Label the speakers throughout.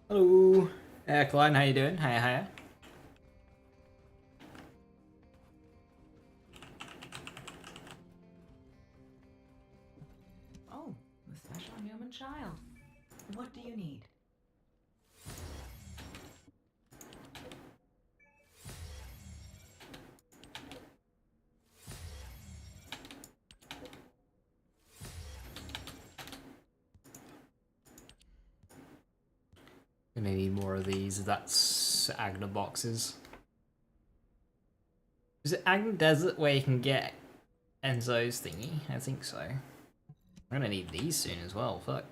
Speaker 1: Hello. Klein, how you doing? Hiya, hiya.
Speaker 2: Oh, the special human child. What do you need?
Speaker 1: Gonna need more of these. That's Agna boxes. Is it Agna Desert where you can get Enzo's thingy? I think so. I'm gonna need these soon as well, fuck.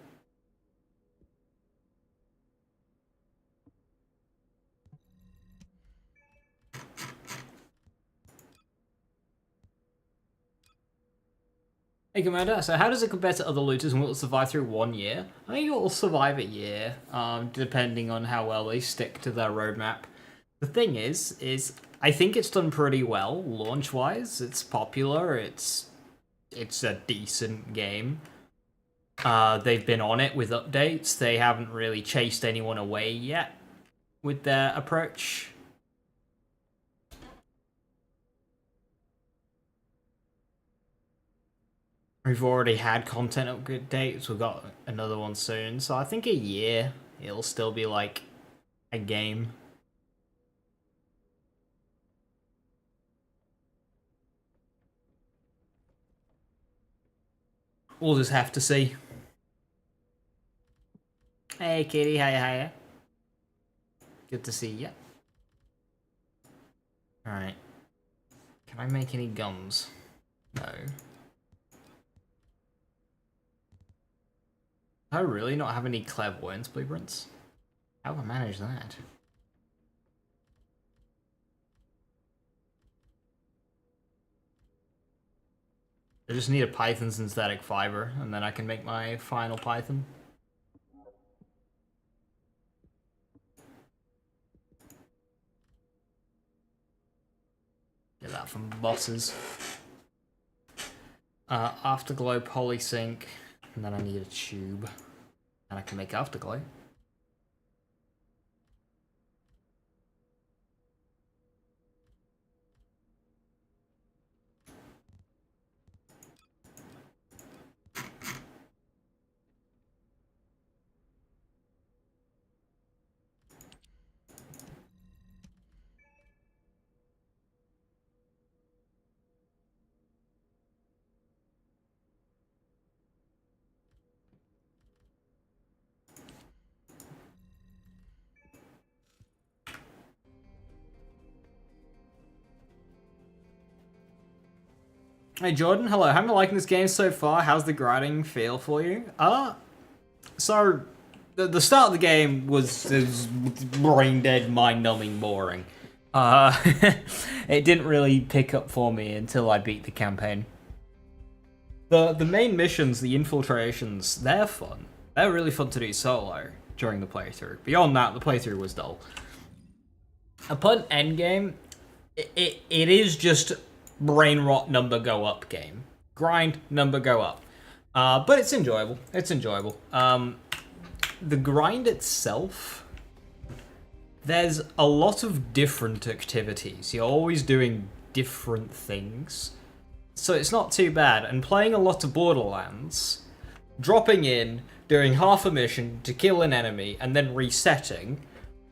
Speaker 1: Hey Commander, so how does it compare to other looters and will it survive through 1 year? I think it will survive a year, depending on how well they stick to their roadmap. The thing is I think it's done pretty well launch-wise. It's popular, it's a decent game. They've been on it with updates. They haven't really chased anyone away yet with their approach. We've already had content updates. We've got another one soon. So I think a year, it'll still be like a game. We'll just have to see. Hey, Kitty. Hiya, hiya. Good to see ya. Alright. Can I make any guns? No. Do I really not have any clairvoyance blueprints? How do I manage that? I just need a Python synthetic fiber, and then I can make my final Python. Get that from bosses. Afterglow polysync, and then I need a tube. And I can make afterglow. Hey Jordan, hello. How am I liking this game so far? How's the grinding feel for you? So the start of the game was brain dead, mind numbing, boring. It didn't really pick up for me until I beat the campaign. The main missions, the infiltrations, they're fun. They're really fun to do solo during the playthrough. Beyond that, the playthrough was dull. Upon endgame, it is just brain rot number go up game. Grind number go up. But it's enjoyable. It's enjoyable. The grind itself, there's a lot of different activities. You're always doing different things. So it's not too bad. And playing a lot of Borderlands, dropping in, doing half a mission to kill an enemy, and then resetting,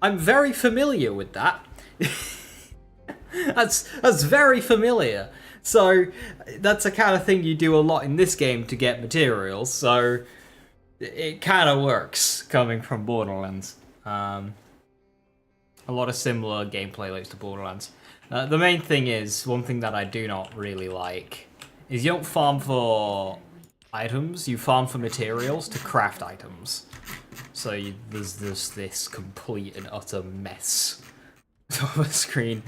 Speaker 1: I'm very familiar with that. That's very familiar. So that's the kind of thing you do a lot in this game to get materials. So it kind of works coming from Borderlands. A lot of similar gameplay loops to Borderlands. The main thing is, one thing that I do not really like, is you don't farm for items, you farm for materials to craft items. So there's this complete and utter mess on the screen.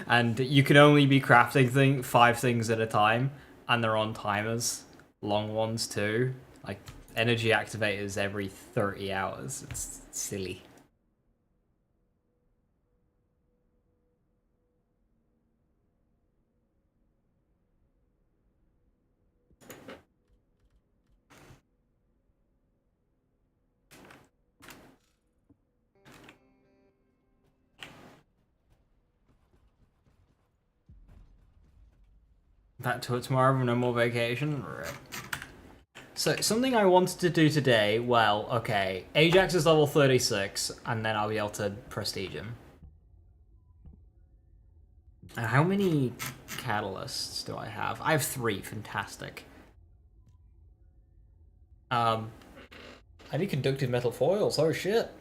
Speaker 1: And you can only be crafting 5 things at a time, and they're on timers. Long ones too. Like, energy activators every 30 hours. It's silly. Back to it tomorrow, no more vacation. Right. So, something I wanted to do today, well, okay, Ajax is level 36, and then I'll be able to prestige him. And how many catalysts do I have? I have 3, fantastic. I need conductive metal foils, oh shit.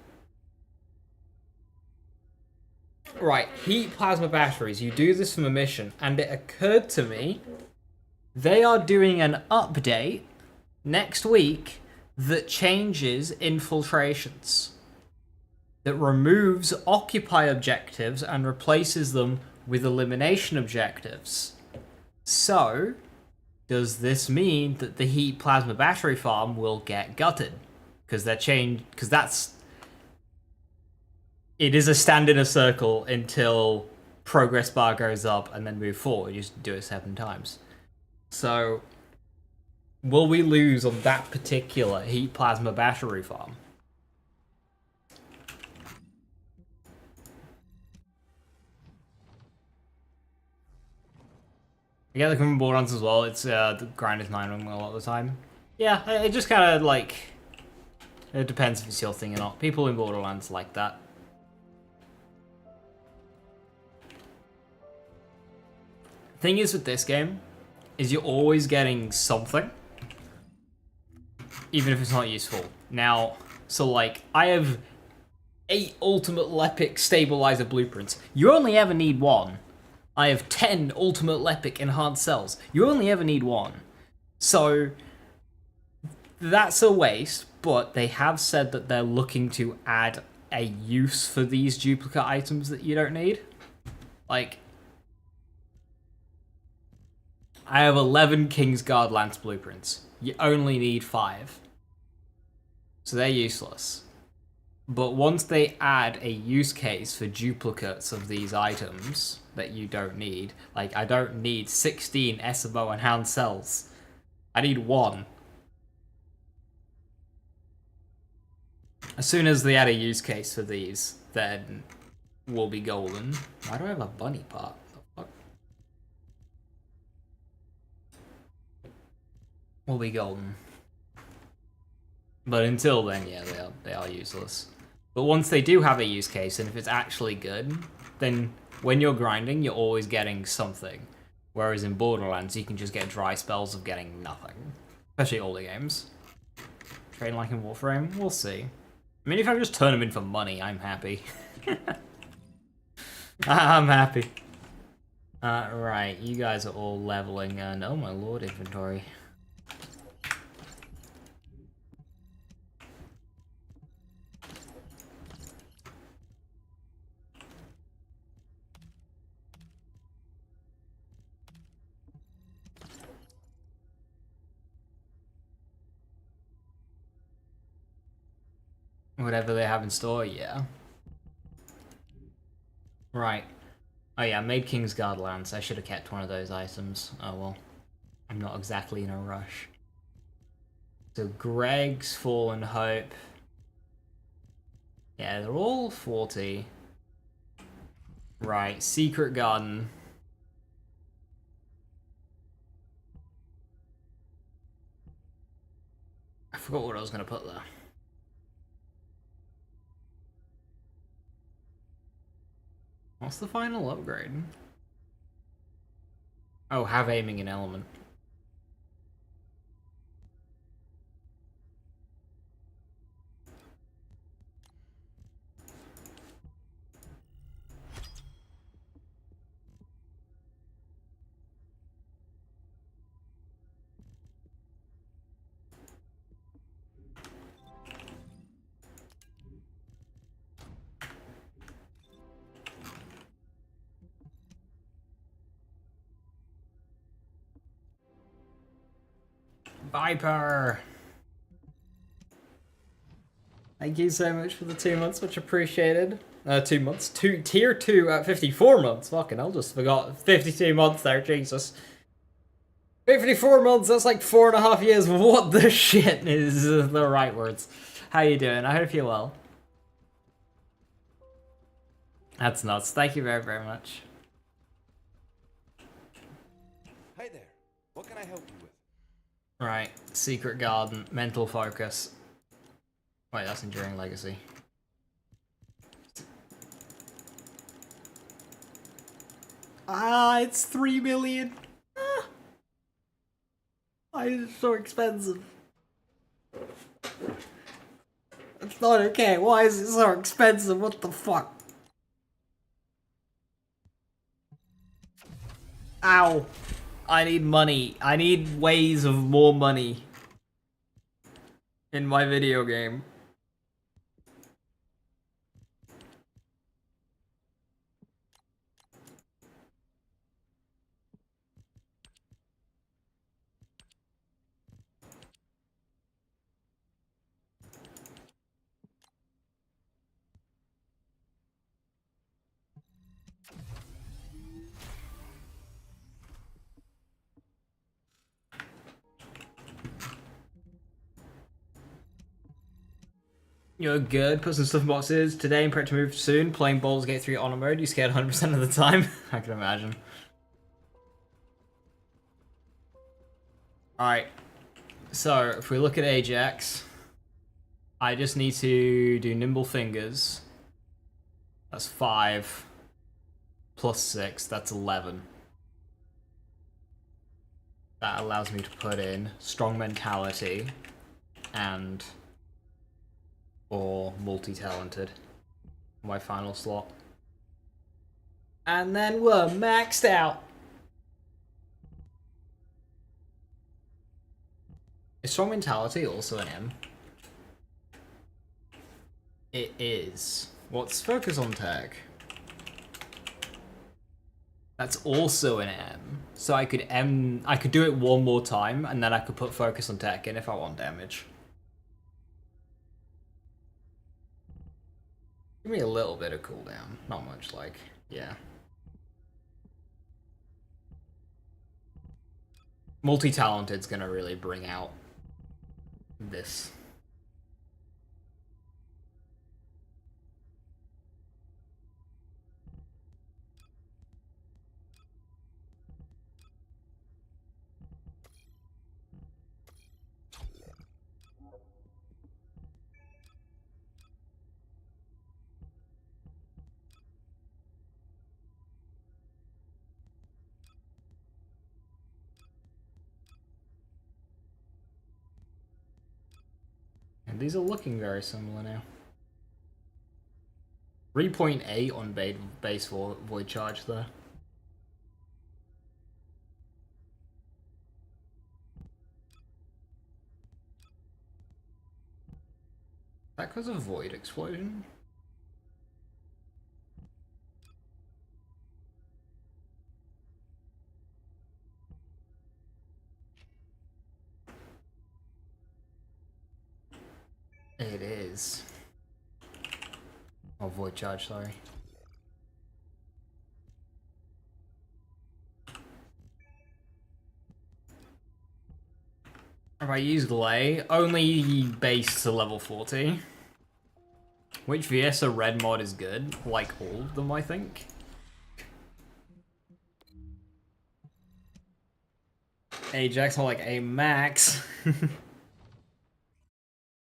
Speaker 1: Right, heat plasma batteries, you do this from a mission, and it occurred to me, they are doing an update next week that changes infiltrations. That removes occupy objectives and replaces them with elimination objectives. So, does this mean that the heat plasma battery farm will get gutted? Because it is a stand in a circle until progress bar goes up and then move forward. You just do it 7 times. So, will we lose on that particular heat plasma battery farm? I get the coming Borderlands as well. It's the grind is 9 a lot of the time. Yeah, it just kind of like it depends if it's your thing or not. People in Borderlands like that. Thing is with this game, is you're always getting something, even if it's not useful. Now, so like I have 8 ultimate Lepic stabilizer blueprints. You only ever need 1. I have 10 ultimate Lepic enhanced cells. You only ever need 1. So that's a waste, but they have said that they're looking to add a use for these duplicate items that you don't need. Like, I have 11 Kingsguard Lance blueprints. You only need 5. So they're useless. But once they add a use case for duplicates of these items that you don't need, like I don't need 16 SMO and Hound cells. I need 1. As soon as they add a use case for these, then we'll be golden. Why do I have a bunny part? The fuck? We'll be golden. But until then, yeah, they are useless. But once they do have a use case, and if it's actually good, then when you're grinding, you're always getting something. Whereas in Borderlands, you can just get dry spells of getting nothing. Especially older games. Train like in Warframe? We'll see. I mean, if I just turn them in for money, I'm happy. I'm happy. Right, you guys are all leveling, and oh my lord, inventory. Whatever they have in store, yeah. Right. Oh yeah, I made Kingsguard Lance. I should have kept one of those items. Oh well. I'm not exactly in a rush. So Greg's Fallen Hope. Yeah, they're all 40. Right, Secret Garden. I forgot what I was going to put there. What's the final upgrade? Oh, have aiming in element. Viper! Thank you so much for the 2 months, much appreciated. 2 months? Tier 2 at 54 months. Fucking hell, just forgot 52 months there, Jesus. 54 months, that's like 4.5 years. What the shit is the right words. How you doing? I hope you're well. That's nuts. Thank you very, very much.
Speaker 3: Hey there.
Speaker 1: Right, Secret Garden, Mental Focus. Wait, that's Enduring Legacy. Ah, it's 3 million. Ah. Why is it so expensive? It's not okay. Why is it so expensive? What the fuck? Ow. I need money. I need ways of more money in my video game. You're good. Put some stuff in boxes. Today, and prep to move soon. Playing Baldur's Gate 3 honor mode. You scared 100% of the time. I can imagine. Alright. So, if we look at Ajax, I just need to do Nimble Fingers. That's 5. Plus 6. That's 11. That allows me to put in Strong Mentality and or multi-talented. My final slot. And then we're maxed out. Is Strong Mentality also an M? It is. What's Focus on Tech? That's also an M. So I could do it one more time and then I could put Focus on Tech in if I want damage. Give me a little bit of cooldown. Not much, like, yeah. Multi-talented's gonna really bring out this. And these are looking very similar now. 3.8 on base Void Charge there. That because of Void Explosion? It is. Oh, Void Charge, sorry. If I use Lay, only base to level 40. Which VS red mod is good? Like all of them, I think. Ajax, more like a max.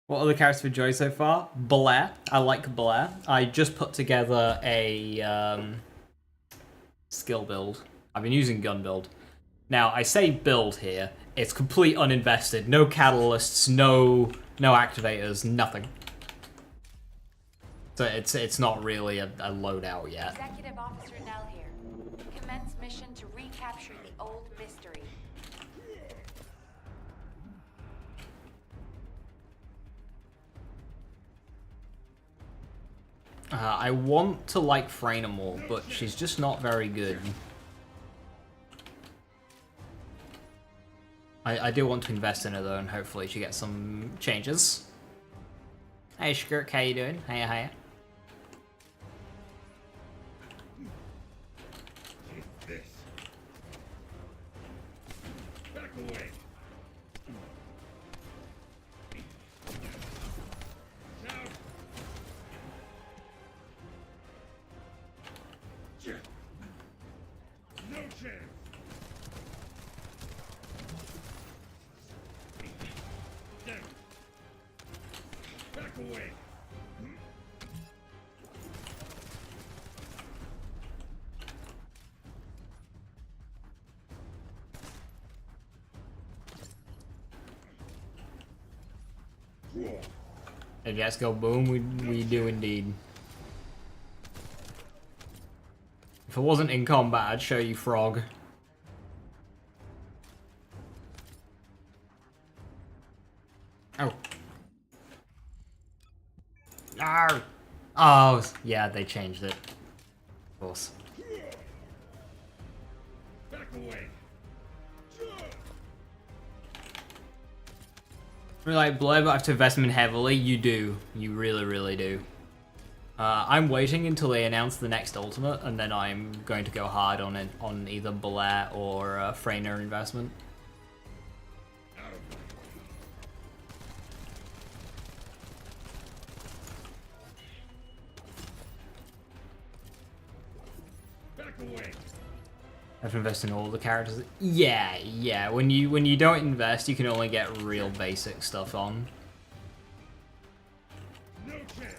Speaker 1: What other characters for Joy so far? Blair. I like Blair. I just put together a skill build. I've been using gun build. Now, I say build here. It's complete uninvested. No catalysts, no activators, nothing. So it's not really a loadout yet.
Speaker 3: Executive Officer Nell here. Commence mission to recapture the old mystery.
Speaker 1: I want to like Freyna more, but she's just not very good. I do want to invest in her though, and hopefully she gets some changes. Hey Skirk, how you doing? Hiya, hiya.
Speaker 4: This. Back away. Now. No chance. Down. Back away.
Speaker 1: Ajax go boom, we do indeed. If it wasn't in combat, I'd show you Frog. Oh. No! Oh, yeah, they changed it. Of course.
Speaker 4: Back away.
Speaker 1: I mean, like, blow back to investment heavily, you do. You really, really do. I'm waiting until they announce the next ultimate, and then I'm going to go hard on it, on either Blair or Freyner investment.
Speaker 4: Back away.
Speaker 1: I have to invest in all the characters. Yeah, yeah. When you don't invest, you can only get real basic stuff on.
Speaker 4: No chance.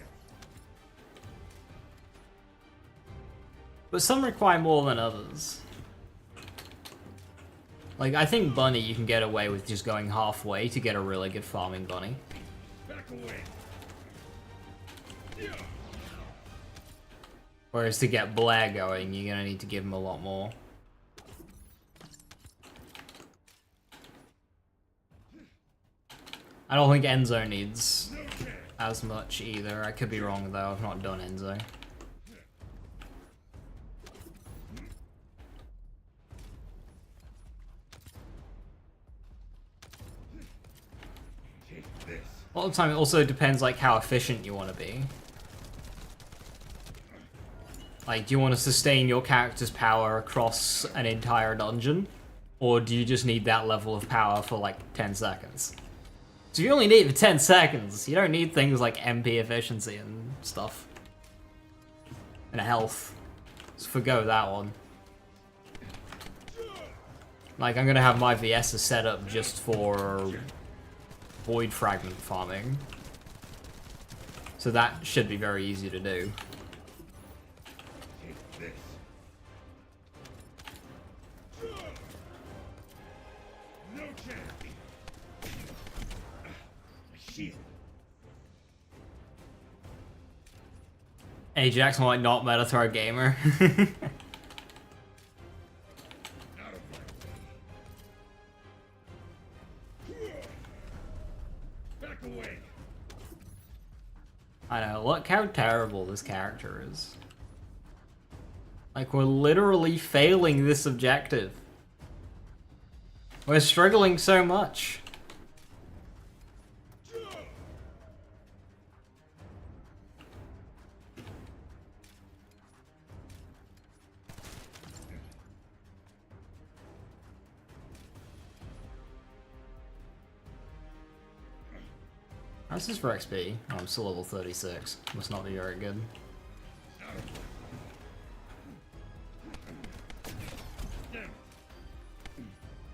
Speaker 1: But some require more than others. Like, I think Bunny you can get away with just going halfway to get a really good farming Bunny.
Speaker 4: Back away.
Speaker 1: Whereas to get Blair going, you're gonna need to give him a lot more. I don't think Enzo needs as much either. I could be wrong though, I've not done Enzo.
Speaker 4: Take this.
Speaker 1: A lot of the time it also depends like how efficient you want to be. Like, do you want to sustain your character's power across an entire dungeon? Or do you just need that level of power for like 10 seconds? So you only need it for 10 seconds. You don't need things like MP efficiency and stuff. And health. Just forgo that one. Like, I'm gonna have my VSs set up just for void fragment farming. So that should be very easy to do.
Speaker 4: Take this. No chance. Shield.
Speaker 1: Ajax might not meta throw gamer.
Speaker 4: Out of my way. Back away.
Speaker 1: I know, look how terrible this character is. Like, we're literally failing this objective. We're struggling so much. How's this for XP? Oh, I'm still level 36. Must not be very good.
Speaker 4: Down.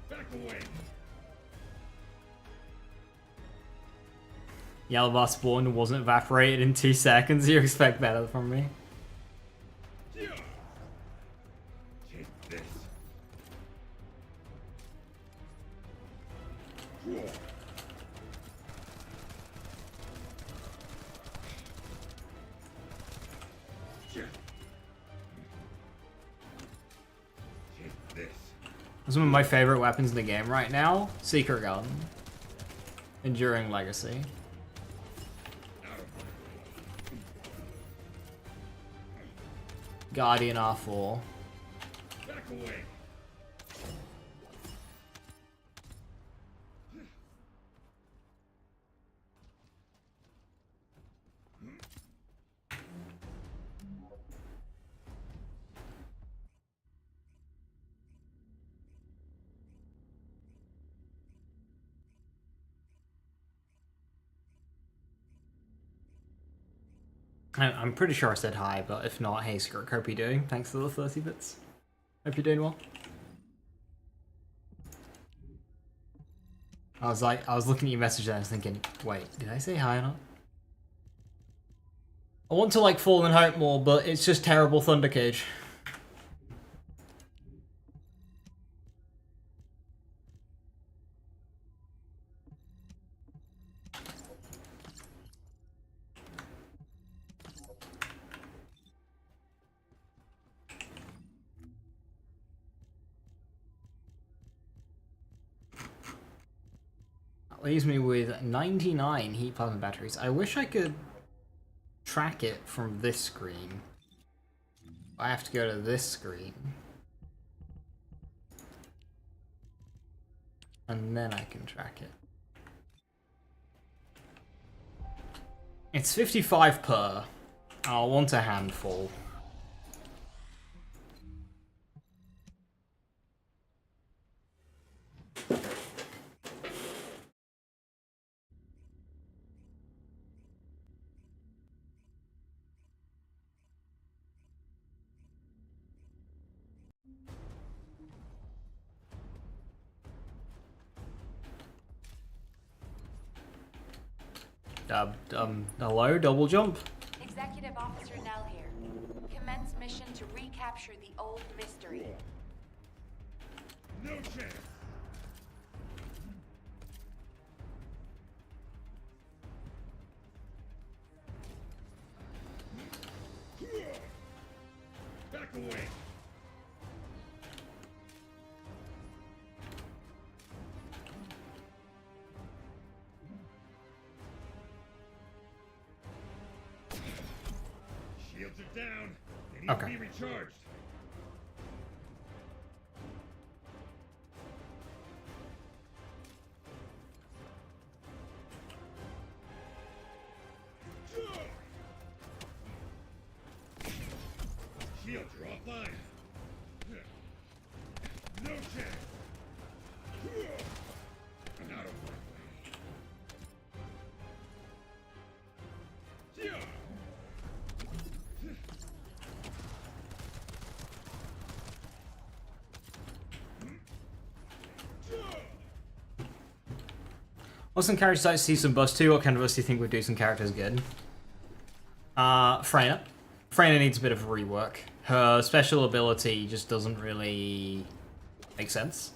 Speaker 4: Back away.
Speaker 1: Yellow bar spawned and wasn't evaporated in 2 seconds. You expect better from me?
Speaker 4: Take this. Take this.
Speaker 1: It's one of my favorite weapons in the game right now. Secret Gun. Enduring Legacy. Guardian R4.
Speaker 4: Back away.
Speaker 1: I'm pretty sure I said hi, but if not, hey Skirk, hope you're doing. Thanks for the 30 bits. Hope you're doing well. I was looking at your message and I was thinking, wait, did I say hi or not? I want to like Fallen Hope more, but it's just terrible Thunder Cage. Leaves me with 99 heat plasma batteries. I wish I could track it from this screen. I have to go to this screen. And then I can track it. It's 55 per. I'll want a handful. Hello, double jump.
Speaker 3: Executive Officer Nell here. Commence mission to recapture the old mystery.
Speaker 4: No chance. Back away. Shields are down. They need
Speaker 1: Okay.
Speaker 4: to be recharged. Shields are offline. No chance. Out of my way. Yeah.
Speaker 1: What some characters I see some buffs too? What kind of buffs do you think would do some characters good? Freyna. Freyna needs a bit of rework. Her special ability just doesn't really make sense.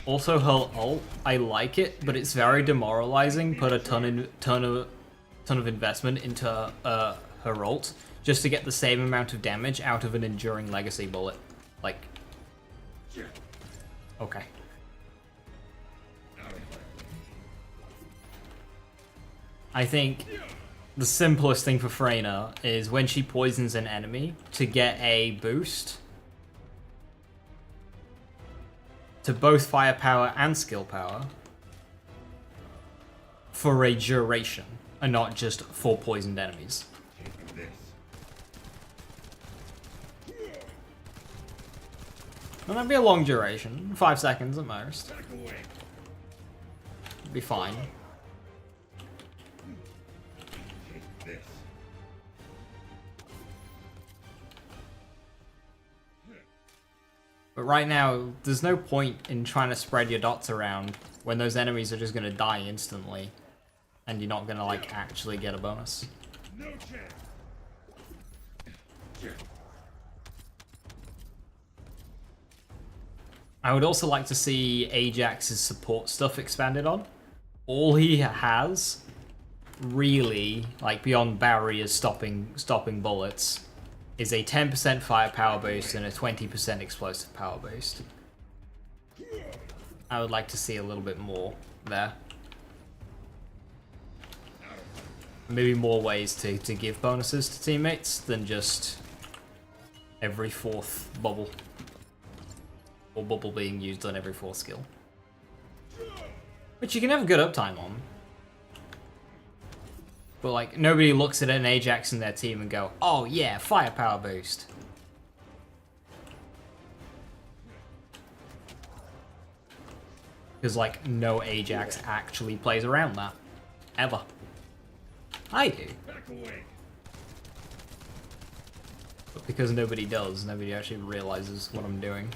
Speaker 1: Also, her ult, I like it, but it's very demoralizing. Put a ton of investment into her ult just to get the same amount of damage out of an enduring legacy bullet. Like, okay. I think the simplest thing for Freyna is when she poisons an enemy to get a boost to both firepower and skill power for a duration, and not just for poisoned enemies.
Speaker 4: Take this.
Speaker 1: And that'd be a long duration, 5 seconds at most.
Speaker 4: Back away.
Speaker 1: Be fine.
Speaker 4: Take this.
Speaker 1: But right now, there's no point in trying to spread your dots around when those enemies are just gonna die instantly, and you're not gonna like actually get a bonus.
Speaker 4: No chance.
Speaker 1: I would also like to see Ajax's support stuff expanded on. All he has, really, like beyond barriers stopping bullets, is a 10% firepower boost and a 20% explosive power boost. I would like to see a little bit more there. Maybe more ways to give bonuses to teammates than just every 4th bubble. Or bubble being used on every 4th skill. Which you can have a good uptime on. But like, nobody looks at an Ajax in their team and go, oh yeah, firepower boost. Because like, no Ajax actually plays around that. Ever. I do.
Speaker 4: Back away.
Speaker 1: But because nobody does, nobody actually realizes what I'm doing.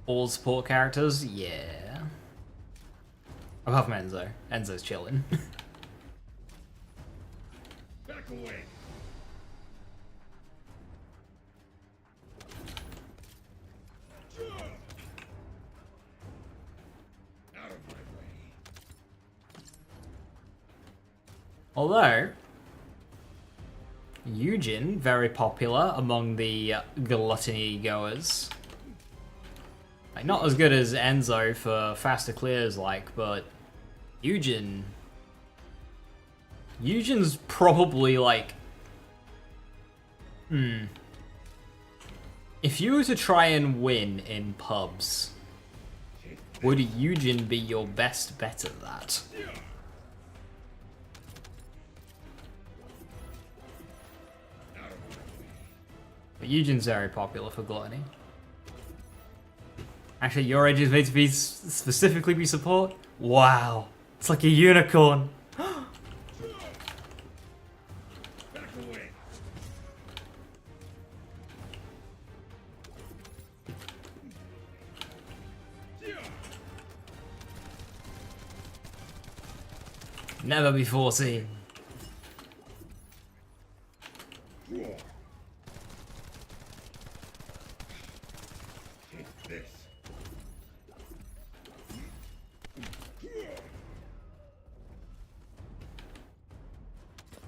Speaker 1: All support characters? Yeah. Apart from Enzo. Enzo's chilling.
Speaker 4: Back away. Out of my way.
Speaker 1: Although, Eugen, very popular among the gluttony goers. Like, not as good as Enzo for faster clears, like, but Eugen's probably like, if you were to try and win in pubs, would Eugen be your best bet at that? But Eugen's very popular for gluttony. Actually, your edge is made to be specifically be support? Wow. It's like a unicorn.
Speaker 4: Back away.
Speaker 1: Never before seen.
Speaker 4: Take this.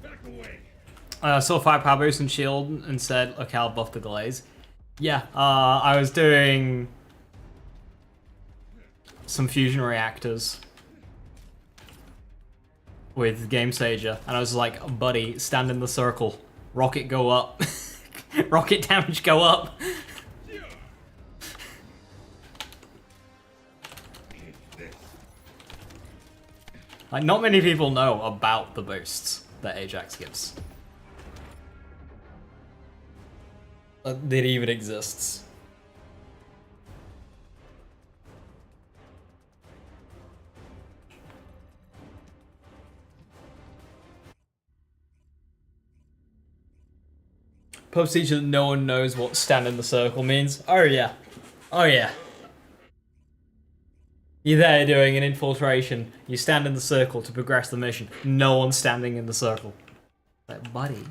Speaker 4: Back away.
Speaker 1: Saw firepower boost and shield and said, okay, I'll buff the glaze. Yeah, I was doing some fusion reactors with Game Sager, and I was like, buddy, stand in the circle. Rocket go up. Rocket damage go up.
Speaker 4: Take this.
Speaker 1: Like, not many people know about the boosts that Ajax gives. That it even exists. Pubs teacher that no one knows what stand in the circle means. Oh yeah. Oh yeah. You're there doing an infiltration. You stand in the circle to progress the mission. No one's standing in the circle. Like, buddy,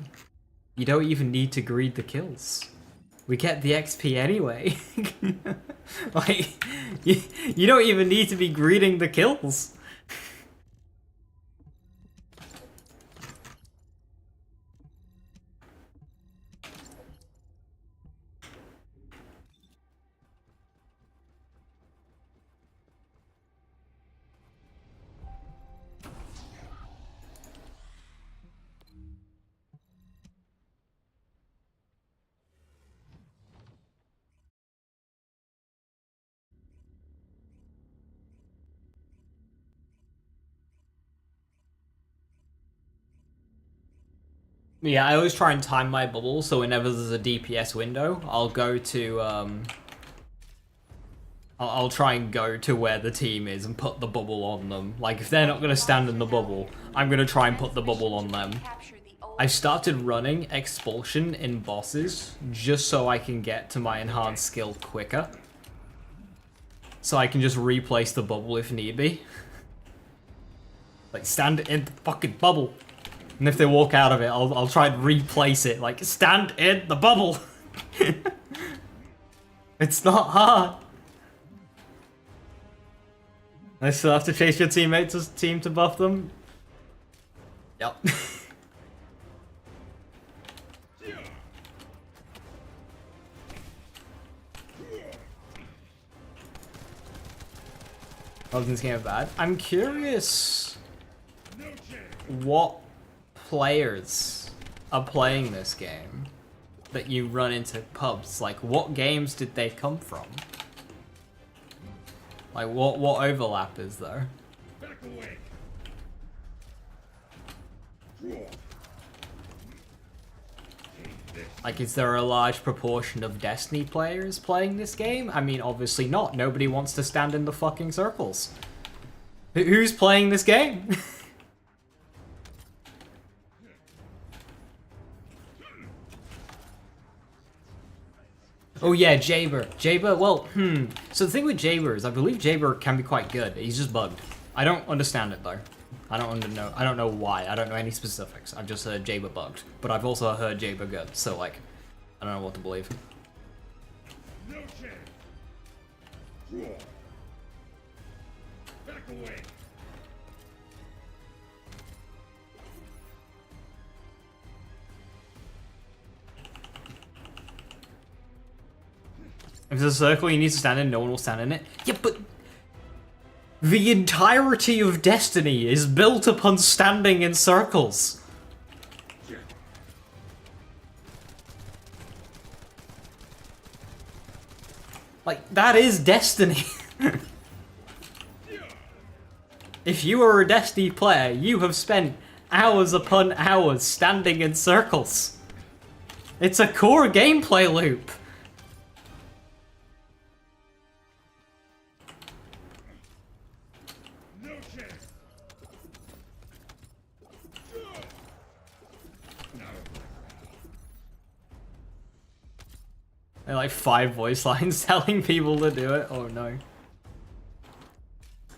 Speaker 1: you don't even need to greed the kills. We get the XP anyway. Like, you don't even need to be greeting the kills. Yeah, I always try and time my bubble, so whenever there's a DPS window, I'll go to, I'll try and go to where the team is and put the bubble on them. Like, if they're not going to stand in the bubble, I'm going to try and put the bubble on them. I started running Expulsion in bosses just so I can get to my enhanced skill quicker. So I can just replace the bubble if need be. Like, stand in the fucking bubble. And if they walk out of it, I'll try and replace it. Like, stand in the bubble. It's not hard. I still have to chase your teammates' team to buff them. Yep. Oh, this game is bad. I'm curious what players are playing this game that you run into pubs. Like, what games did they come from? Like, what overlap is there?
Speaker 4: Back away. Take this.
Speaker 1: Like, is there a large proportion of Destiny players playing this game? I mean, obviously not. Nobody wants to stand in the fucking circles. Who's playing this game? Oh yeah, Jaber. Jaber, well, So the thing with Jaber is I believe Jaber can be quite good. He's just bugged. I don't understand it though. I don't know why. I don't know any specifics. I've just heard Jaber bugged. But I've also heard Jaber good. So like, I don't know what to believe.
Speaker 4: No chance. Draw. Back away.
Speaker 1: If there's a circle you need to stand in, no one will stand in it. Yeah, but the entirety of Destiny is built upon standing in circles. Like, that is Destiny. If you are a Destiny player, you have spent hours upon hours standing in circles. It's a core gameplay loop.
Speaker 4: No chance.
Speaker 1: There are like 5 voice lines telling people to do it. Oh no.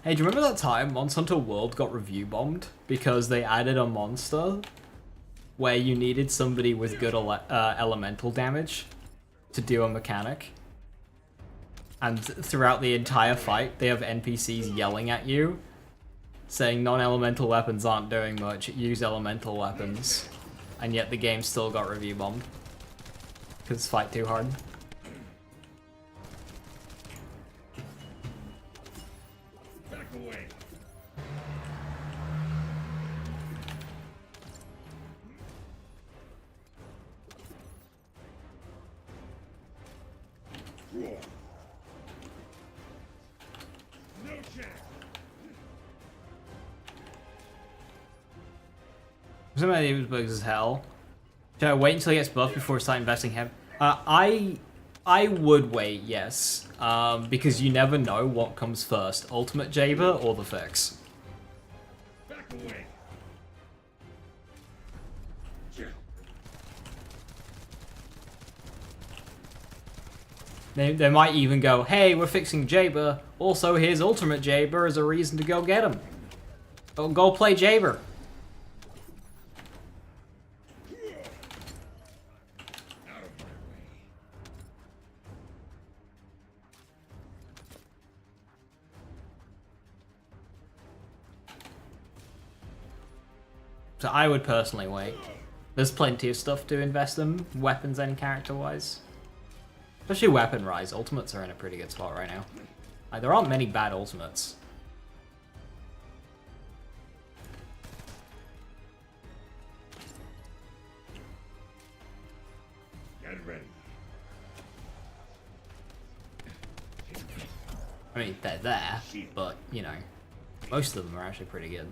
Speaker 1: Hey, do you remember that time Monster Hunter World got review bombed because they added a monster where you needed somebody with good elemental damage to do a mechanic? And throughout the entire fight, they have NPCs yelling at you, saying non-elemental weapons aren't doing much, use elemental weapons. And yet the game still got review bombed. Because it's fight too hard.
Speaker 4: Back away. Draw. No chance.
Speaker 1: Some of these bugs as hell. Should I wait until he gets buffed before I start investing him? I would wait, yes. Because you never know what comes first, Ultimate Jaber or the fix.
Speaker 4: Back away.
Speaker 1: They might even go, hey, we're fixing Jaber, also here's Ultimate Jaber as a reason to go get him. Go play Jaber.
Speaker 4: Out of my way.
Speaker 1: So I would personally wait. There's plenty of stuff to invest in, weapons and character-wise. Especially weapon-wise, ultimates are in a pretty good spot right now. Like, there aren't many bad ultimates.
Speaker 4: Get ready.
Speaker 1: I mean, they're there, but, you know, most of them are actually pretty good.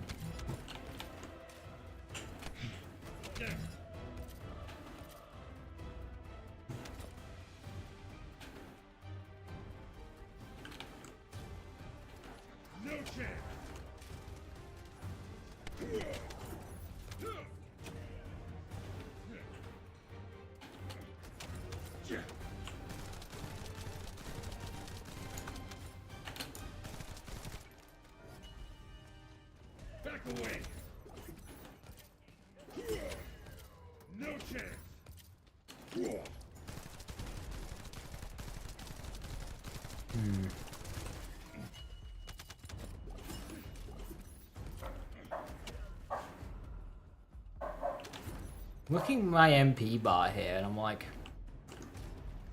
Speaker 4: No chance. Back away. No chance.
Speaker 1: Looking at my MP bar here, and I'm like,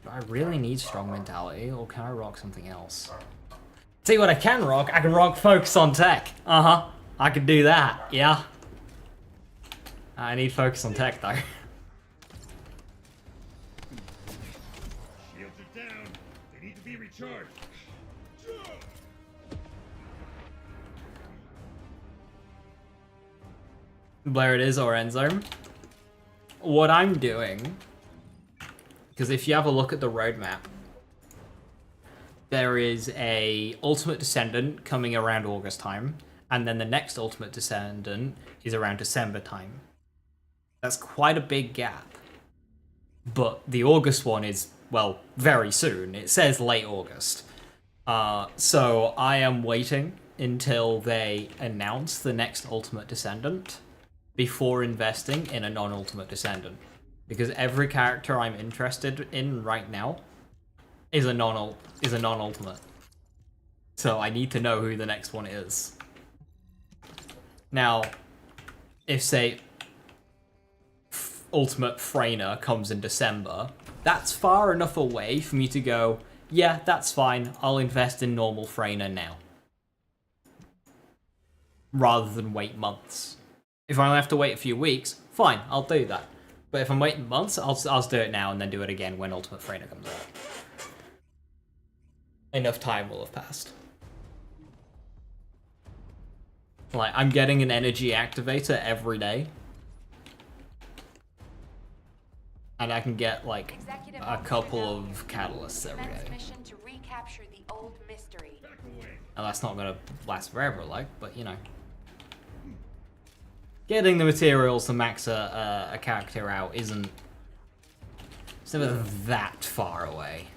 Speaker 1: do I really need strong mentality, or can I rock something else? See what I can rock? I can rock focus on tech. Uh-huh. I can do that, yeah. I need focus on tech, though.
Speaker 4: Shields are down. They need to be recharged.
Speaker 1: Where it is, or end zone. What I'm doing Because if you have a look at the roadmap, there is a Ultimate Descendant coming around August time, and then the next Ultimate Descendant is around December time. That's quite a big gap. But the August one is, well, very soon. It says late August. So I am waiting until they announce the next Ultimate Descendant before investing in a non-Ultimate Descendant. Because every character I'm interested in right now is a non-ultimate. So I need to know who the next one is. Now, if say Ultimate Freyna comes in December, that's far enough away for me to go, yeah, that's fine, I'll invest in normal Freyna now. Rather than wait months. If I only have to wait a few weeks, fine, I'll do that. But if I'm waiting months, I'll do it now and then do it again when Ultimate Freyna comes out. Enough time will have passed. Like, I'm getting an energy activator every day. And I can get, like, a couple of catalysts every day.
Speaker 3: Mission to recapture the old mystery.
Speaker 1: And that's not gonna last forever, like, but, you know. Getting the materials to max a character out isn't... It's never that far away.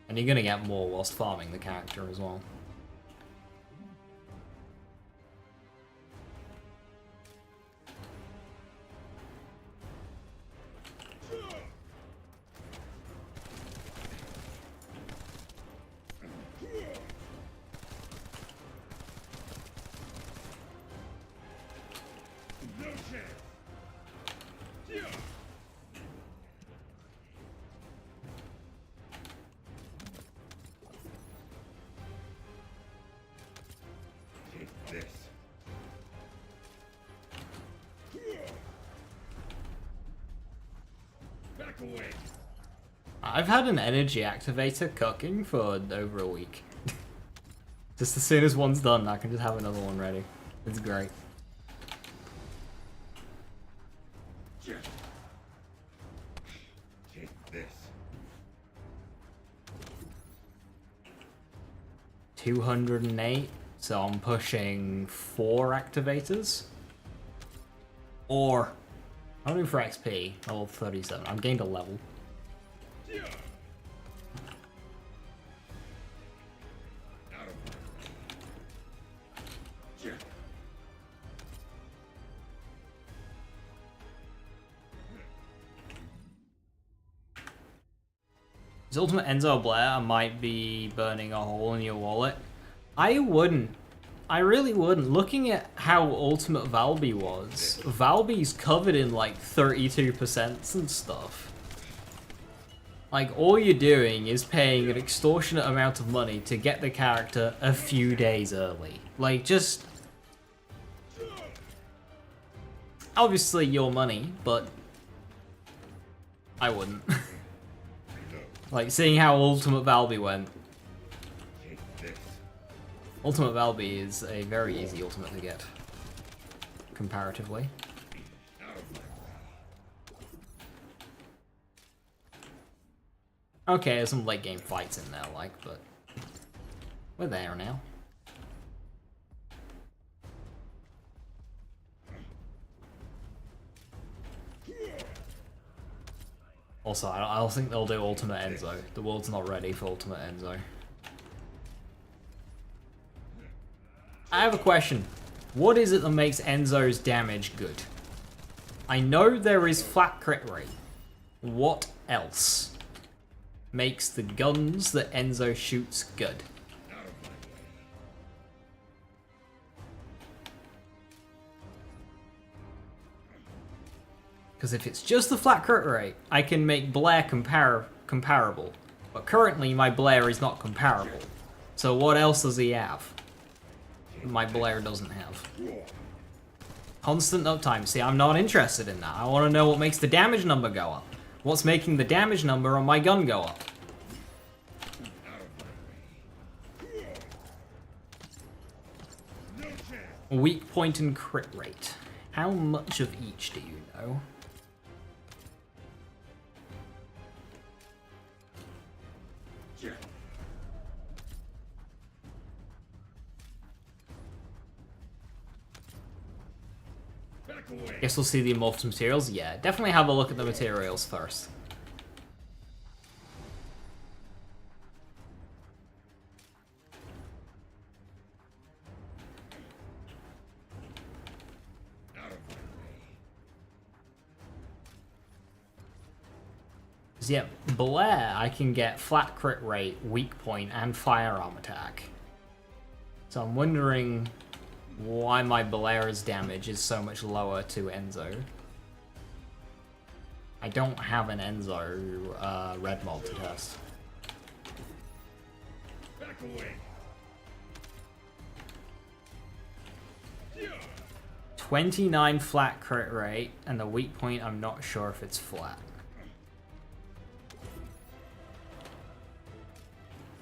Speaker 1: And you're gonna get more whilst farming the character as well. I've had an energy activator cooking for over a week. Just as soon as one's done, I can just have another one ready. It's great.
Speaker 4: Take this.
Speaker 1: 208, so I'm pushing 4 activators. Or, I'm doing for XP, level 37. I've gained a level. Is Ultimate Enzo Blair might be burning a hole in your wallet? I wouldn't. I really wouldn't. Looking at how Ultimate Valby was, Valby's covered in like 32% and stuff. Like, all you're doing is paying an extortionate amount of money to get the character a few days early. Like, just... Obviously your money, but... I wouldn't. Like, seeing how Ultimate Valby went. Ultimate Valby is a very easy ultimate to get. Comparatively. Okay, there's some late game fights in there, like, but... We're there now. Also, I don't think they'll do Ultimate Enzo. The world's not ready for Ultimate Enzo. I have a question. What is it that makes Enzo's damage good? I know there is flat crit rate. What else makes the guns that Enzo shoots good? Because if it's just the flat crit rate, I can make Blair comparable. But currently, my Blair is not comparable. So what else does he have? My Blair doesn't have. Constant uptime. See, I'm not interested in that. I want to know what makes the damage number go up. What's making the damage number on my gun go up? Weak point and crit rate. How much of each do you know? though.
Speaker 4: Yeah. Back away.
Speaker 1: Guess we'll see the immortal materials. Yeah, definitely have a look at the materials first.
Speaker 4: Out of my way.
Speaker 1: 'Cause, yeah, Blair, I can get flat crit rate, weak point, and firearm attack. So I'm wondering why my Blair's damage is so much lower to Enzo. I don't have an Enzo red mold to test.
Speaker 4: Back away. Yeah.
Speaker 1: 29 flat crit rate, and the weak point, I'm not sure if it's flat.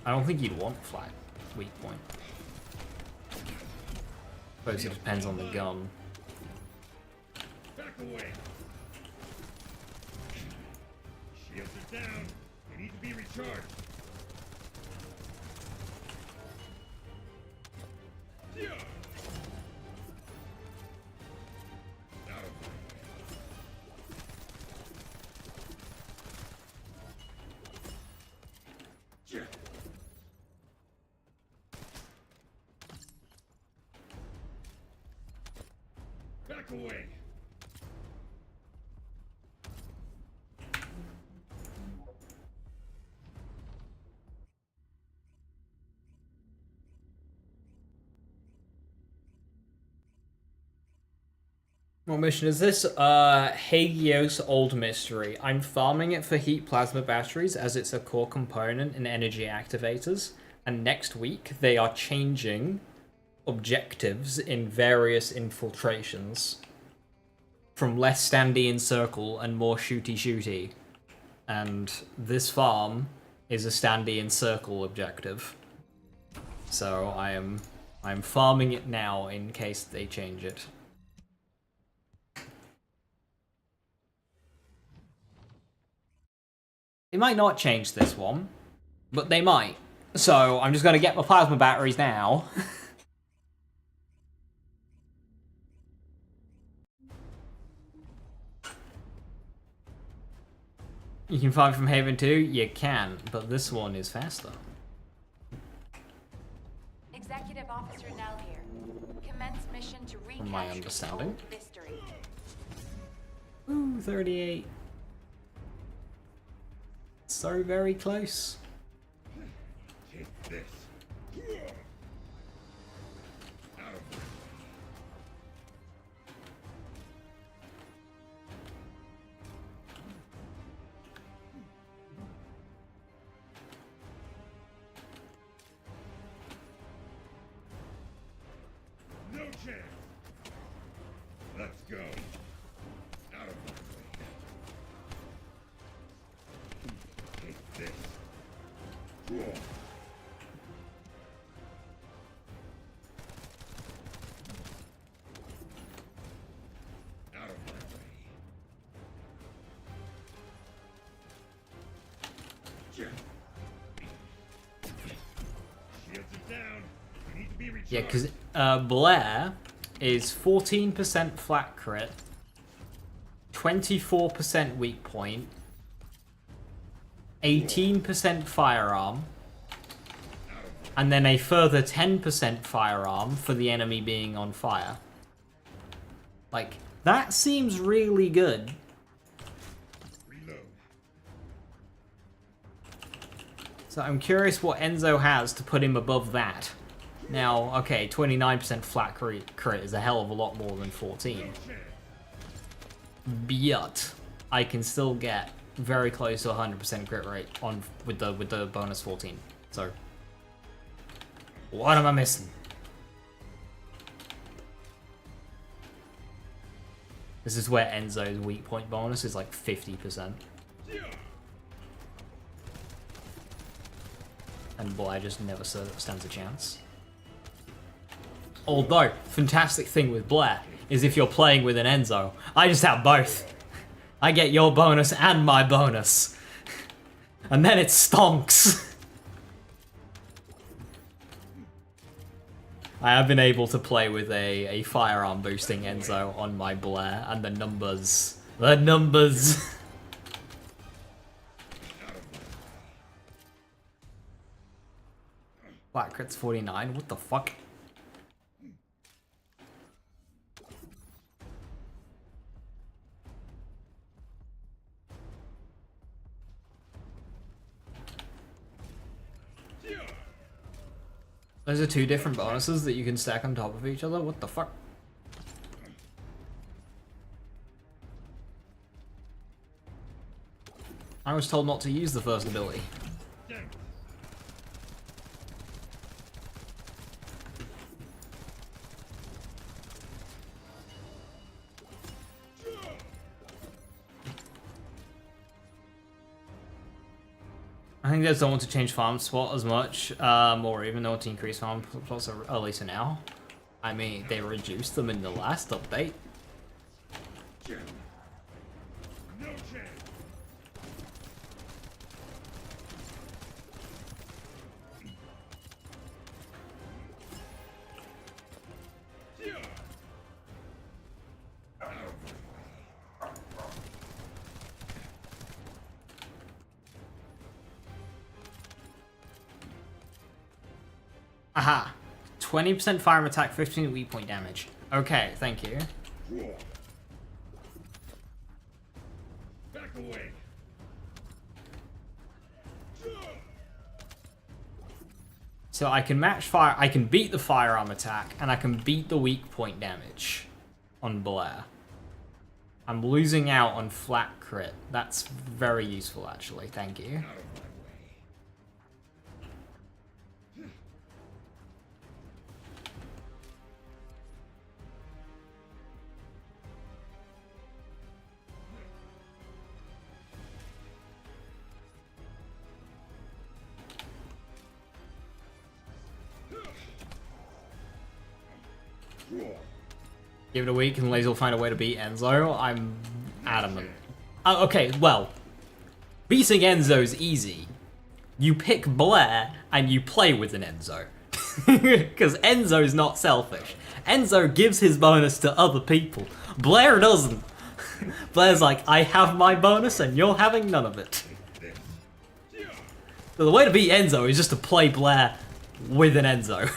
Speaker 1: I don't think you'd want flat weak point. Suppose it depends on the gun.
Speaker 4: Back away. Shields are down. They need to be recharged. Yeah. Out of my way. Yeah. Back away.
Speaker 1: What mission is this? Hagios Old Mystery. I'm farming it for heat plasma batteries as it's a core component in energy activators. And next week, they are changing objectives in various infiltrations. From less standy in circle and more shooty. And this farm is a standy in circle objective. So I'm farming it now in case they change it. They might not change this one, but they might. So I'm just going to get my plasma batteries now. You can farm from Haven 2? You can, but this one is faster.
Speaker 3: Executive Officer Nell here. Commence mission to recapture
Speaker 1: my
Speaker 3: the
Speaker 1: understanding.
Speaker 3: old mystery.
Speaker 1: Ooh, 38. So very close.
Speaker 4: Take this. Out of my way. No chance. Let's go. Out of my way. Take this. Out of my way. Yeah. Shields are down. We need to be recharged.
Speaker 1: Yeah, because Blair is 14% flat crit, 24% weak point, 18% firearm, and then a further 10% firearm for the enemy being on fire. Like, that seems really good.
Speaker 4: Reload.
Speaker 1: So I'm curious what Enzo has to put him above that. Now, okay, 29% flat crit is a hell of a lot more than 14. But I can still get very close to 100% crit rate on with the bonus 14. So what am I missing? This is where Enzo's weak point bonus is like 50%. And Blair just never stands a chance. Although, fantastic thing with Blair is if you're playing with an Enzo, I just have both. I get your bonus and my bonus. And then it stonks. I have been able to play with a firearm boosting Enzo on my Blair, and the numbers. The numbers. Wow, crit's 49, what the fuck? Those are two different bonuses that you can stack on top of each other? What the fuck? I was told not to use the first ability. I think they just don't want to change farm spot as much, or even want to increase farm plots, at least for now. I mean, they reduced them in the last update.
Speaker 4: No chance.
Speaker 1: Aha! 20% firearm attack, 15 weak point damage. Okay, thank you.
Speaker 4: Back away.
Speaker 1: So I can match fire. I can beat the firearm attack, and I can beat the weak point damage on Blair. I'm losing out on flat crit. That's very useful, actually. Thank you. Give it a week and Laser will find a way to beat Enzo. I'm adamant. Okay, well, beating Enzo's easy. You pick Blair and you play with an Enzo. Because Enzo's not selfish. Enzo gives his bonus to other people. Blair doesn't. Blair's like, I have my bonus and you're having none of it. So the way to beat Enzo is just to play Blair with an Enzo.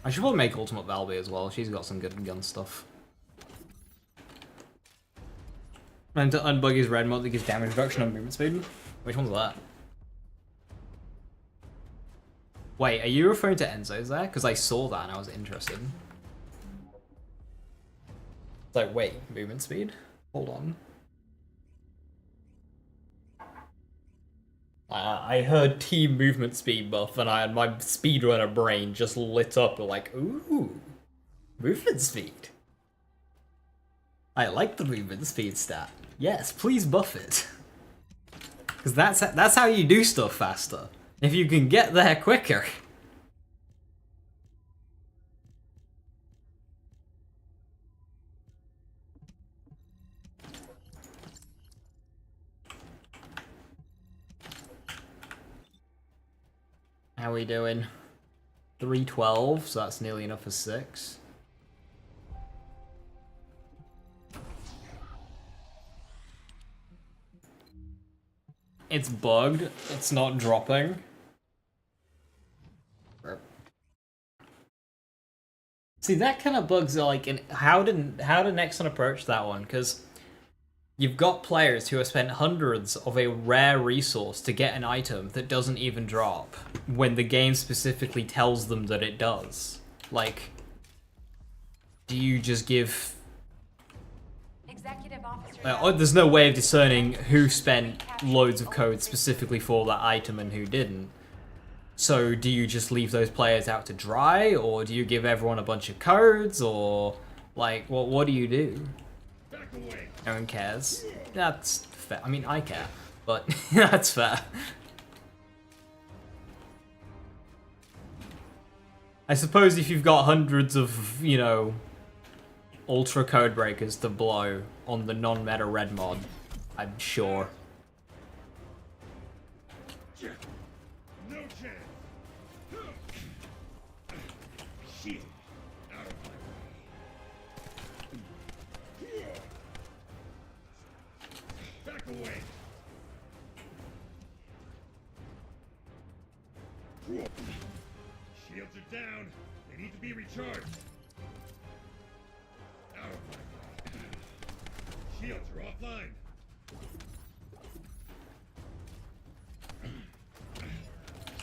Speaker 1: I should probably make Ultimate Valby as well. She's got some good gun stuff. And to unbug his red mode that gives damage reduction on movement speed. Which one's that? Wait, are you referring to Enzo's there? Because I saw that and I was interested. It's like, wait, movement speed? Hold on. I heard team movement speed buff and my speedrunner brain just lit up like, ooh, movement speed. I like the movement speed stat. Yes, please buff it. Because that's how you do stuff faster. If you can get there quicker. How are we doing? 312, so that's nearly enough for 6. It's bugged. It's not dropping. See, that kind of bugs are like, how did Nexon approach that one? Because you've got players who have spent hundreds of a rare resource to get an item that doesn't even drop when the game specifically tells them that it does. Like, do you just give...
Speaker 3: Executive Officer
Speaker 1: there's no way of discerning who spent loads of code specifically for that item and who didn't. So do you just leave those players out to dry, or do you give everyone a bunch of codes, or like what do you do?
Speaker 4: Back away.
Speaker 1: No one cares. That's fair. I mean, I care, but that's fair. I suppose if you've got hundreds of, you know, ultra code breakers to blow on the non-meta red mod, I'm sure.
Speaker 4: No chance. Shield. Out of my way. Back away. Shields are down. They need to be recharged. Out of my way. Shields are offline.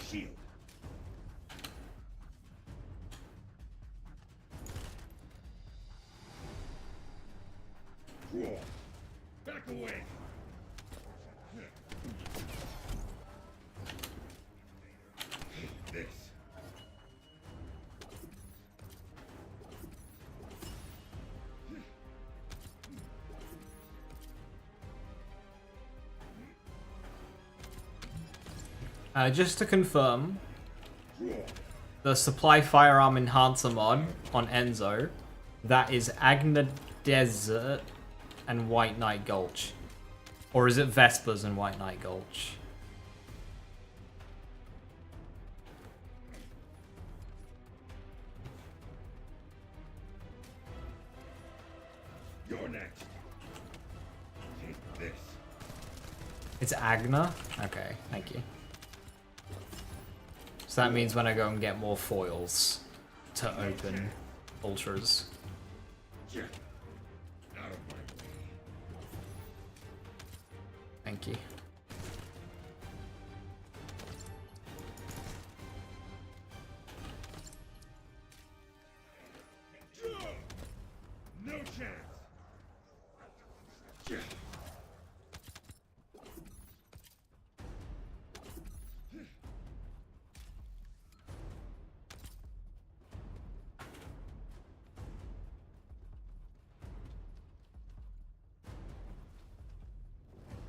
Speaker 4: Shield. Back away. Take this.
Speaker 1: Just to confirm, the supply firearm enhancer mod on Enzo, that is Agna Desert and White Knight Gulch. Or is it Vespers and White Knight Gulch?
Speaker 4: You're next. Take this.
Speaker 1: It's Agna? Okay, thank you. So that means when I go and get more foils to open ultras.
Speaker 4: Out of my way.
Speaker 1: Thank you.
Speaker 4: No chance.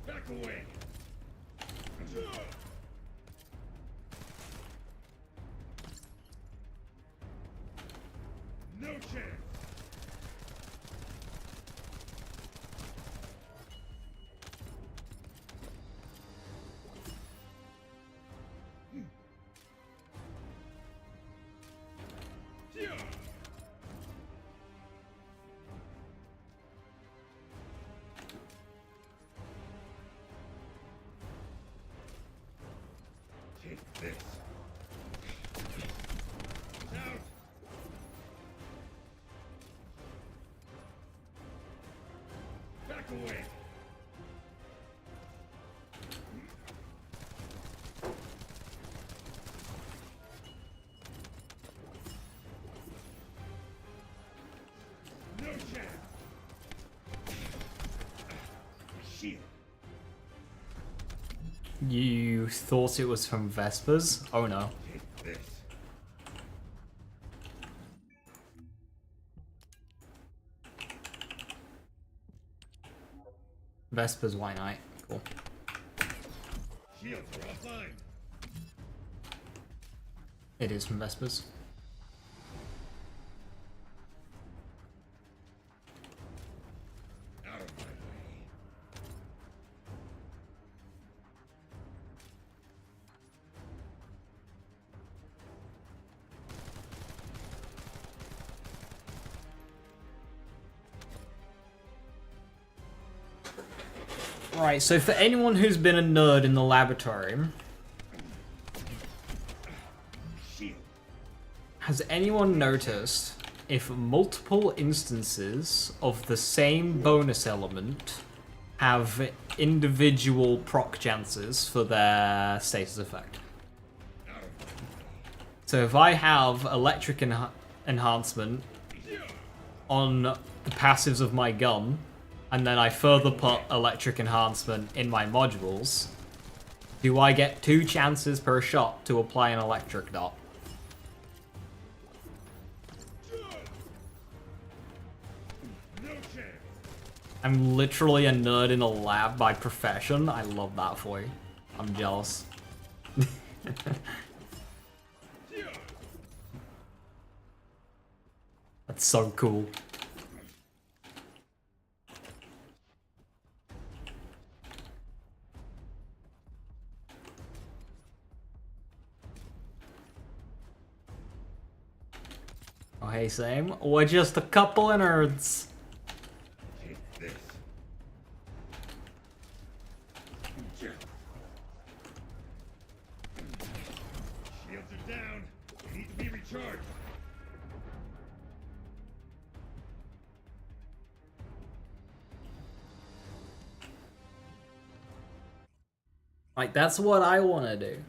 Speaker 4: Back away. No chance. Take this. Out. Back away. No chance. Shield.
Speaker 1: You thought it was from Vespers? Oh no.
Speaker 4: Take this.
Speaker 1: Vespers White Knight. Cool.
Speaker 4: Shields are offline.
Speaker 1: It is from Vespers.
Speaker 4: Out of my way.
Speaker 1: Right, so for anyone who's been a nerd in the laboratory,
Speaker 4: Shield.
Speaker 1: has anyone noticed if multiple instances of the same bonus element have individual proc chances for their status effect? So if I have electric enhancement on the passives of my gun, and then I further put electric enhancement in my modules, Do I get 2 chances per shot to apply an electric dot?
Speaker 4: No chance.
Speaker 1: I'm literally a nerd in a lab by profession. I love that for you. I'm jealous. That's so cool. Oh, hey, same. We're just a couple of nerds.
Speaker 4: Take this. Shields are down. They need to be recharged.
Speaker 1: Like, that's what I want to do.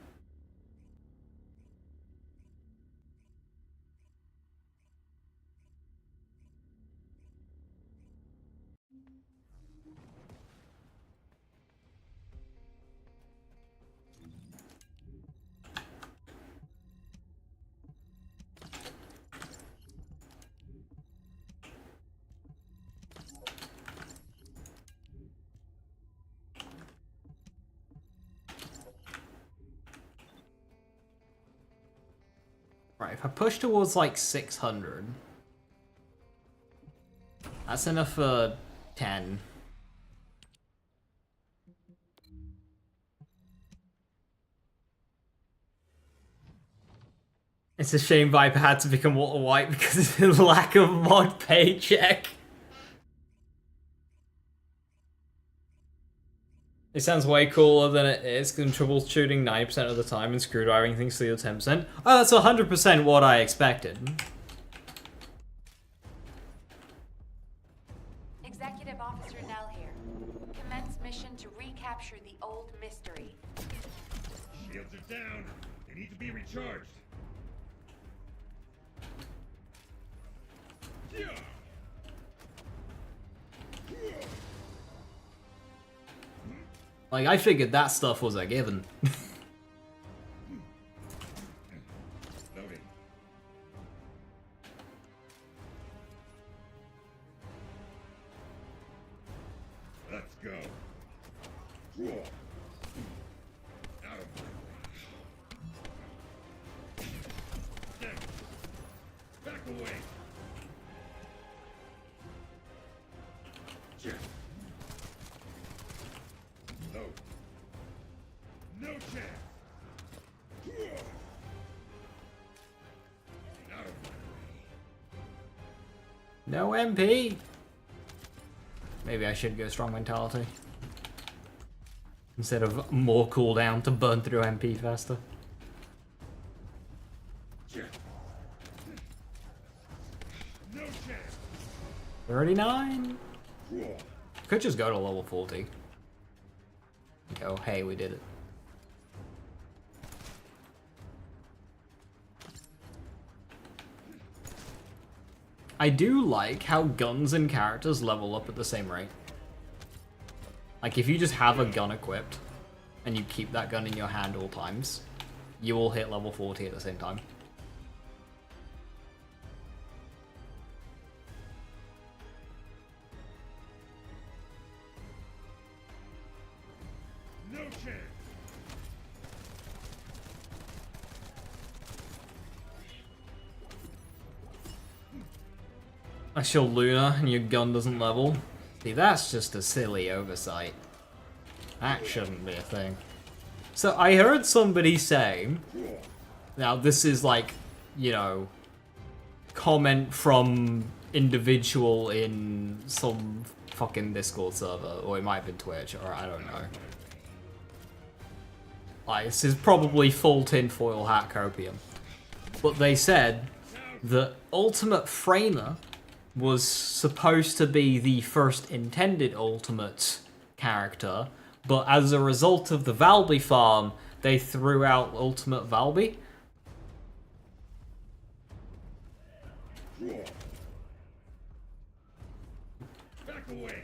Speaker 1: Right, if I push towards like 600, that's enough for 10. It's a shame Viper had to become Walter White because of the lack of mod paycheck. It sounds way cooler than it is, because troubleshooting 90% of the time and screwdriving things to the other 10%. Oh, that's 100% what I expected.
Speaker 3: Executive Officer Nell here. Commence mission to recapture the old mystery.
Speaker 4: Shields are down. They need to be recharged.
Speaker 1: Like, I figured that stuff was a given.
Speaker 4: Loading. Let's go. Out of my way. Down. Back away. No. No chance. Out of my way.
Speaker 1: No MP. Maybe I should go strong mentality. Instead of more cooldown to burn through MP faster.
Speaker 4: No chance.
Speaker 1: 39? Could just go to level 40. Go, hey, we did it. I do like how guns and characters level up at the same rate. Like, if you just have a gun equipped, and you keep that gun in your hand all times, you will hit level 40 at the same time.
Speaker 4: No chance.
Speaker 1: I show Luna and your gun doesn't level. See, that's just a silly oversight. That shouldn't be a thing. So I heard somebody say, now this is like, you know, comment from individual in some fucking Discord server, or it might have been Twitch, or I don't know. Like, this is probably full tinfoil hat copium. But they said that Ultimate Framer was supposed to be the first intended Ultimate character, but as a result of the Valby farm, they threw out Ultimate Valby.
Speaker 4: Back away.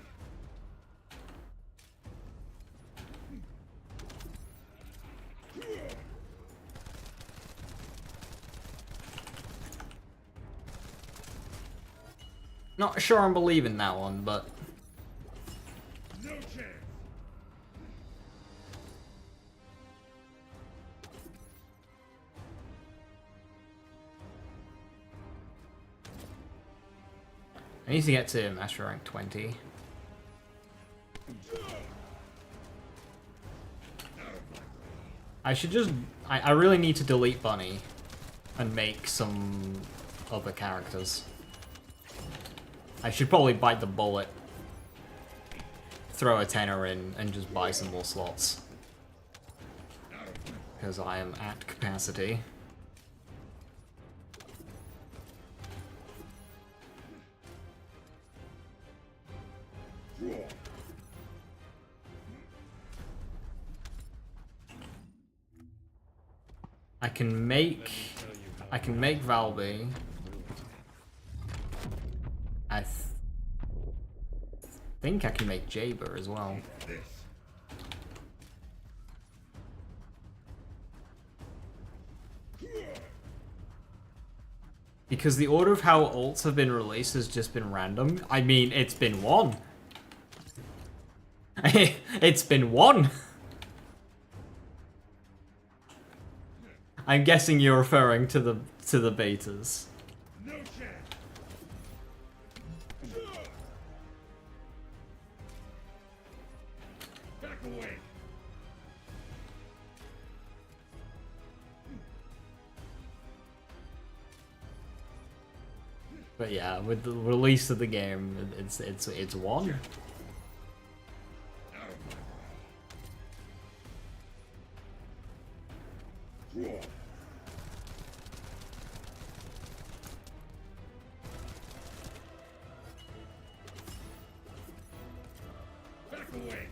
Speaker 1: Not sure I'm believing that one, but...
Speaker 4: No chance.
Speaker 1: I need to get to Master Rank 20. I should just... I really need to delete Bunny and make some other characters. I should probably bite the bullet, throw a tenner in, and just buy some more slots. Because I am at capacity. I can make Valby. I think I can make Jaber as well.
Speaker 4: This.
Speaker 1: Because the order of how ults have been released has just been random. I mean, it's been one. It's been one. I'm guessing you're referring to the betas.
Speaker 4: No chance. Back away.
Speaker 1: But yeah, with the release of the game, it's one.
Speaker 4: Back away. Out of my way.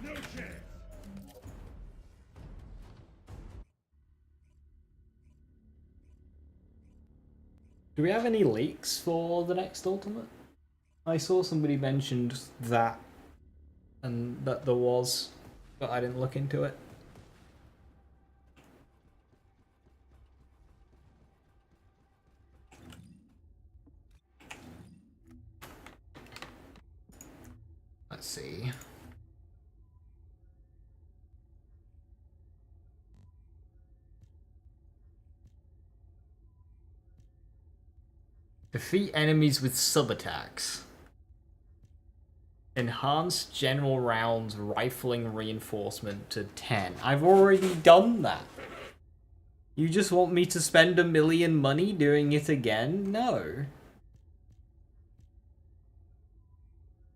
Speaker 4: No chance.
Speaker 1: Do we have any leaks for the next Ultimate? I saw somebody mentioned that, and that there was, but I didn't look into it. Let's see. Defeat enemies with sub-attacks. Enhance general rounds rifling reinforcement to 10. I've already done that. You just want me to spend $1 million money doing it again? No.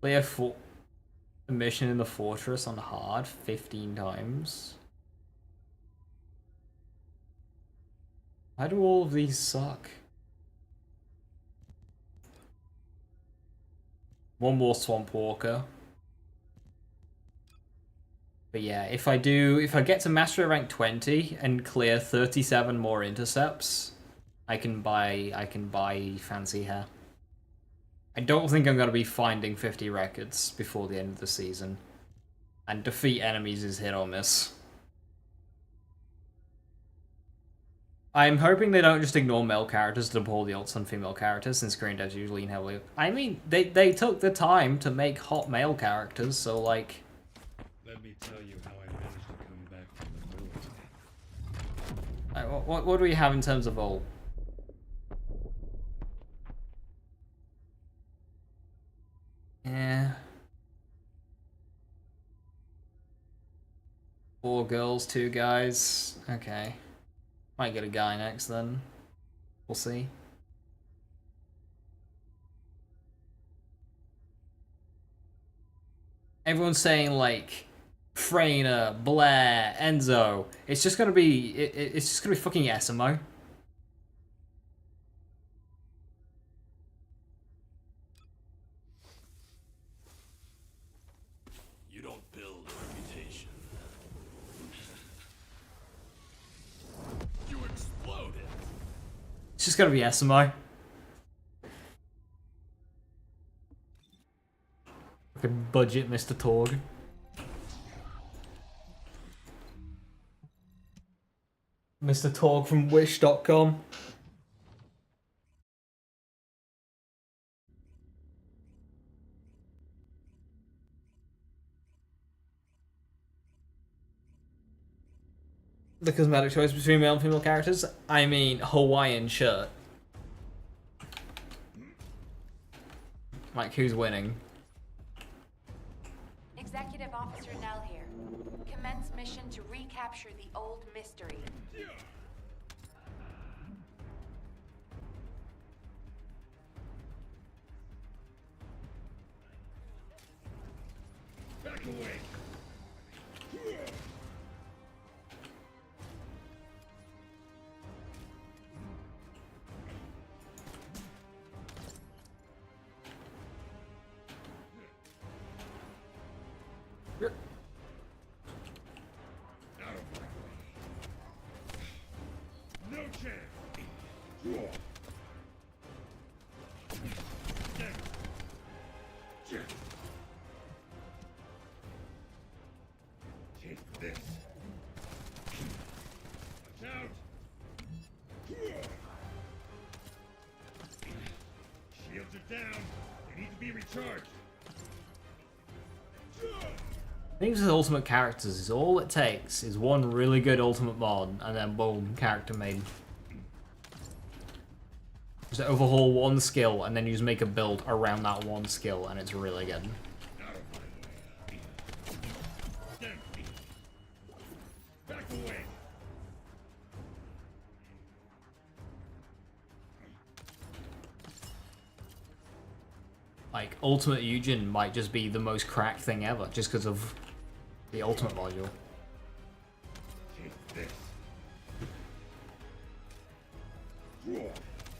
Speaker 1: Play a mission in the fortress on hard 15 times. Why do all of these suck? One more Swamp Walker. But yeah, if I get to Master Rank 20 and clear 37 more intercepts, I can buy fancy hair. I don't think I'm gonna be finding 50 records before the end of the season. And defeat enemies is hit or miss. I'm hoping they don't just ignore male characters to pull the ults on female characters, since Green Devs usually lean heavily. I mean, they took the time to make hot male characters, so like...
Speaker 5: Let me tell you how I managed to come back from the moon.
Speaker 1: What do we have in terms of ult? Yeah. 4 girls, 2 guys. Okay. Might get a guy next then. We'll see. Everyone's saying like Freyna, Blair, Enzo. It's just gonna be it's just gonna be fucking SMO.
Speaker 6: You don't build a reputation. You explode it.
Speaker 1: It's just gonna be SMO. Fucking budget, Mr. Torg. Mr. Torg from Wish.com. The cosmetic choice between male and female characters? I mean, Hawaiian shirt. Like, who's winning?
Speaker 3: Executive Officer Nell here. Commence mission to recapture the old mystery.
Speaker 4: Back away. Out of my way. No chance. Take this. Watch out. Shields are down. They need to be recharged.
Speaker 1: Things with ultimate characters is all it takes is one really good ultimate mod, and then boom, character made. Just overhaul one skill, and then you just make a build around that one skill, and it's really good.
Speaker 4: Out of my way. Stand. Back away.
Speaker 1: Like, Ultimate Eugen might just be the most cracked thing ever, just because of the ultimate module.
Speaker 4: Take this.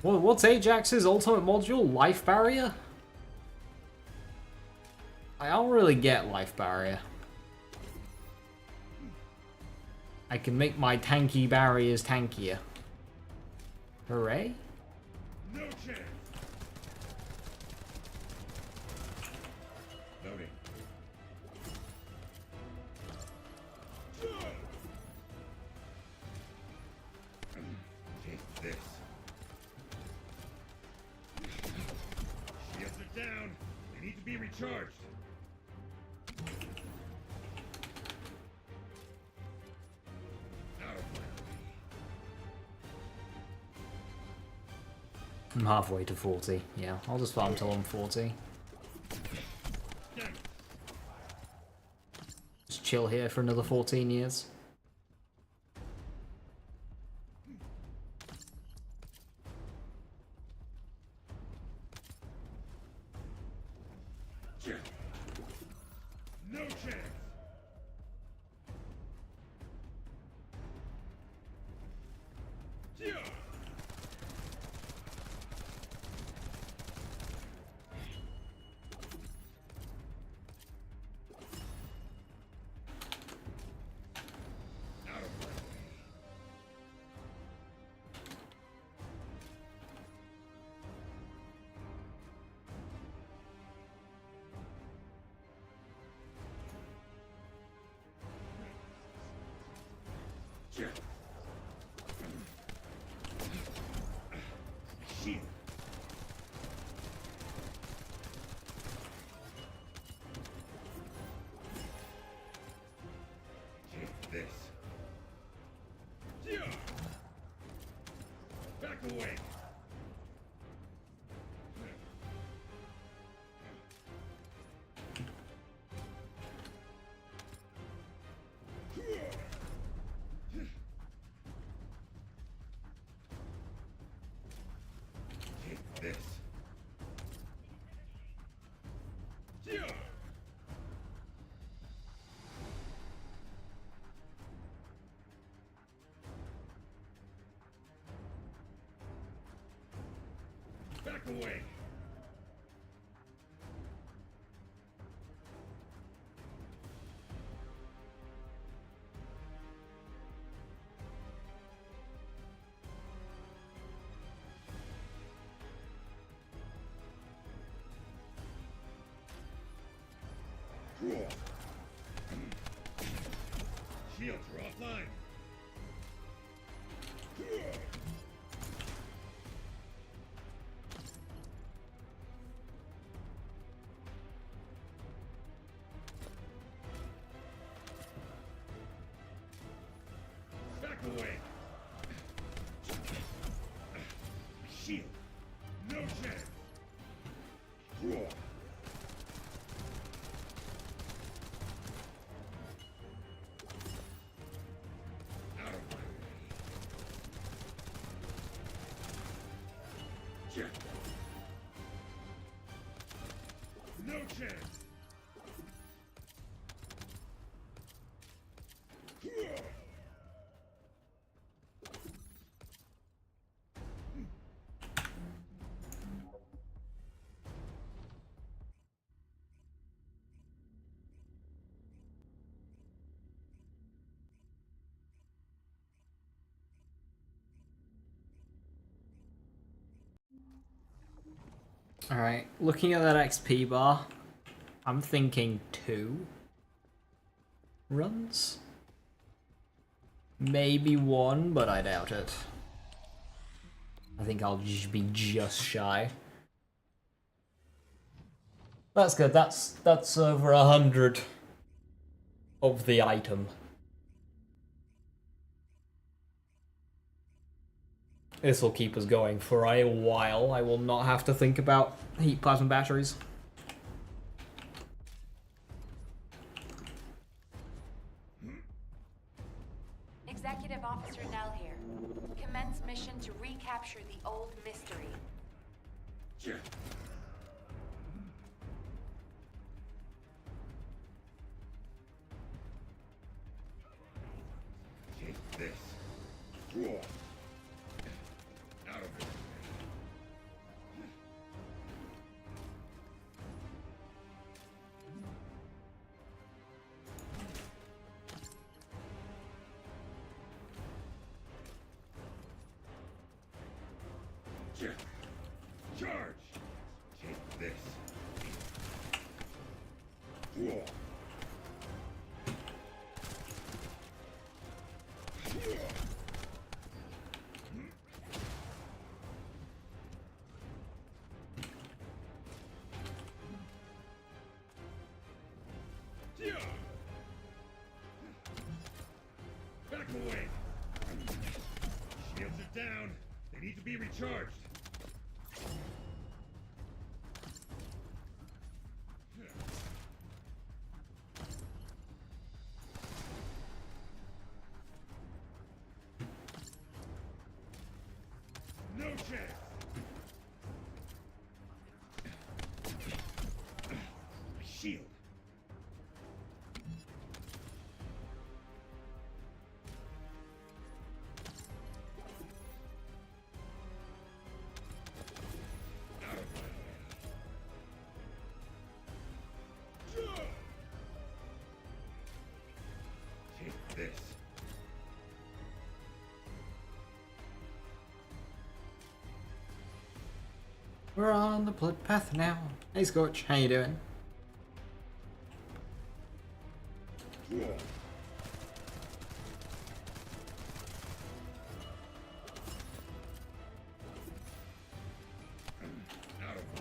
Speaker 1: Well, what's Ajax's ultimate module? Life Barrier? I don't really get Life Barrier. I can make my tanky barriers tankier. Hooray?
Speaker 4: No chance. Loading. Take this. Shields are down. They need to be recharged. Out of my way.
Speaker 1: I'm halfway to 40. Yeah, I'll just farm till I'm 40.
Speaker 4: Damn.
Speaker 1: Just chill here for another 14 years.
Speaker 4: No chance. Yeah. Out of my way. Yeah. Shit. Take this. Yeah. Back away. Take this. Yeah. Back away. Shields are offline. Back away. Shield. No chance. Out of my way. Check. No chance.
Speaker 1: Alright, looking at that XP bar, I'm thinking 2 runs? Maybe 1, but I doubt it. I think I'll just be just shy. That's good, that's over 100 of the item. This will keep us going for a while. I will not have to think about heat plasma batteries.
Speaker 3: Executive Officer Nell here. Commence mission to recapture the old mystery.
Speaker 4: Check. Take this. Out of it. Check. Charge. Take this. Back away. Shields are down. They need to be recharged. No chance. Shield. Out of my way. Take this.
Speaker 1: We're on the blood path now. Hey Scorch, how you doing?
Speaker 4: Out of my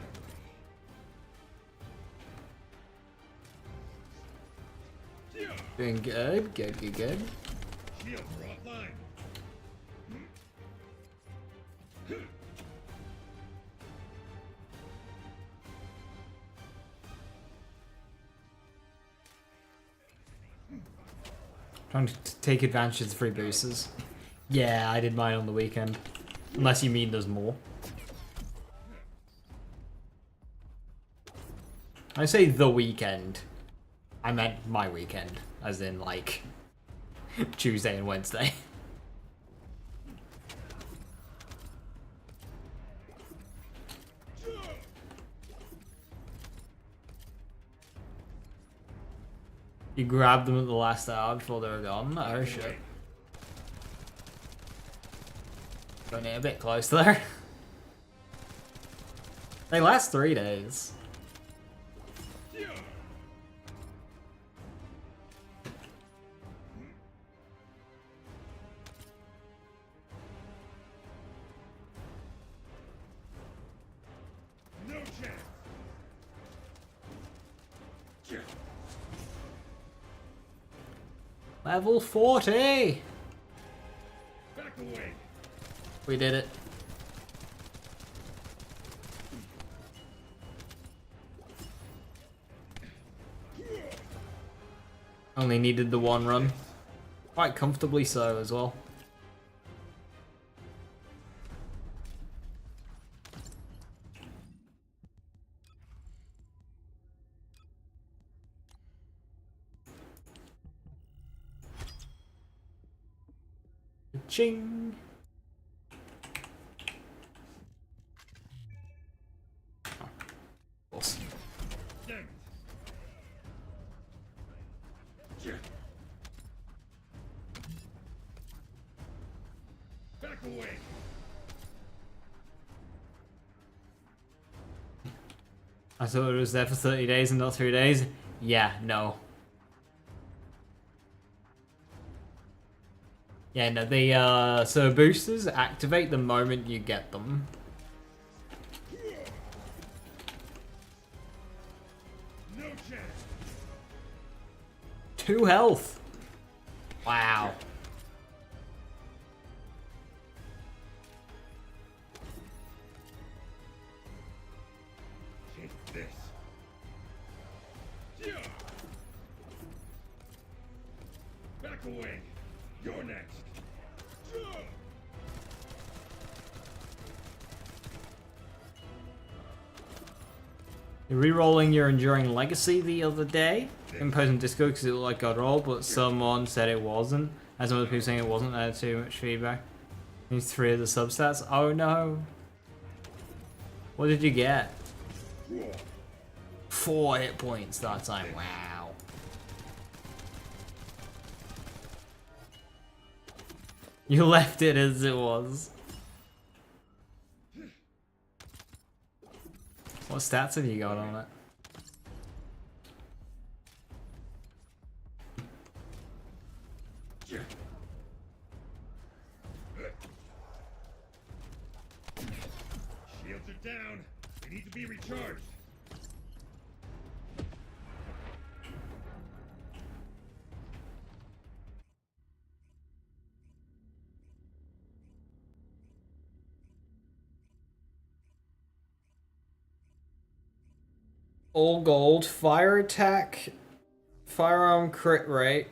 Speaker 4: way.
Speaker 1: Doing good, good, good, good.
Speaker 4: Shields are offline.
Speaker 1: Trying to take advantage of the free boosters. Yeah, I did mine on the weekend. Unless you mean there's more. I say the weekend. I meant my weekend. As in, like, Tuesday and Wednesday. You grabbed them at the last hour before they were gone? Oh shit. Going in a bit close there. They last 3 days.
Speaker 4: No chance.
Speaker 1: Level 40!
Speaker 4: Back away.
Speaker 1: We did it. Only needed the one run. Quite comfortably so as well. Ching! Oh, awesome.
Speaker 4: Damn it. Back away.
Speaker 1: I thought it was there for 30 days and not 3 days. Yeah, no. Yeah, no, the so boosters activate the moment you get them.
Speaker 4: No chance.
Speaker 1: 2 health. Wow.
Speaker 4: Take this. Back away. You're next.
Speaker 1: You're re-rolling your Enduring Legacy the other day in posting Discord because it looked like a roll, but someone said it wasn't. As some other people saying it wasn't, I had too much feedback. These 3 of the substats. Oh no. What did you get? 4 hit points that time. Wow. You left it as it was. What stats have you got on it?
Speaker 4: Shields are down. They need to be recharged.
Speaker 1: All gold, fire attack, firearm crit rate.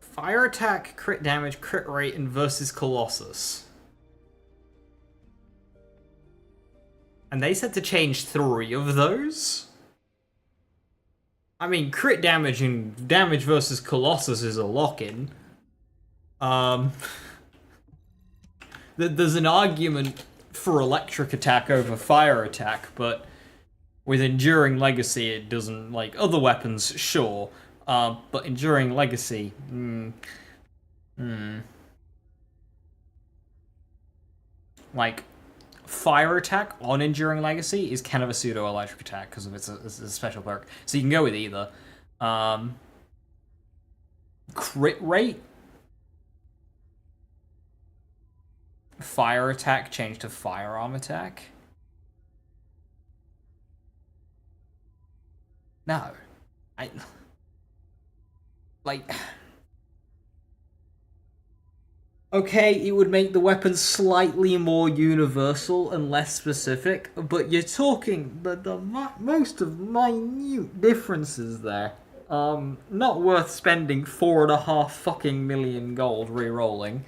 Speaker 1: Fire attack, crit damage, crit rate, and versus Colossus. And they said to change 3 of those? I mean, crit damage and damage versus Colossus is a lock-in. There's an argument for electric attack over fire attack, but with Enduring Legacy it doesn't, like, other weapons, sure. But Enduring Legacy, like, fire attack on Enduring Legacy is kind of a pseudo-electric attack because of it's a special perk. So you can go with either. Crit rate? Fire attack changed to firearm attack? No. Like... Okay, it would make the weapon slightly more universal and less specific, but you're talking the most of minute differences there. Not worth spending 4.5 fucking million gold re-rolling.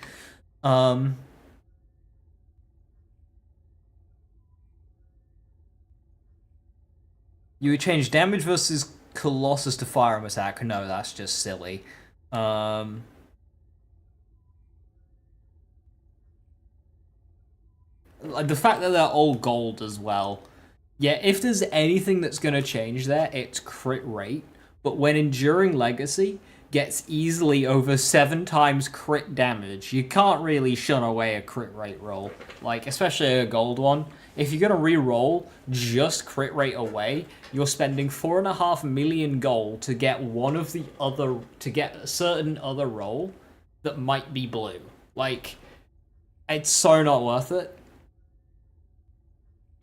Speaker 1: You would change damage versus Colossus to firearm attack. No, that's just silly. The fact that they're all gold as well. Yeah, if there's anything that's going to change there, it's crit rate. But when Enduring Legacy gets easily over 7 times crit damage, you can't really shun away a crit rate roll. Like, especially a gold one. If you're going to re-roll just crit rate away, you're spending 4.5 million gold to get a certain other roll that might be blue. Like, it's so not worth it.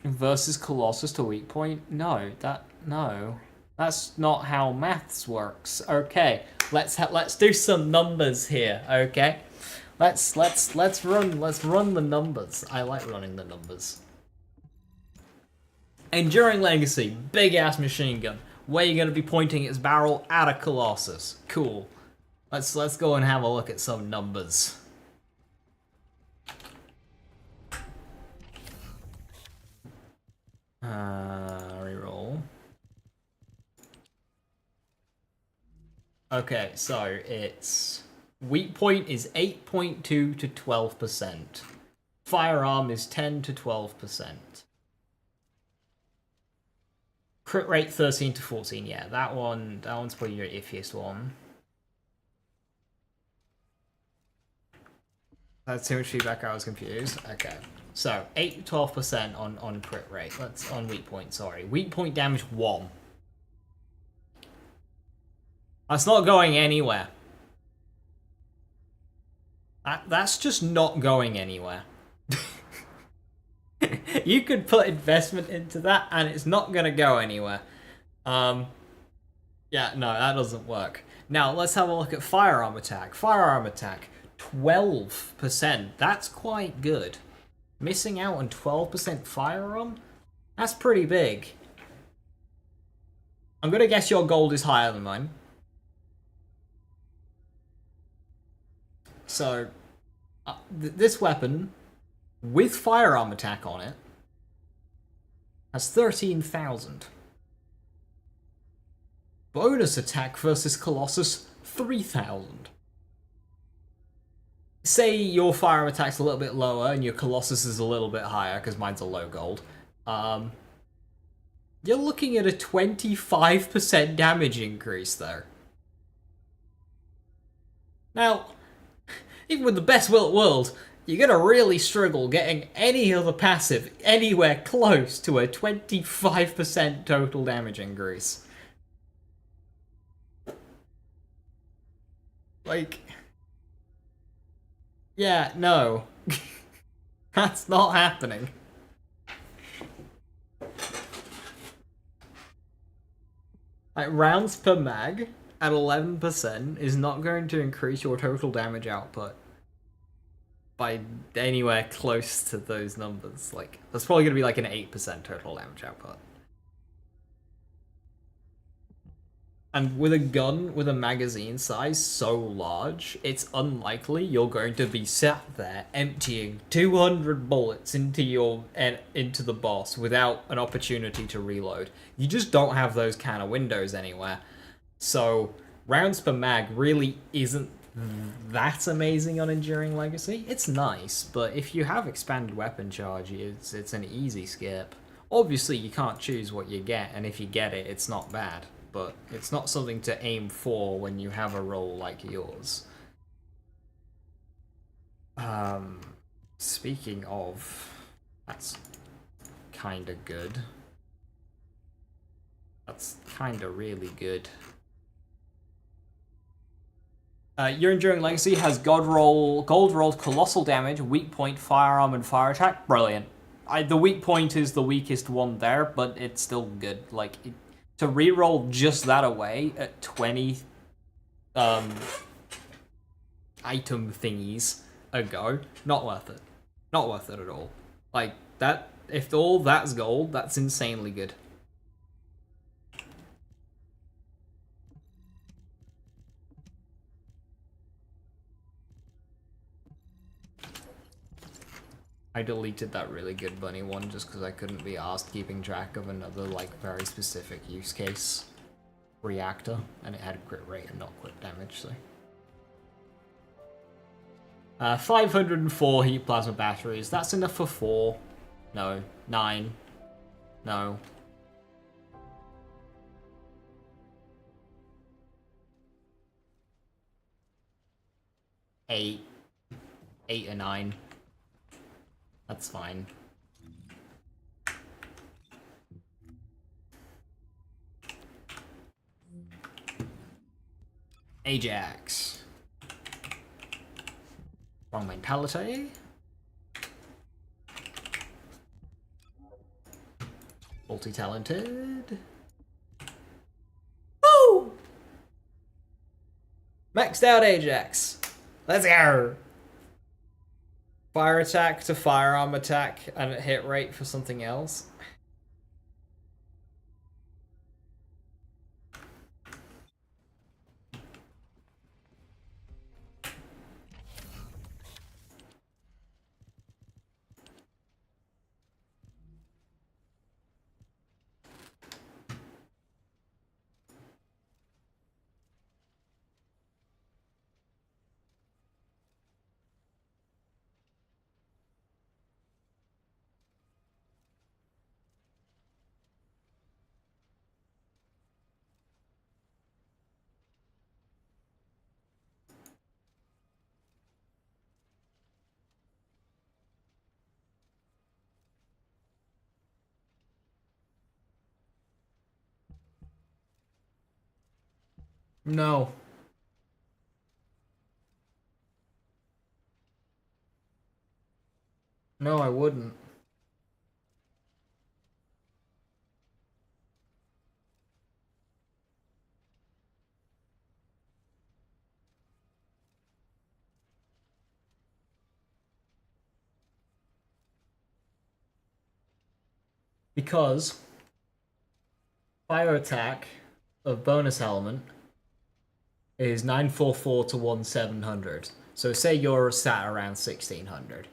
Speaker 1: Versus Colossus to weak point? No. That's not how maths works. Okay, let's do some numbers here, okay? Let's run the numbers. I like running the numbers. Enduring Legacy, big ass machine gun. Where you gonna be pointing its barrel at a Colossus. Cool. Let's go and have a look at some numbers. Reroll. Okay, so it's weak point is 8.2 to 12%. Firearm is 10 to 12%. Crit rate 13 to 14. Yeah, that one's probably your iffiest one. That's too much feedback. I was confused. Okay. So, 8 to 12% on crit rate. That's on weak point, sorry. Weak point damage 1. That's not going anywhere. That's just not going anywhere. You could put investment into that and it's not gonna go anywhere. Yeah, no, that doesn't work. Now, let's have a look at firearm attack. Firearm attack, 12%. That's quite good. Missing out on 12% firearm? That's pretty big. I'm gonna guess your gold is higher than mine. So, this weapon, with firearm attack on it, has 13,000. Bonus attack versus Colossus, 3,000. Say your firearm attack's a little bit lower and your Colossus is a little bit higher, because mine's a low gold. You're looking at a 25% damage increase there. Now, even with the best will in the world, you're gonna really struggle getting any other passive anywhere close to a 25% total damage increase. Like, yeah, no. That's not happening. Like, rounds per mag at 11% is not going to increase your total damage output by anywhere close to those numbers. Like, that's probably going to be like an 8% total damage output. And with a gun with a magazine size so large, it's unlikely you're going to be sat there emptying 200 bullets into the boss without an opportunity to reload. You just don't have those kind of windows anywhere. So, rounds per mag really isn't that amazing on Enduring Legacy. It's nice, but if you have expanded weapon charge, it's an easy skip. Obviously, you can't choose what you get, and if you get it, it's not bad. But it's not something to aim for when you have a role like yours. Speaking of, that's kinda good. That's kinda really good. Your Enduring Legacy has gold rolled colossal damage, weak point, firearm, and fire attack. Brilliant. The weak point is the weakest one there, but it's still good. Like, to reroll just that away at 20 item thingies a go, not worth it. Not worth it at all. Like, that, if all that's gold, that's insanely good. I deleted that really good bunny one just because I couldn't be asked keeping track of another, like, very specific use case reactor, and it had crit rate and not crit damage, so. 504 heat plasma batteries. That's enough for 4. No. 9. No. Eight or 9. That's fine. Ajax. Wrong mentality. Multi-talented. Woo! Maxed out Ajax. Let's go! Fire attack to firearm attack and a hit rate for something else. No. No, I wouldn't. Because fire attack of bonus element is 944 to 1700. So say you're sat around 1600.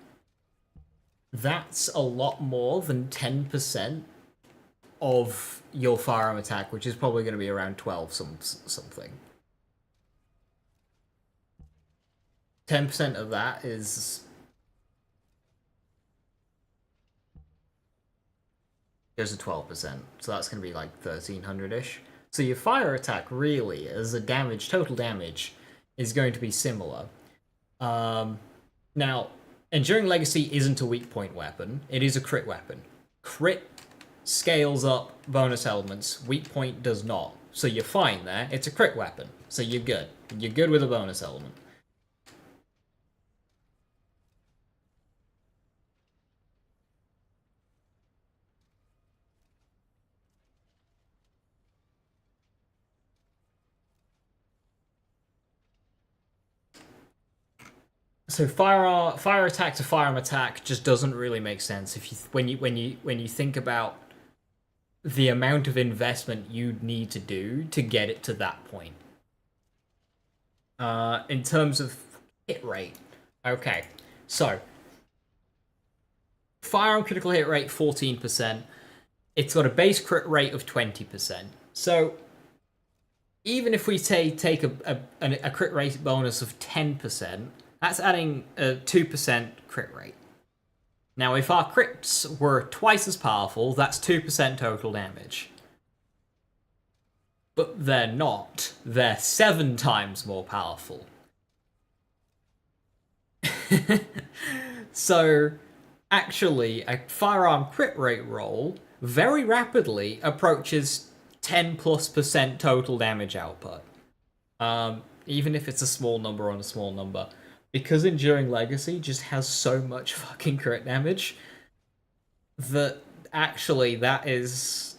Speaker 1: That's a lot more than 10% of your firearm attack, which is probably going to be around 12 something. 10% of that is goes to 12%, so that's going to be like 1300-ish. So your fire attack really, as a damage, total damage, is going to be similar. Now, Enduring Legacy isn't a weak point weapon, it is a crit weapon. Crit scales up bonus elements, weak point does not. So you're fine there, it's a crit weapon, so you're good. You're good with a bonus element. So fire attack to firearm attack just doesn't really make sense if you when you think about the amount of investment you'd need to do to get it to that point. In terms of hit rate, okay, so firearm critical hit rate 14%. It's got a base crit rate of 20%. So even if we take a crit rate bonus of 10%. That's adding a 2% crit rate. Now, if our crits were twice as powerful, that's 2% total damage. But they're not. They're 7 times more powerful. So, actually, a firearm crit rate roll very rapidly approaches 10+% total damage output. Even if it's a small number on a small number. Because Enduring Legacy just has so much fucking crit damage that actually that is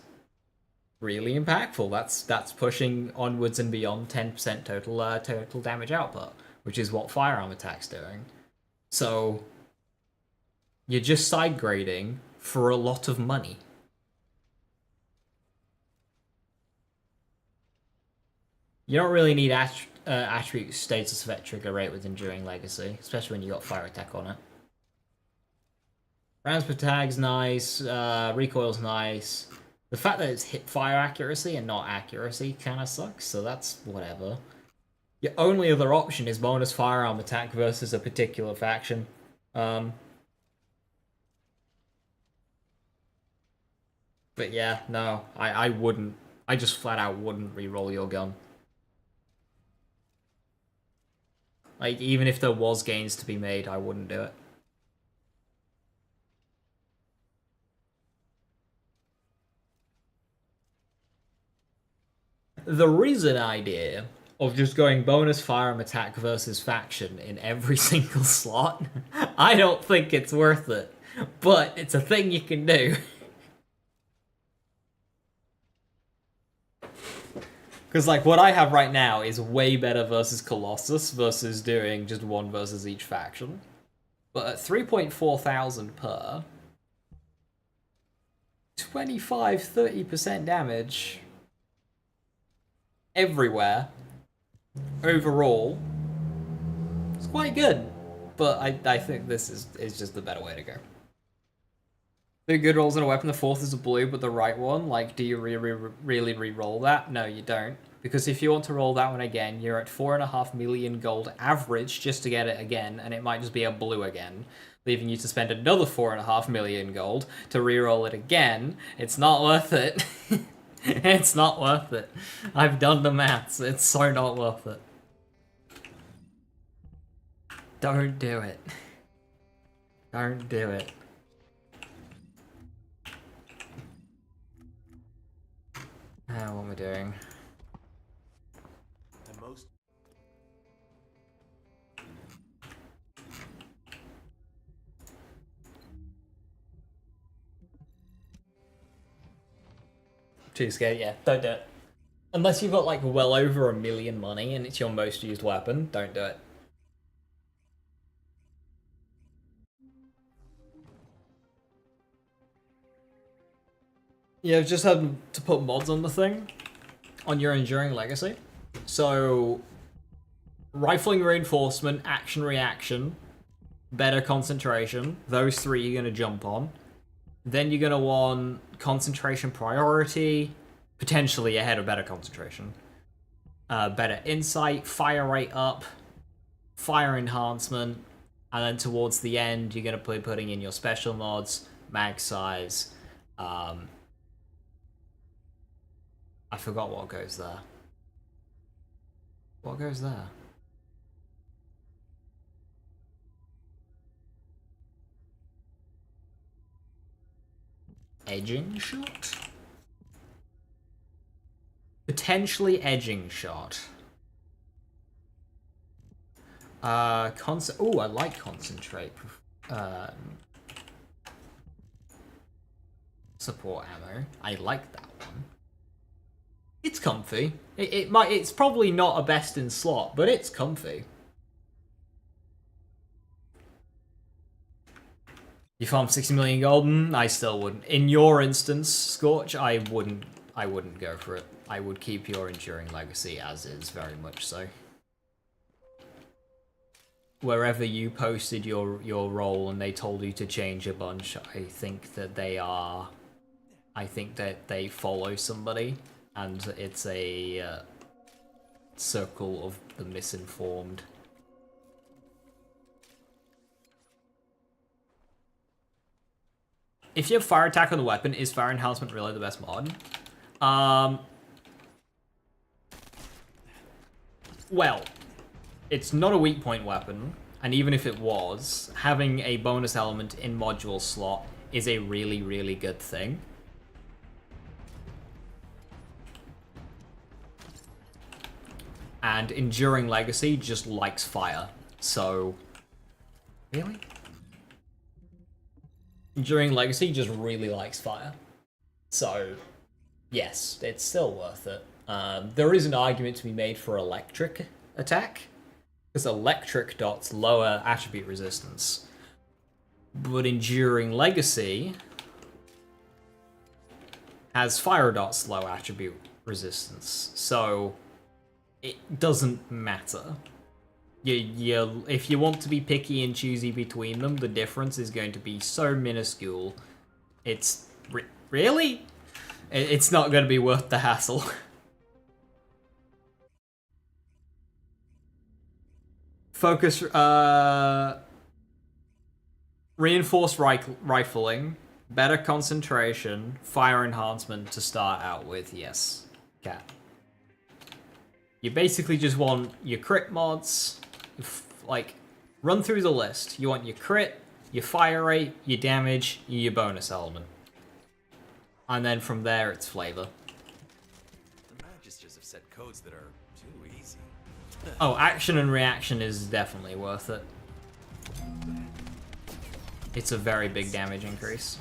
Speaker 1: really impactful. That's pushing onwards and beyond 10% total damage output, which is what firearm attack's doing. So you're just side grading for a lot of money. You don't really need attribute status effect trigger rate with Enduring Legacy, especially when you got fire attack on it. Rounds per tag's nice, recoil's nice. The fact that it's hip fire accuracy and not accuracy kind of sucks, so that's whatever. Your only other option is bonus firearm attack versus a particular faction. But yeah, no, I wouldn't. I just flat out wouldn't re-roll your gun. Like, even if there was gains to be made, I wouldn't do it. The reason idea of just going bonus firearm attack versus faction in every single slot, I don't think it's worth it. But it's a thing you can do. Because, like, what I have right now is way better versus Colossus versus doing just one versus each faction. But at 3.4 thousand per, 25-30% damage everywhere, overall, it's quite good. But I think this is just the better way to go. Two good rolls in a weapon, the fourth is a blue, but the right one, like, do you really re-roll that? No, you don't. Because if you want to roll that one again, you're at 4.5 million gold average just to get it again, and it might just be a blue again, leaving you to spend another 4.5 million gold to re-roll it again. It's not worth it. It's not worth it. I've done the maths. It's so not worth it. Don't do it. Don't do it. What am I doing?
Speaker 6: And most
Speaker 1: Too scared? Yeah, don't do it. Unless you've got like well over 1 million money and it's your most used weapon, don't do it. Yeah, I've just had to put mods on the thing, on your Enduring Legacy. So, Rifling Reinforcement, Action Reaction, Better Concentration, those three you're going to jump on. Then you're going to want Concentration Priority, potentially ahead of Better Concentration. Better Insight, Fire Rate up, Fire Enhancement, and then towards the end you're going to be putting in your special mods, Mag Size, I forgot what goes there. What goes there? Edging shot? Potentially edging shot. Ooh, I like concentrate. Support ammo. I like that one. It's comfy. It's probably not a best in slot, but it's comfy. You farm 60 million golden? I still wouldn't. In your instance, Scorch, I wouldn't go for it. I would keep your Enduring Legacy as is, very much so. Wherever you posted your role and they told you to change a bunch, I think that they follow somebody. And it's a circle of the misinformed. If you have fire attack on the weapon, is fire enhancement really the best mod? Well, it's not a weak point weapon, and even if it was, having a bonus element in module slot is a really, really good thing. And Enduring Legacy just likes fire, so... Really? Enduring Legacy just really likes fire. So, yes, it's still worth it. There is an argument to be made for electric attack, because electric dots lower attribute resistance. But Enduring Legacy has fire dots low attribute resistance, so... it doesn't matter. if you want to be picky and choosy between them, the difference is going to be so minuscule. It's really, it's not going to be worth the hassle. Focus, reinforced rifling, better concentration, fire enhancement to start out with. Yes, cat. You basically just want your crit mods, like, run through the list. You want your crit, your fire rate, your damage, your bonus element. And then from there, it's flavor.
Speaker 6: The Magisters have set codes that are too easy.
Speaker 1: Oh, action and reaction is definitely worth it. It's a very big damage increase.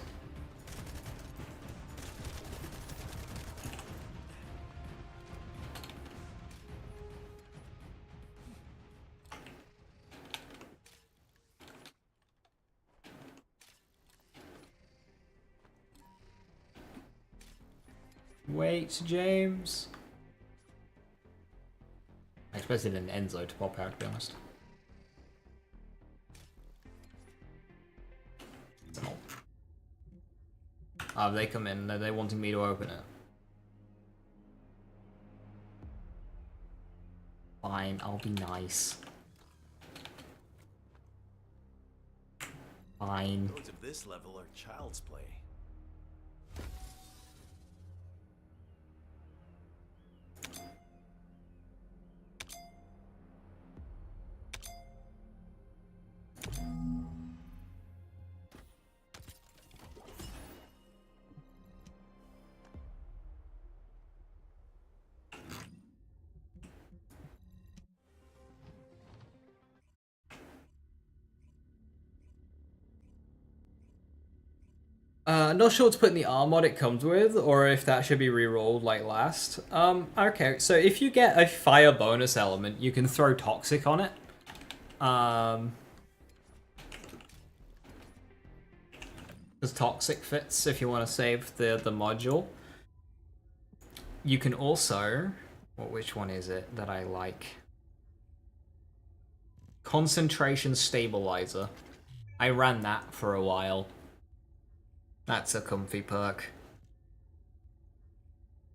Speaker 1: Wait, James. I expected an Enzo to pop out, to be honest. They come in, they're wanting me to open it. Fine, I'll be nice. Fine.
Speaker 6: Codes of this level are child's play.
Speaker 1: Not sure what to put in the R mod it comes with, or if that should be re-rolled like last. Okay, so if you get a fire bonus element, you can throw Toxic on it. Because Toxic fits if you want to save the module. You can also... which one is it that I like? Concentration Stabilizer. I ran that for a while. That's a comfy perk.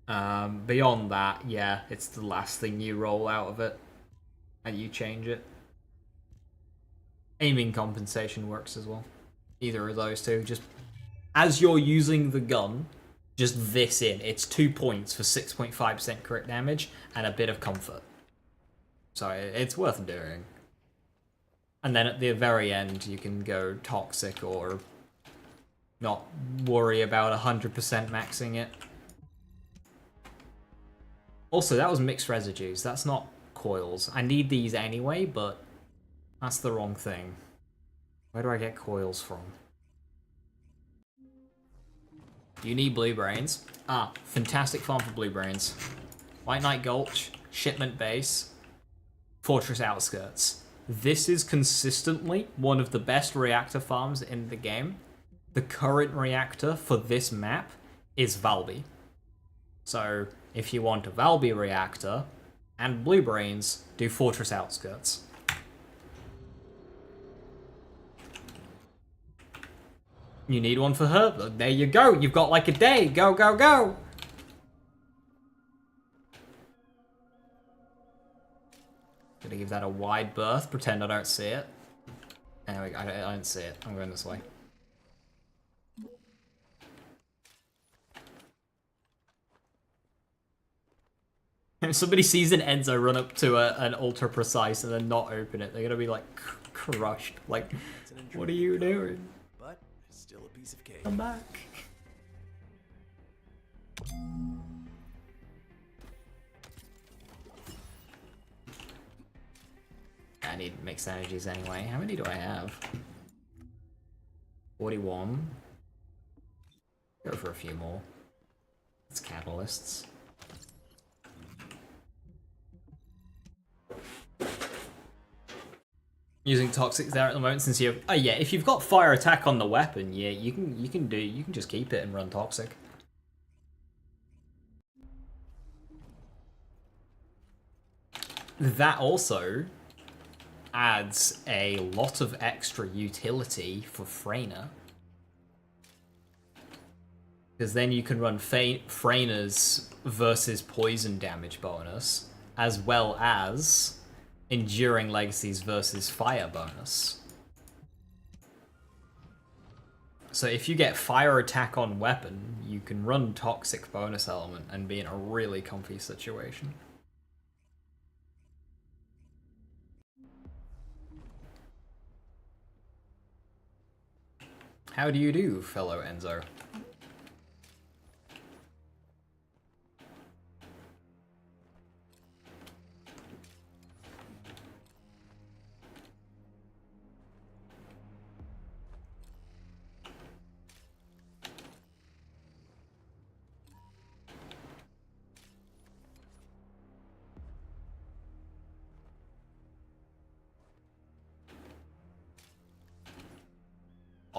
Speaker 1: Beyond that, yeah, it's the last thing you roll out of it. And you change it. Aiming compensation works as well. Either of those two. Just as you're using the gun, just this in. It's 2 points for 6.5% crit damage and a bit of comfort. So it's worth doing. And then at the very end, you can go Toxic or not worry about 100% maxing it. Also, that was mixed residues. That's not coils. I need these anyway, but that's the wrong thing. Where do I get coils from? You need blue brains. Ah, fantastic farm for blue brains. White Knight Gulch, Shipment Base, Fortress Outskirts. This is consistently one of the best reactor farms in the game. The current reactor for this map is Valby. So, if you want a Valby reactor and blue brains, do Fortress Outskirts. You need one for her? There you go. You've got like a day. Go, go, go. Gonna give that a wide berth. Pretend I don't see it. Anyway, I don't see it. I'm going this way. If somebody sees an Enzo run up to an ultra precise and then not open it, they're gonna be like crushed. Like, what are you doing?
Speaker 6: But it's still a piece of cake.
Speaker 1: Come back. I need mixed energies anyway. How many do I have? 41. Go for a few more. It's catalysts. Using toxics there at the moment since you have... Oh yeah, if you've got fire attack on the weapon, yeah, you can just keep it and run toxic. That also adds a lot of extra utility for Freyna. Because then you can run Freyna's versus poison damage bonus, as well as Enduring Legacies versus fire bonus. So if you get fire attack on weapon, you can run toxic bonus element and be in a really comfy situation. How do you do, fellow Enzo?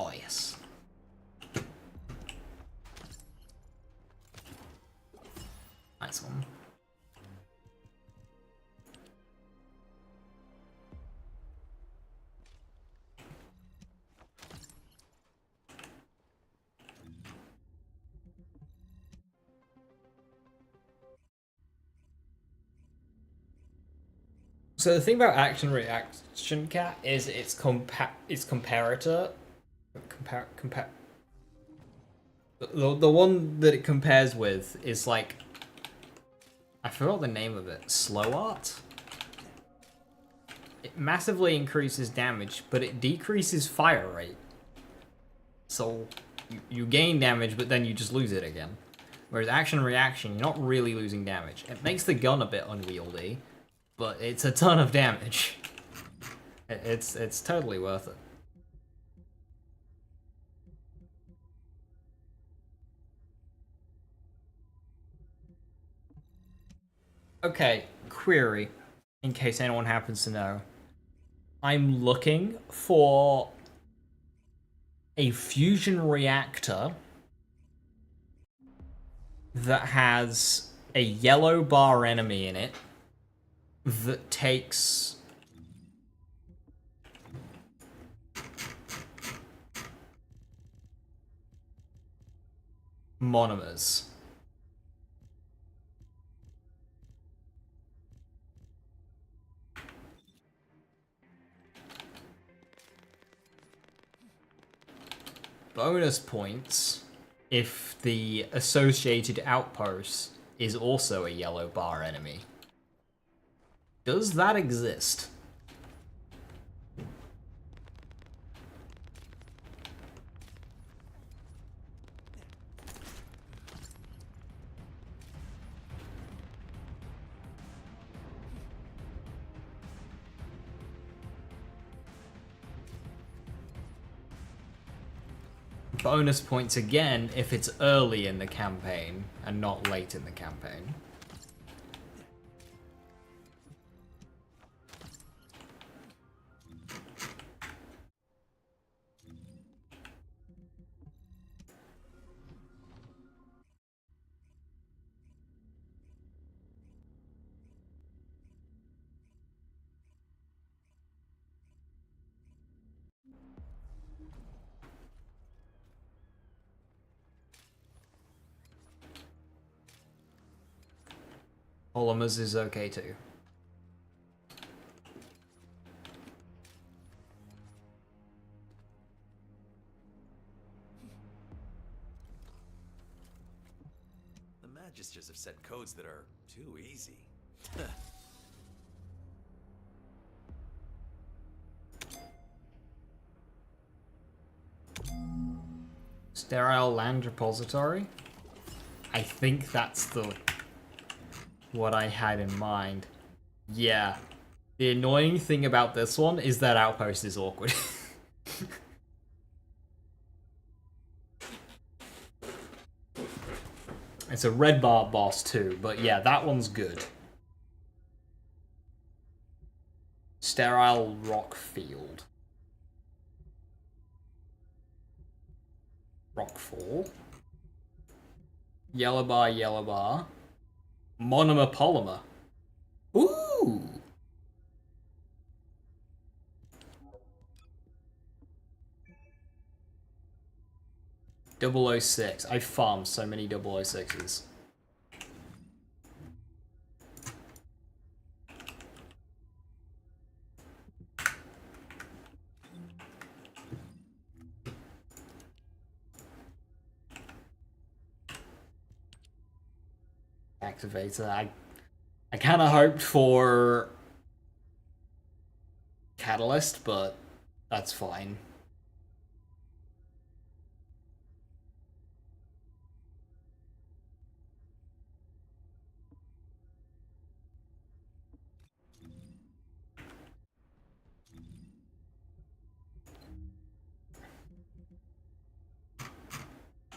Speaker 1: Oh, yes. Nice one. So the thing about action reaction cat is its comparator. The one that it compares with is like, I forgot the name of it. Slow art. It massively increases damage, but it decreases fire rate. So you gain damage, but then you just lose it again. Whereas action reaction, you're not really losing damage. It makes the gun a bit unwieldy, but it's a ton of damage. It's totally worth it. Okay, query, in case anyone happens to know. I'm looking for a fusion reactor that has a yellow bar enemy in it that takes monomers. Bonus points if the associated outpost is also a yellow bar enemy. Does that exist? Bonus points again if it's early in the campaign and not late in the campaign. Polymers is okay too.
Speaker 6: The Magisters have set codes that are too easy.
Speaker 1: Sterile land repository? I think that's the what I had in mind. Yeah. The annoying thing about this one is that outpost is awkward. It's a red bar boss too, but yeah, that one's good. Sterile rock field. Rockfall. Yellow bar, yellow bar. Monomer polymer. Ooh! 006. I farmed so many 006s. Activator. I kind of hoped for Catalyst, but that's fine.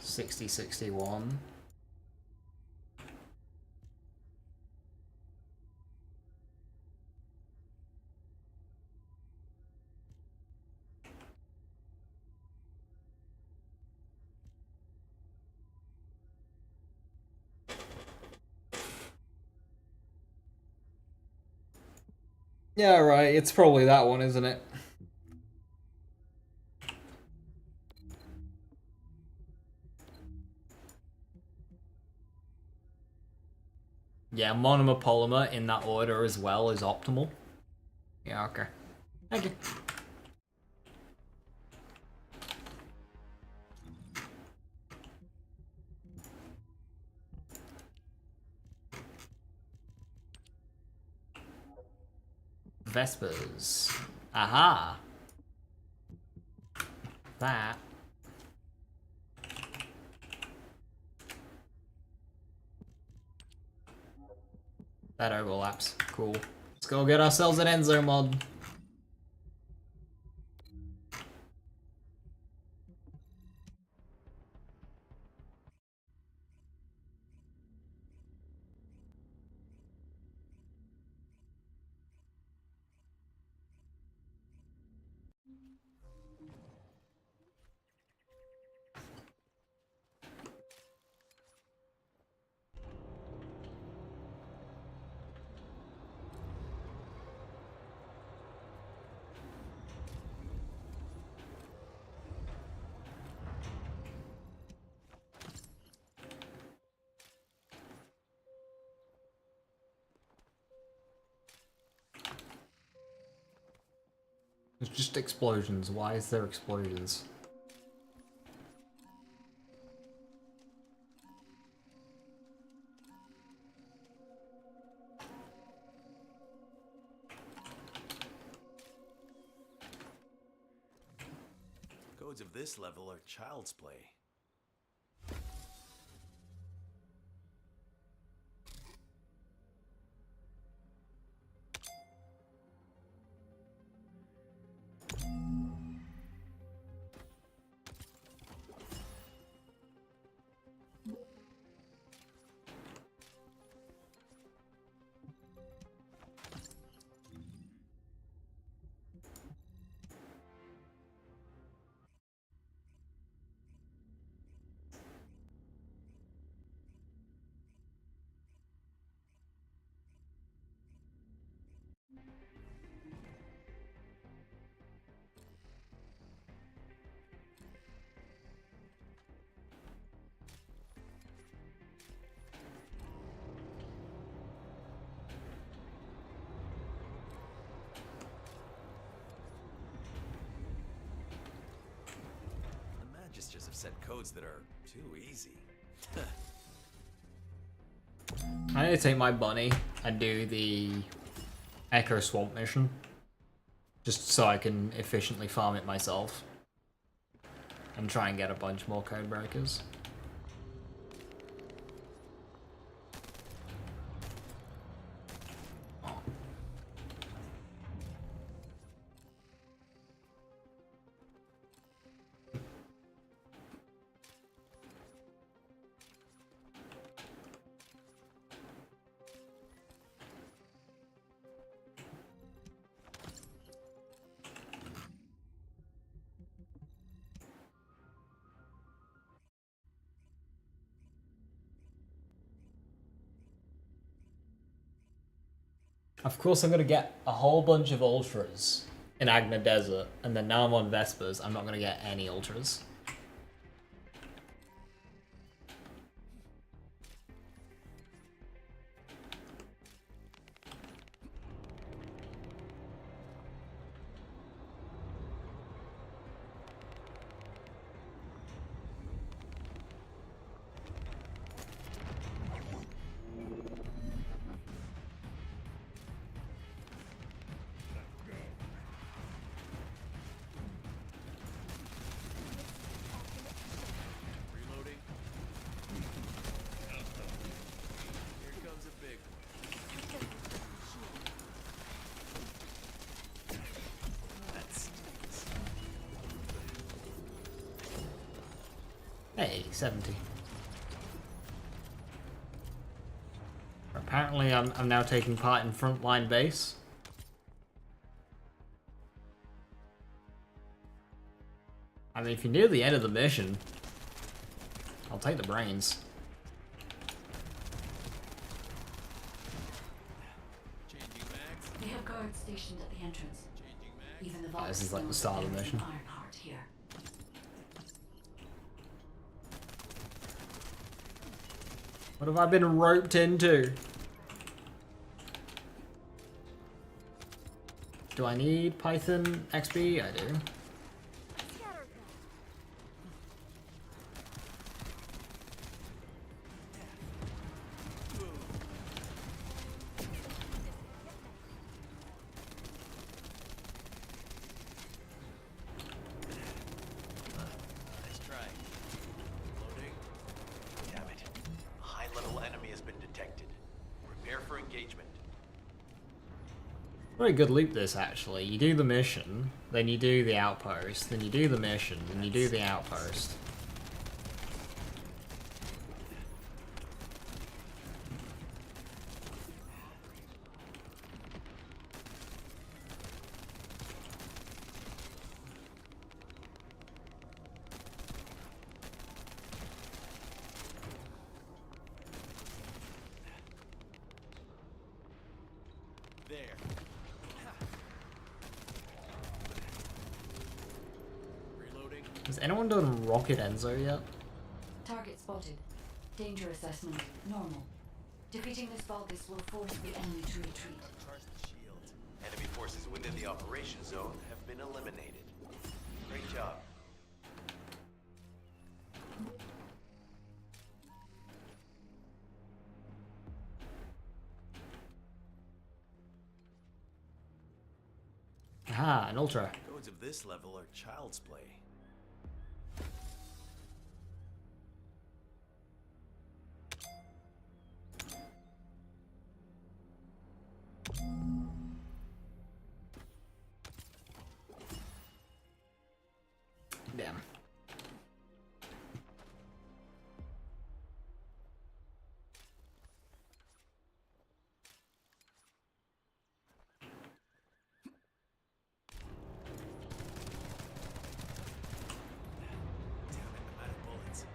Speaker 1: $60-61. Yeah, right. It's probably that one, isn't it? Yeah, monomer polymer in that order as well is optimal. Yeah, okay. Thank you. Vespers. Aha! That. That overlaps. Cool. Let's go get ourselves an Enzo mod. It's just explosions. Why is there explosions?
Speaker 6: Codes of this level are child's play. Magisters have set codes that are too easy.
Speaker 1: I need to take my bunny and do the Echo Swamp mission. Just so I can efficiently farm it myself. And try and get a bunch more code breakers. Of course I'm gonna get a whole bunch of Ultras in Agna Desert, and then now I'm on Vespers, I'm not gonna get any Ultras. Hey, 70. Apparently I'm now taking part in frontline base. I mean, if you're near the end of the mission, I'll take the brains.
Speaker 2: They have guards stationed at the entrance. Even the vault
Speaker 1: This is like the start of the mission.
Speaker 2: Ironheart here.
Speaker 1: What have I been roped into? Do I need Python XP? I do.
Speaker 6: Nice try. Loading. Damn it. A high-level enemy has been detected. Prepare for engagement.
Speaker 1: Very good loop this actually. You do the mission, then you do the outpost, then you do the mission, then you do the outpost.
Speaker 6: There. Reloading.
Speaker 1: Has anyone done Rocket Enzo yet?
Speaker 2: Target spotted. Danger assessment normal. Defeating this Vulgus will force the enemy to retreat.
Speaker 6: Charge the shield. Enemy forces within the operation zone have been eliminated. Great job.
Speaker 1: Ah, an Ultra.
Speaker 6: Codes of this level are child's play.
Speaker 1: Damn.
Speaker 6: Damn it, I'm out of bullets.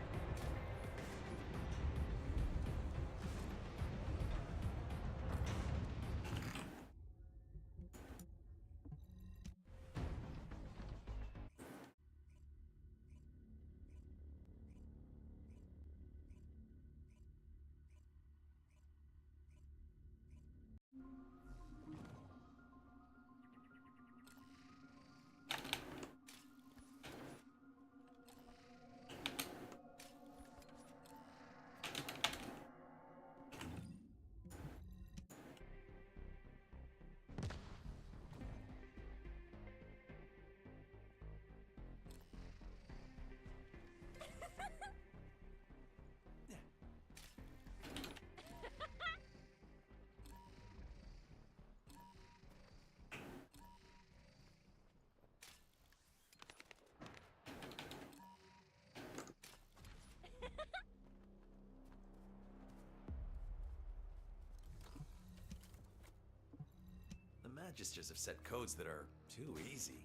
Speaker 6: The Magisters have set codes that are too easy.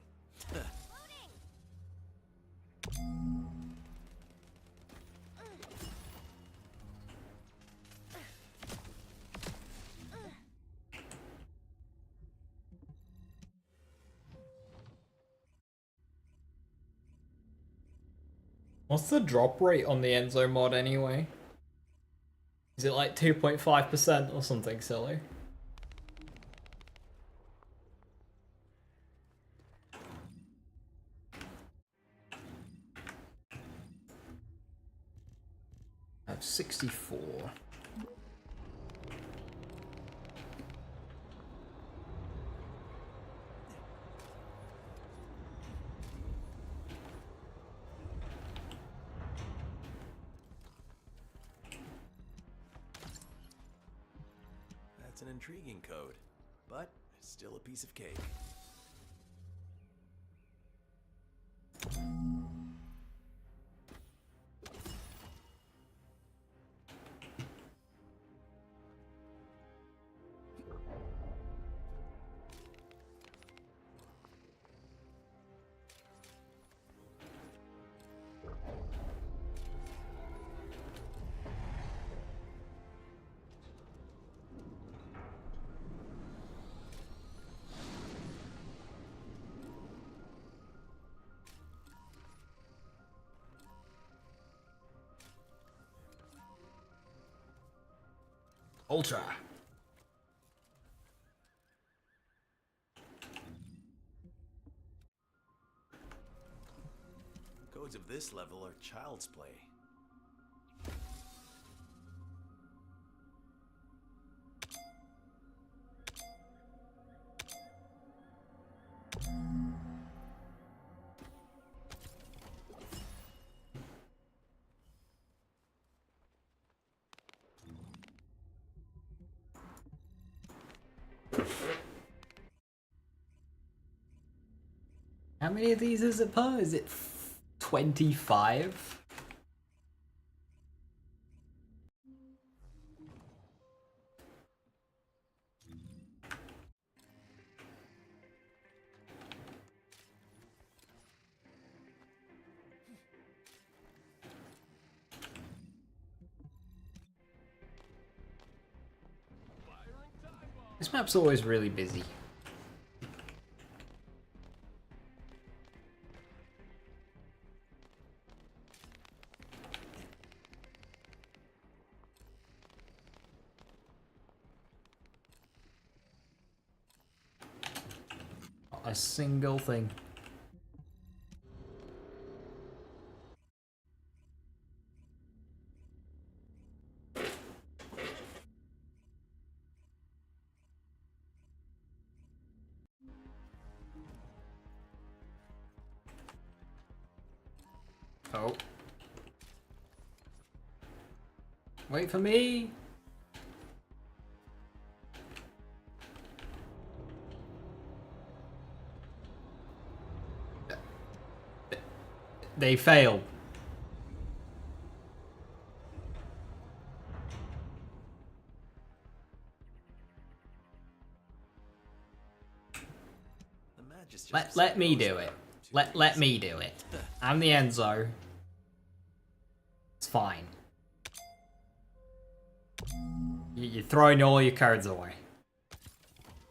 Speaker 1: What's the drop rate on the Enzo mod anyway? Is it like 2.5% or something silly? I have 64.
Speaker 6: That's an intriguing code, but still a piece of cake.
Speaker 1: Ultra.
Speaker 6: Codes of this level are child's play.
Speaker 1: How many of these is it per? Is it 25? This map's always really busy. Not a single thing. Oh. Wait for me. They failed.
Speaker 6: The match is just
Speaker 1: Let me do it. Let me do it. I'm the Enzo. It's fine. You're throwing all your cards away.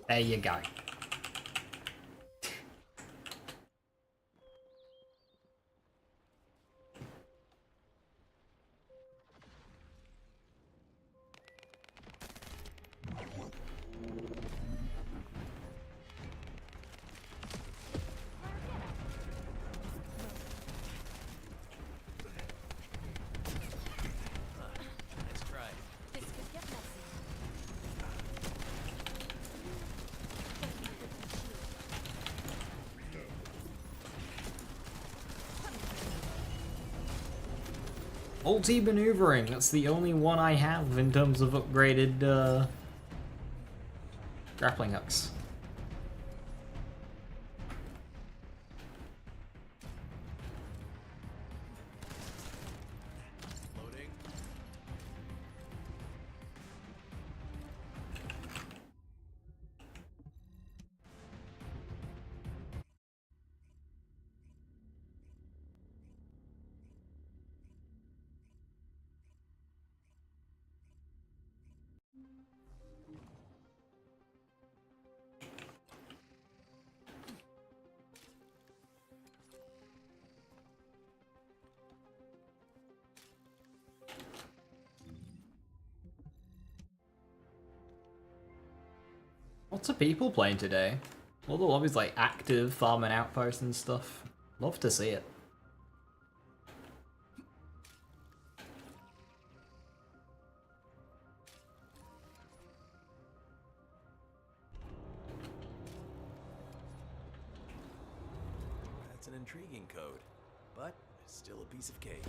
Speaker 1: There you go.
Speaker 6: Nice try.
Speaker 2: This could get messy.
Speaker 1: Multi-maneuvering, that's the only one I have in terms of upgraded grappling hooks.
Speaker 6: Loading.
Speaker 1: Lots of people playing today. All the lobbies like active, farming outposts and stuff. Love to see it.
Speaker 6: That's an intriguing code, but still a piece of cake.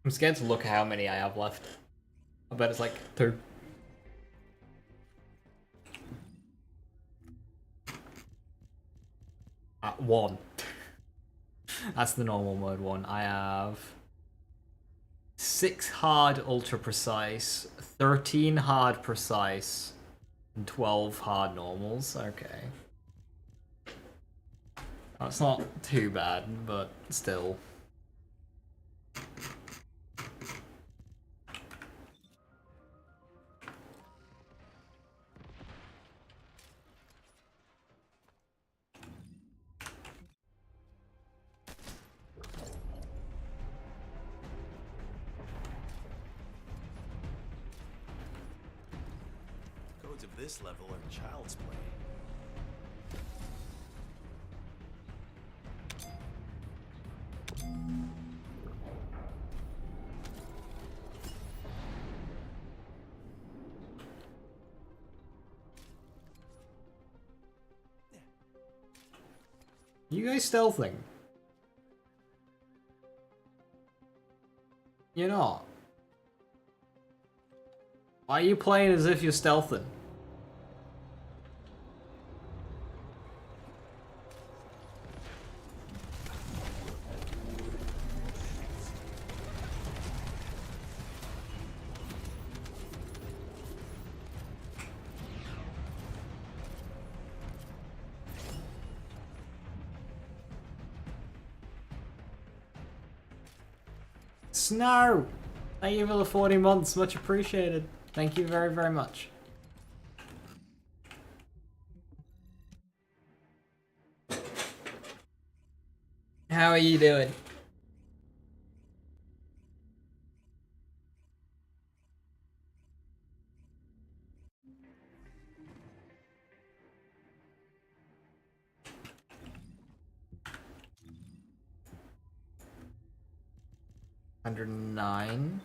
Speaker 1: I'm scared to look at how many I have left. I bet it's like 2. One. That's the normal mode one. I have 6 hard ultra precise, 13 hard precise, and 12 hard normals. Okay. Oh, it's not too bad, but still.
Speaker 6: Codes of this level are child's play.
Speaker 1: You guys stealthing? You're not. Why are you playing as if you're stealthing? Snow! Thank you for the 40 months, much appreciated. Thank you very, very much. How are you doing? $109.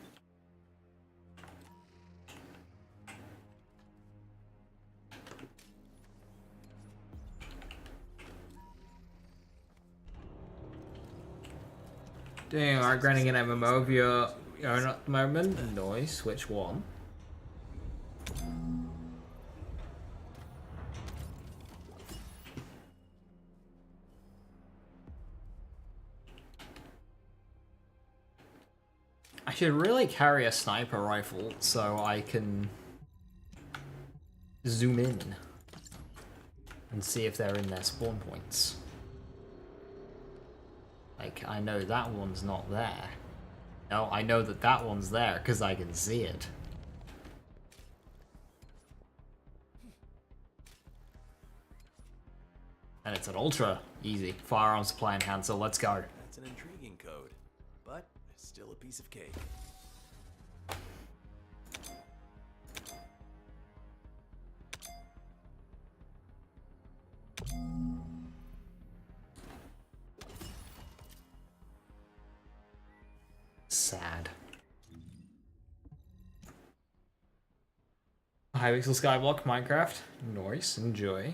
Speaker 1: Damn, I'm running an MMO if you're not at the moment. Nice, which one? I should really carry a sniper rifle so I can zoom in and see if they're in their spawn points. Like, I know that one's not there. No, I know that that one's there because I can see it. And it's an ultra easy firearm supply enhancer. Let's go.
Speaker 6: That's an intriguing code, but it's still a piece of cake.
Speaker 1: Sad. Hypixel Skyblock Minecraft. Nice, enjoy.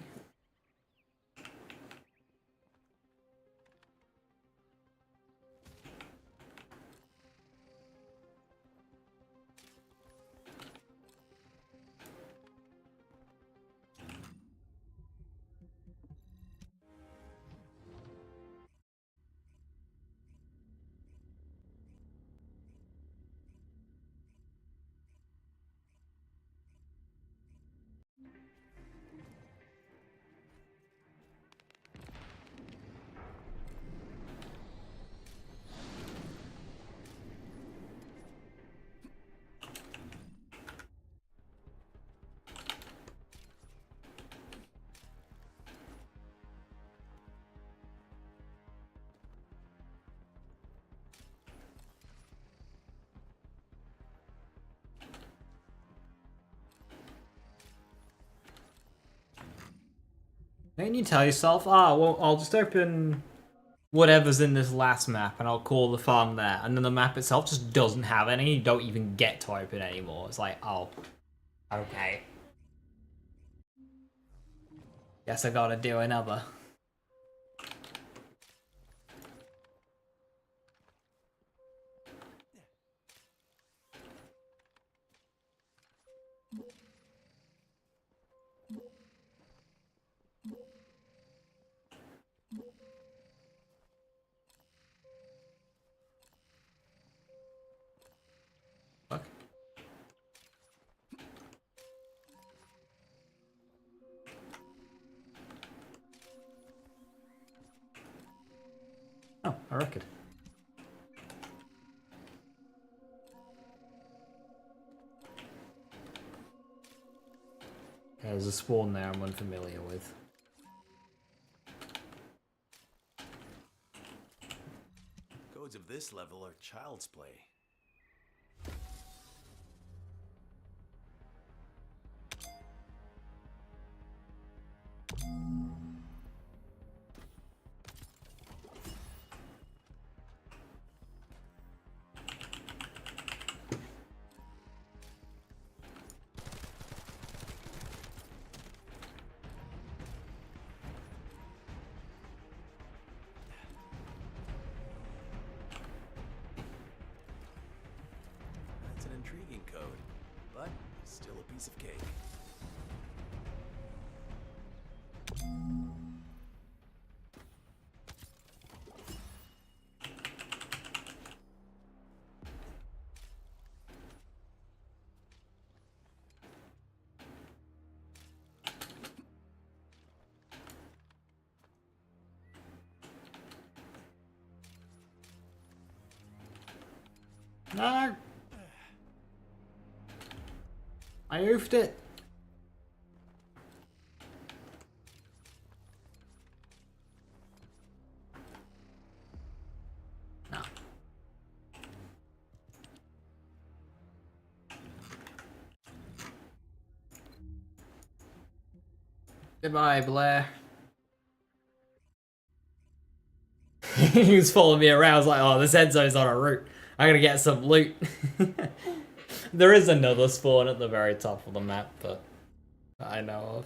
Speaker 1: Don't you tell yourself, well, I'll just open whatever's in this last map and I'll call the farm there. And then the map itself just doesn't have any. You don't even get to open anymore. It's like, oh, okay. Guess I gotta do another. Fuck. I reckon. Okay, there's a spawn there I'm unfamiliar with.
Speaker 6: Codes of this level are child's play. That's an intriguing code, but still a piece of cake.
Speaker 1: No! I oofed it! No. Goodbye, Blair. He was following me around. I was like, oh, this end zone's on a route. I'm gonna get some loot. There is another spawn at the very top of the map, but I know of.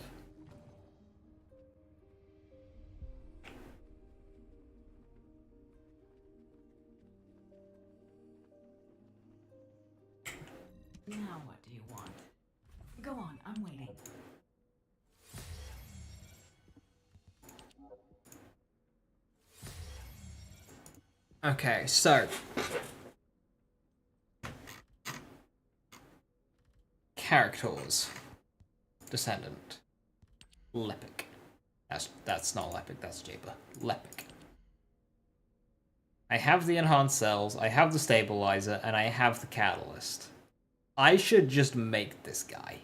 Speaker 2: Now what do you want? Go on, I'm waiting.
Speaker 1: Okay, so characters. Descendant. Lepic. That's not Lepic, that's Jaber. Lepic. I have the enhanced cells, I have the stabilizer, and I have the catalyst. I should just make this guy.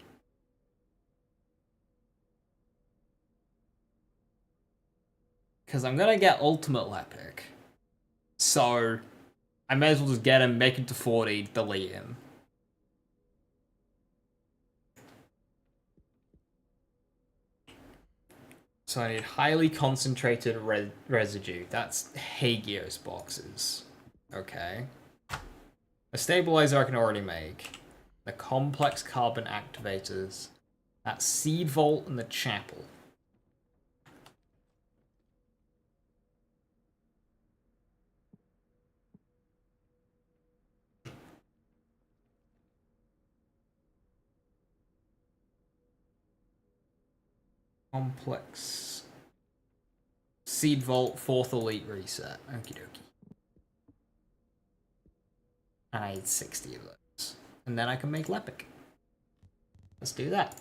Speaker 1: Because I'm gonna get ultimate Lepic. So I may as well just get him, make him to 40, delete him. So I need highly concentrated residue. That's Hagios boxes. Okay. A stabilizer I can already make. The complex carbon activators. That's Seed Vault and the Chapel. Complex. Seed Vault, 4th Elite reset. Okie dokie. I need 60 of those. And then I can make Lepic. Let's do that.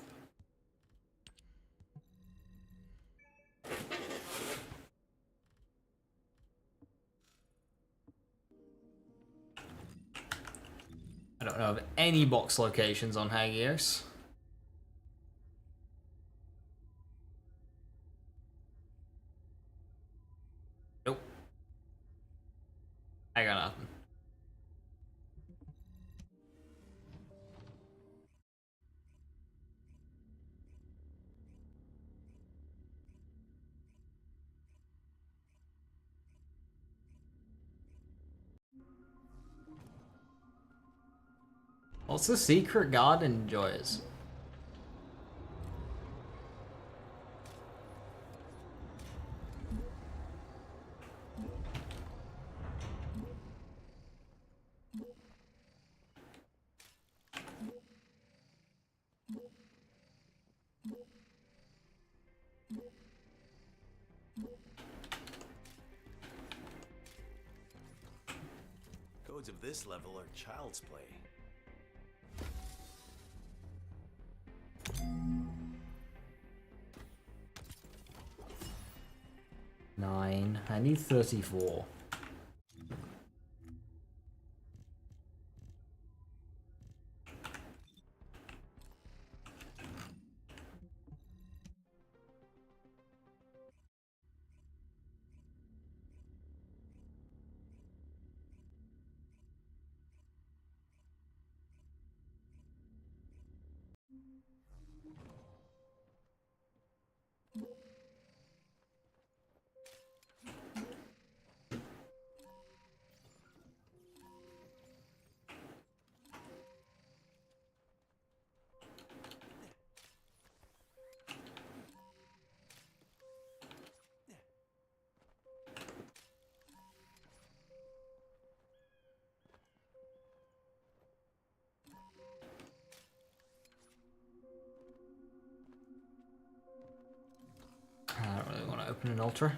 Speaker 1: I don't know of any box locations on Hagios. Nope. I got nothing. What's the secret God enjoys?
Speaker 6: Codes of this level are child's play.
Speaker 1: Nine. I need 34. open an ultra.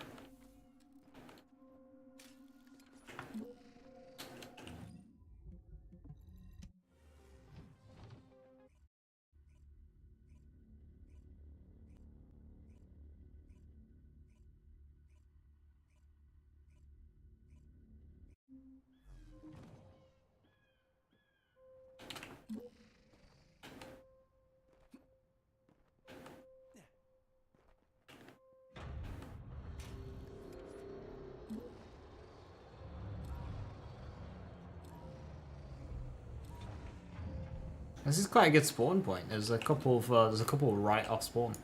Speaker 1: This is quite a good spawn point. There's a couple right off spawn.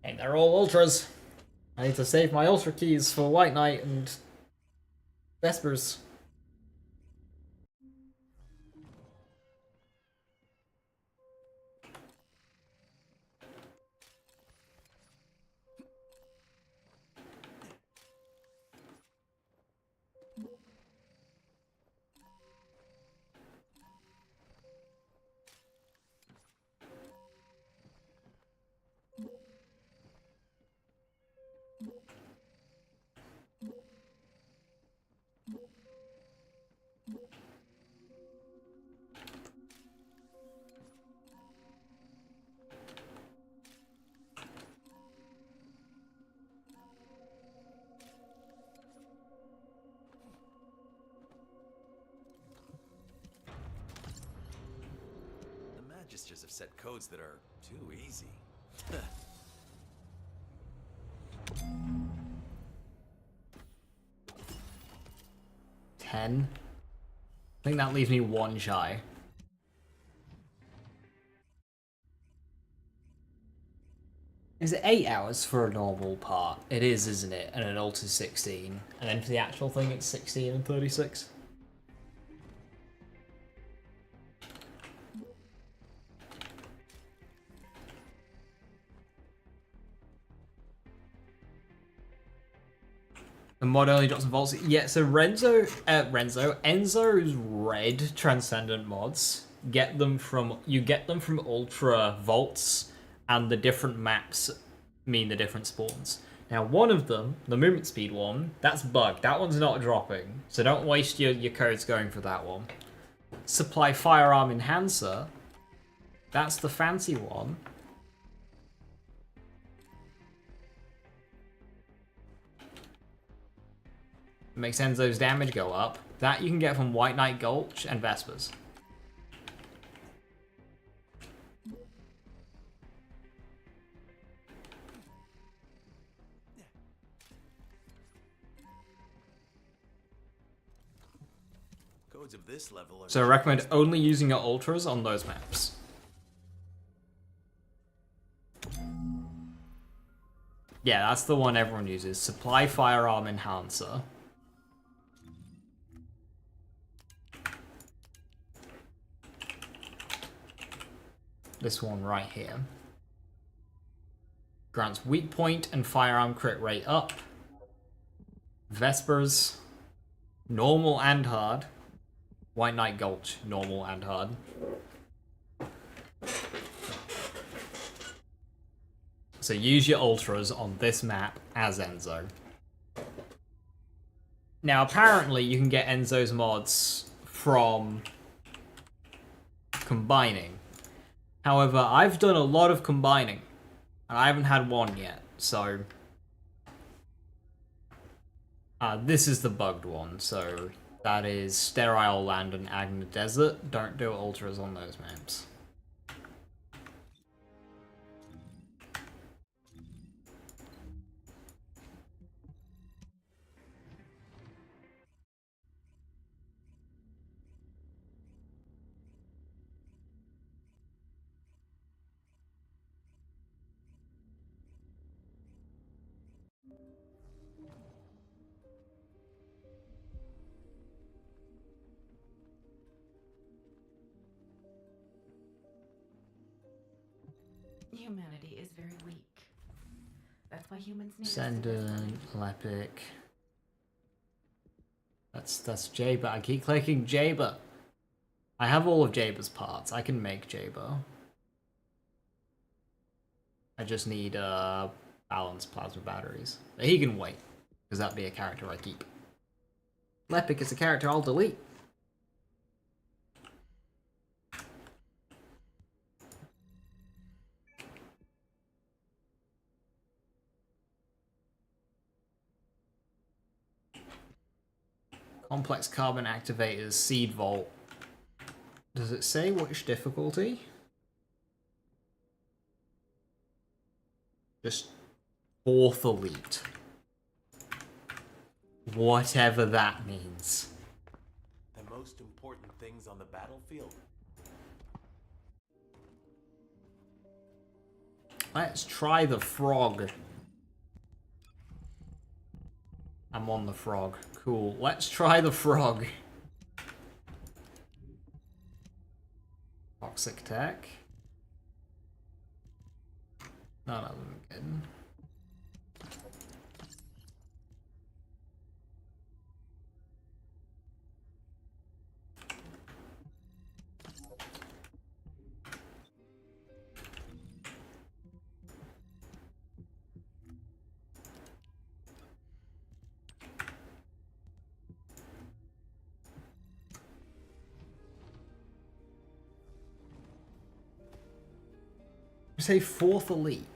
Speaker 1: And they're all ultras. I need to save my ultra keys for White Knight and Vespers.
Speaker 6: The Magisters have set codes that are too easy.
Speaker 1: 10. I think that leaves me 1 shy. Is it 8 hours for a normal part? It is, isn't it? And an ult is 16. And then for the actual thing, it's 16 and 36. The mod only drops and vaults. Yeah, so Enzo's red Transcendent mods get them from Ultra Vaults, and the different maps mean the different spawns. Now, one of them, the movement speed one, that's bugged. That one's not dropping, so don't waste your codes going for that one. Supply Firearm Enhancer, that's the fancy one. Makes Enzo's damage go up. That you can get from White Knight Gulch and Vespers.
Speaker 6: Codes of this level are...
Speaker 1: So I recommend only using your ultras on those maps. Yeah, that's the one everyone uses. Supply Firearm Enhancer. This one right here. Grants weak point and firearm crit rate up. Vespers, normal and hard. White Knight Gulch, normal and hard. So use your ultras on this map as Enzo. Now apparently you can get Enzo's mods from combining. However, I've done a lot of combining, and I haven't had one yet, so... this is the bugged one, so that is Sterile Land and Agna Desert. Don't do ultras on those maps.
Speaker 7: Humanity is very weak. That's why humans need
Speaker 1: Descendant, Lepic. That's Jaber. I keep clicking Jaber. I have all of Jaber's parts. I can make Jaber. I just need balanced plasma batteries. But he can wait, because that'd be a character I keep. Lepic is a character I'll delete. Complex carbon activators, seed vault. Does it say which difficulty? Just 4th elite. Whatever that means.
Speaker 6: The most important things on the battlefield.
Speaker 1: Let's try the frog. I'm on the frog. Cool. Let's try the frog. Toxic tech. None of them good. You say 4th elite.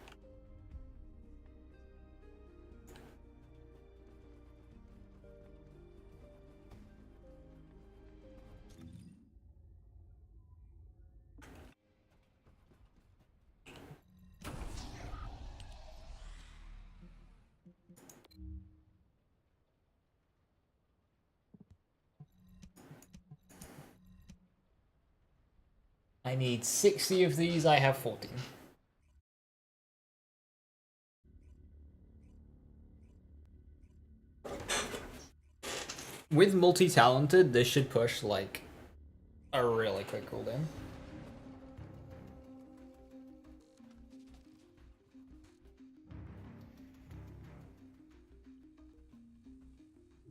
Speaker 1: I need 60 of these, I have 14. With multi-talented, this should push, like, a really quick cooldown.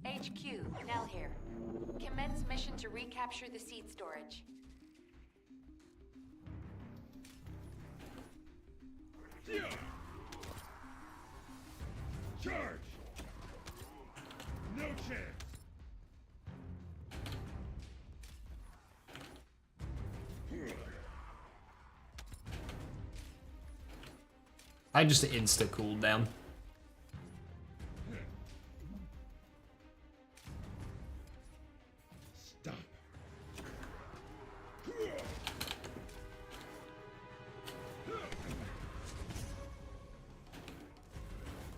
Speaker 3: HQ, Nell here. Commence mission to recapture the seed storage.
Speaker 4: Charge! No chance!
Speaker 1: I just insta cooldown.
Speaker 4: Stop.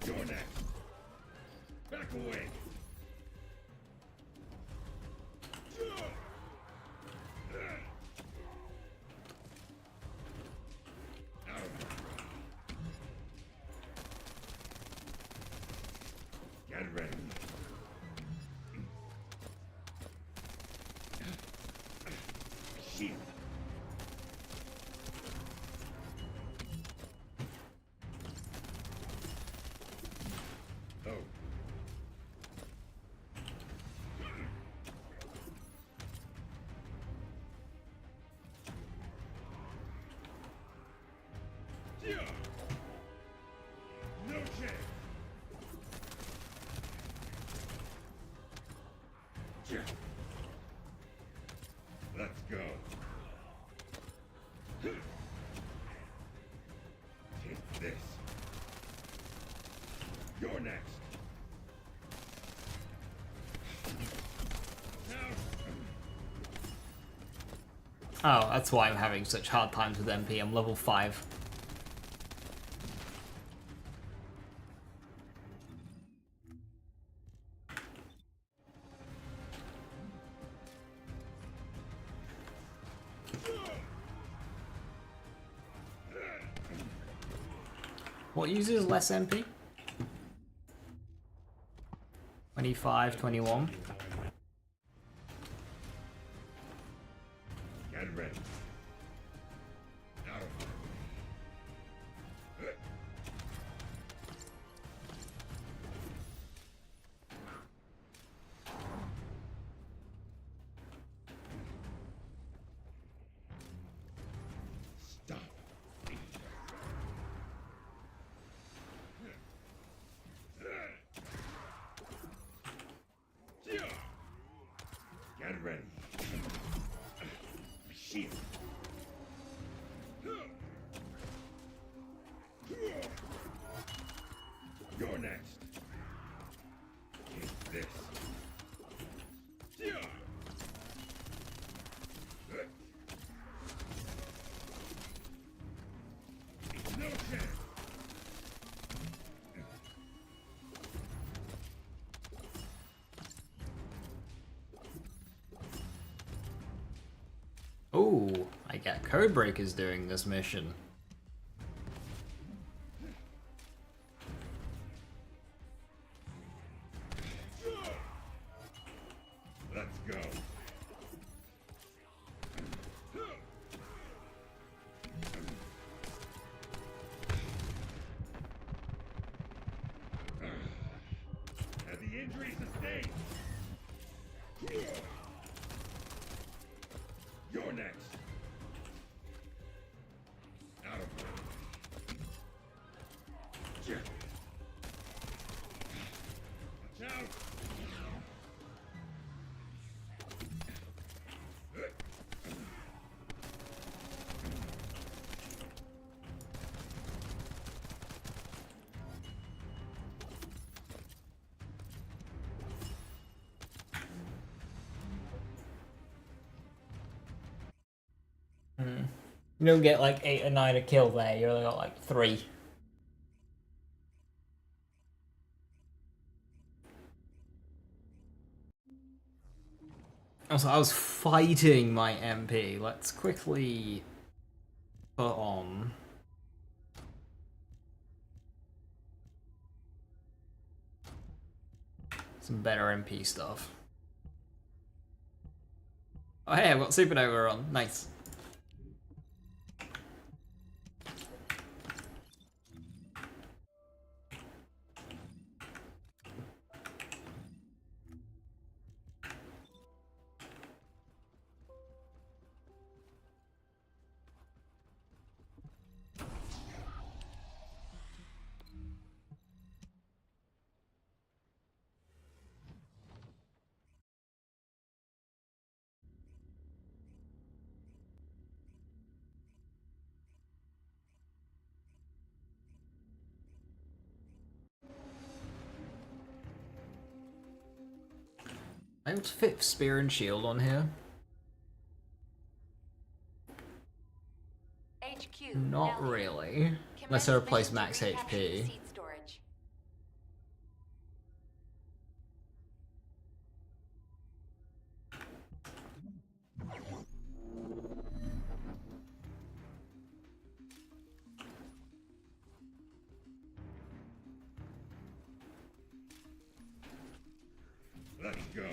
Speaker 4: You're next. Back away. Out of it. Get ready. Shield. Oh. Yeah. No chance. Yeah. Let's go. Take this. You're next.
Speaker 1: Oh, that's why I'm having such hard times with MP. I'm level 5. What uses less MP? 25, 21.
Speaker 4: Get ready. Out of here. Stop. Get ready. Shield. You're next. Take this. No chance.
Speaker 1: Oh, I get Codebreakers doing this mission.
Speaker 4: Let's go. Heavy injury sustained. You're next. Out of way. Watch out.
Speaker 1: You don't get like 8 or 9 a kill there, you only got like 3. Also, I was fighting my MP. Let's quickly put on some better MP stuff. Oh hey, I've got Supernova on. Nice. I able to fit Spear and Shield on here?
Speaker 3: HQ.
Speaker 1: Not
Speaker 3: now here.
Speaker 1: really. Unless I
Speaker 3: Commence
Speaker 1: replace
Speaker 3: mission to
Speaker 1: max
Speaker 3: recapture the
Speaker 1: HP.
Speaker 3: seed storage.
Speaker 4: Let's go.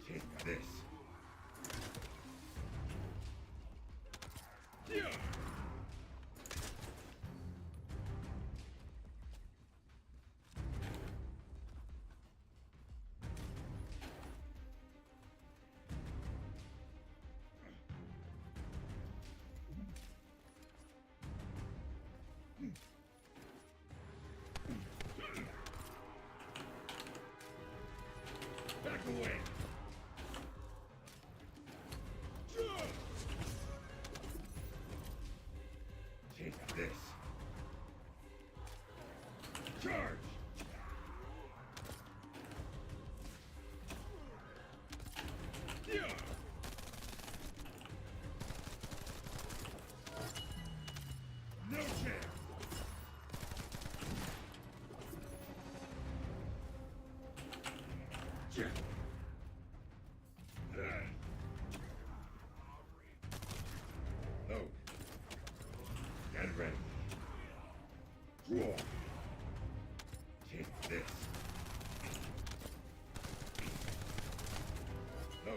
Speaker 4: Take this. Back away. Take this. Charge. No chance. Oh. Get ready. Draw. Take this. Oh.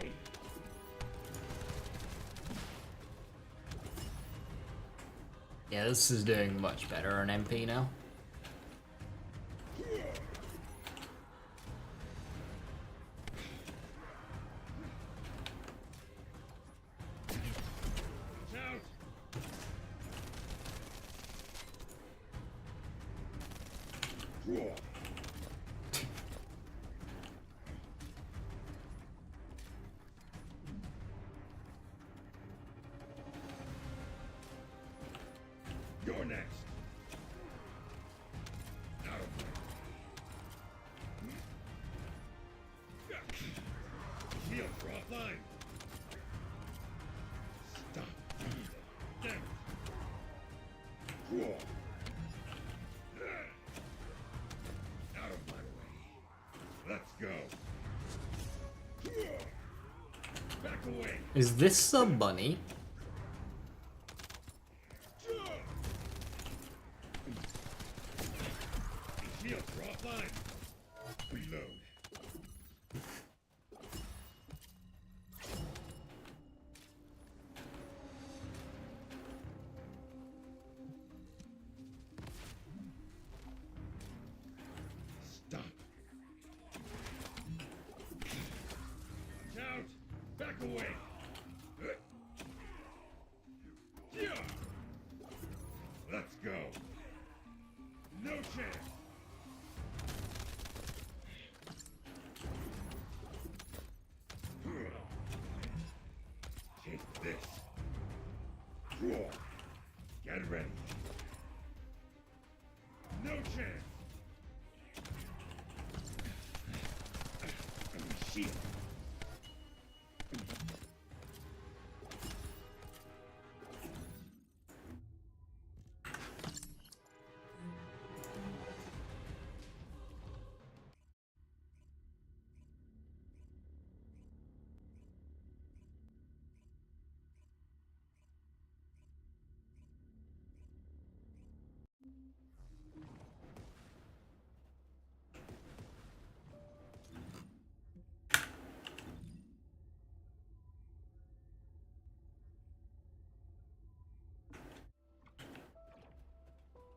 Speaker 1: Yeah, this is doing much better on MP now.
Speaker 4: Out. Draw. offline. Stop. Damn it. Whoa. Out of my way. Let's go. Back away.
Speaker 1: Is this a bunny?
Speaker 4: Shields are offline. Reload. Stop. Watch out. Back away. Yeah. Let's go. No chance. Take this. Get ready. No chance. Shield.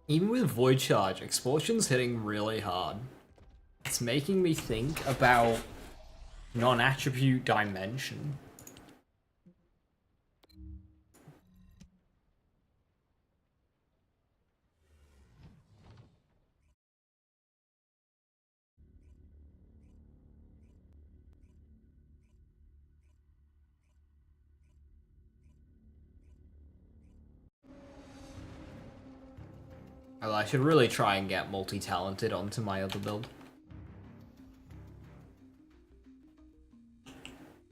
Speaker 1: Even with Void Charge, Expulsion's hitting really hard. It's making me think about non-attribute dimension. Well, I should really try and get multi-talented onto my other build.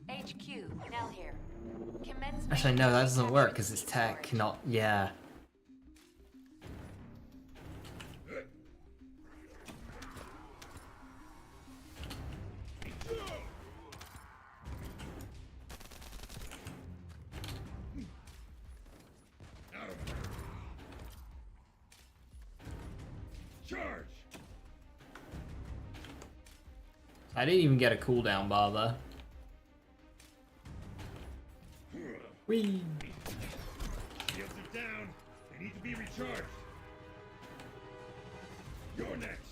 Speaker 3: HQ, Nell here. Commence
Speaker 1: Actually,
Speaker 3: mission
Speaker 1: no,
Speaker 3: to
Speaker 1: that doesn't
Speaker 3: recapture
Speaker 1: work
Speaker 3: the
Speaker 1: because it's
Speaker 3: storage.
Speaker 1: tech, not... yeah.
Speaker 4: Out of my way. Charge.
Speaker 1: I didn't even get a cooldown bar there. Whee!
Speaker 4: Shields are down. They need to be recharged. You're next.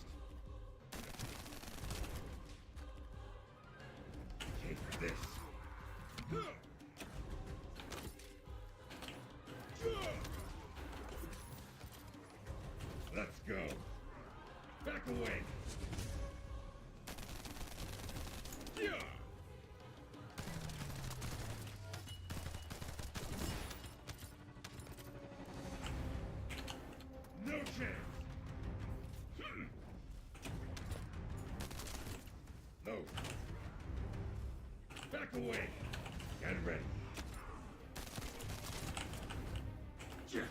Speaker 4: Take this. Let's go. Back away. Yeah. No chance. No. Back away. Get ready. Yeah.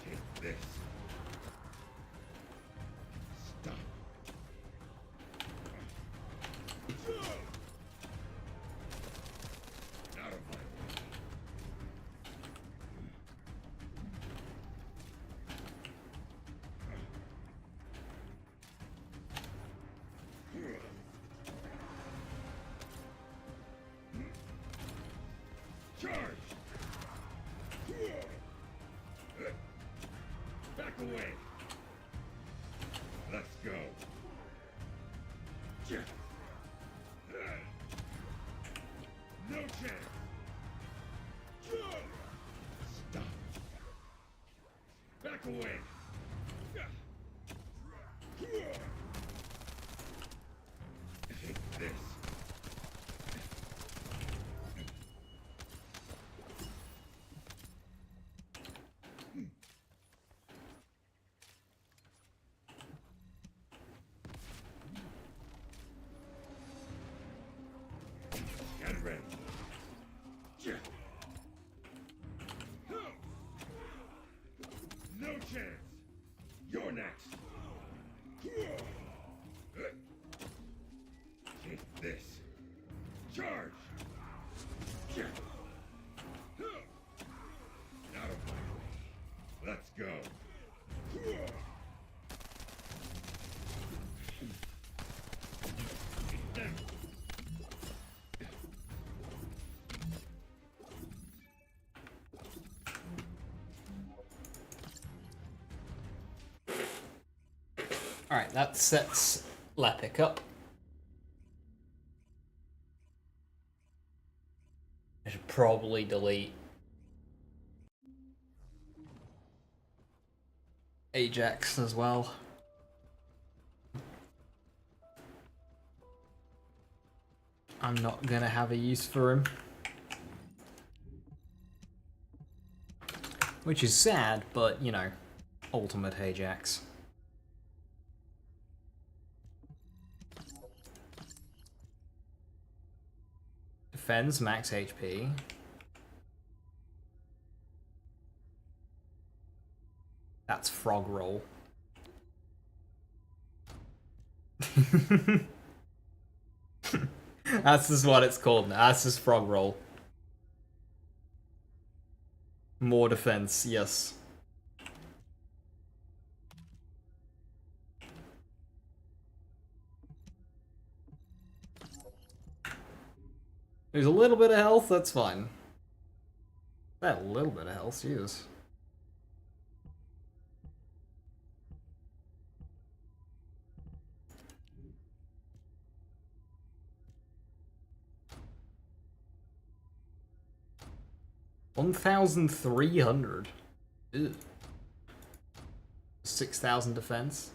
Speaker 4: Take this. Stop. Out of my way. Charge! Back away. Let's go. No chance. Stop. Back away. Take this.
Speaker 1: Alright, that sets Lepic up. I should probably delete Ajax as well. I'm not gonna have a use for him. Which is sad, but, you know, ultimate Ajax. Defends max HP. That's frog roll. That's just what it's called now. That's just frog roll. More defense, yes. There's a little bit of health, that's fine. That little bit of health, Jesus. $1,300. 6,000 defense.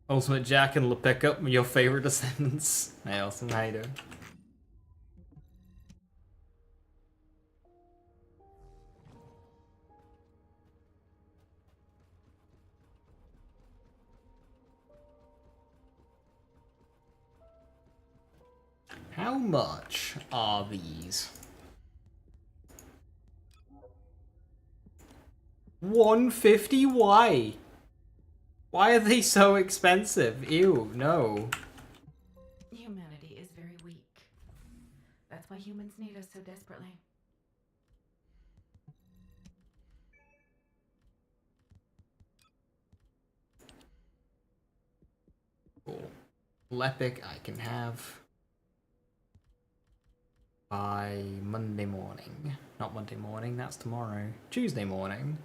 Speaker 1: Ultimate Jack and Lepickup, your favorite descendants. Hey, Austin, how you doing? How much are these? 150? Why? Why are they so expensive? Ew, no.
Speaker 7: Humanity is very weak. That's why humans need us so desperately.
Speaker 1: Cool. Lepic I can have by Monday morning. Not Monday morning, that's tomorrow. Tuesday morning.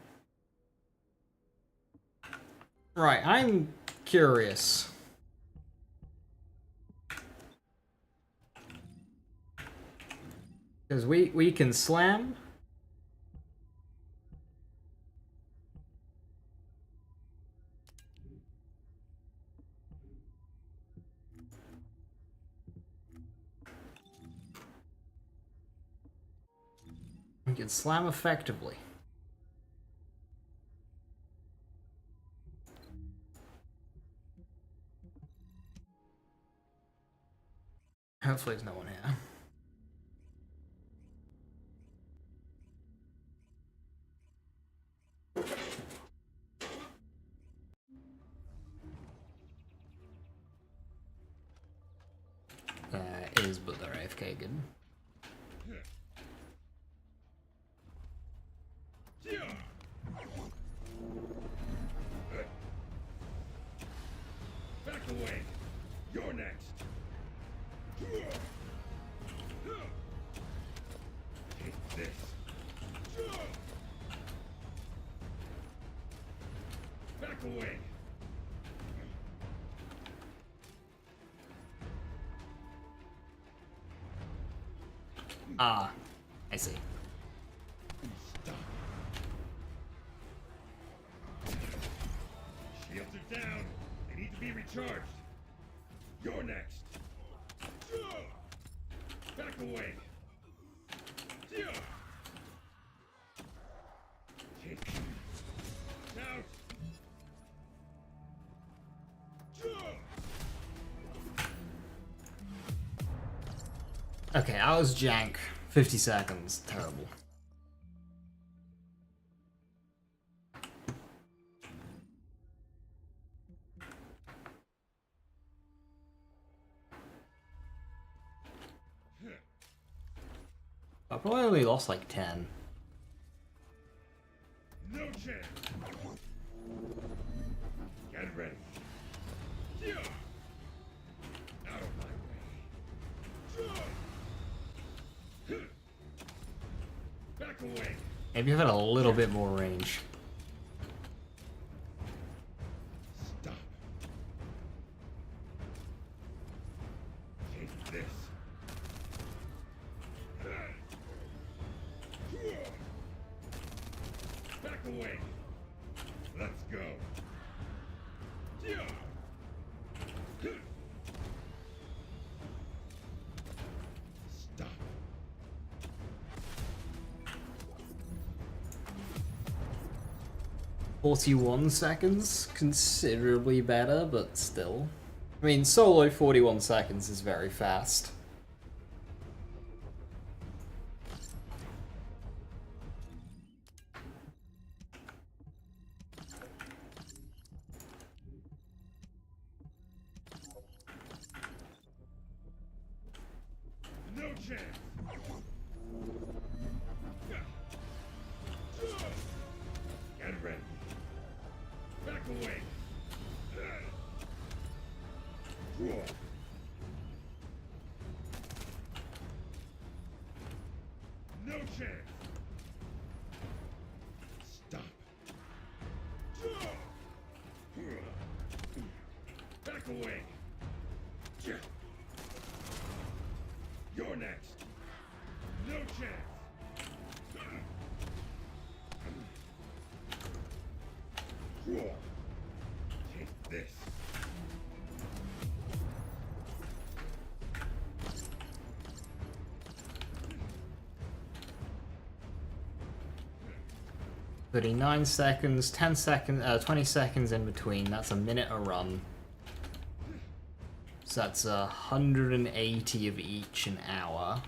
Speaker 1: Right, I'm curious. Because we can slam. We can slam effectively. Hopefully there's no one here. Is, but they're AFK good.
Speaker 4: Back away. You're next. Take this. Back away.
Speaker 1: Ah, I see.
Speaker 4: Stop. Shields are down. They need to be recharged. You're next. Back away. Take out.
Speaker 1: Okay, I was jank. 50 seconds. Terrible. I probably only lost like 10.
Speaker 4: No chance. Get ready. Out of my way. Back away.
Speaker 1: Maybe if I had a little bit more range.
Speaker 4: this. Back away. Let's go. Stop.
Speaker 1: 41 seconds, considerably better, but still. I mean, solo 41 seconds is very fast.
Speaker 4: No chance. Get ready. Back away. No chance. Stop. Back away. You're next. No chance. Take this.
Speaker 1: $39 seconds, 10 seconds, 20 seconds in between. That's a minute a run. So that's 180 of each an hour.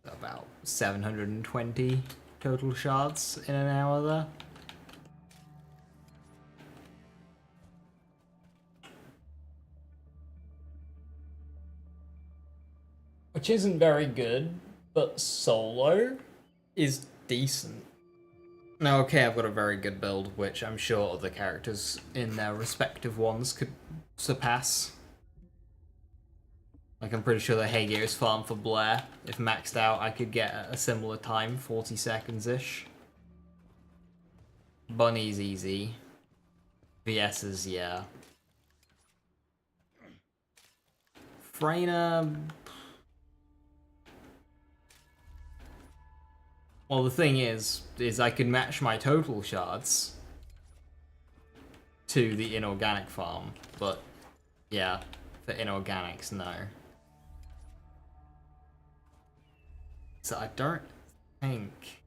Speaker 1: About 720 total shards in an hour there. Which isn't very good, but solo is decent. Now, okay, I've got a very good build, which I'm sure other characters in their respective ones could surpass. Like, I'm pretty sure that Hagear's farm for Blair, if maxed out, I could get at a similar time, 40 seconds-ish. Bunny's easy. VS's, yeah. Freyna... Well, the thing is I could match my total shards to the inorganic farm, but yeah, for inorganics, no. So I don't think...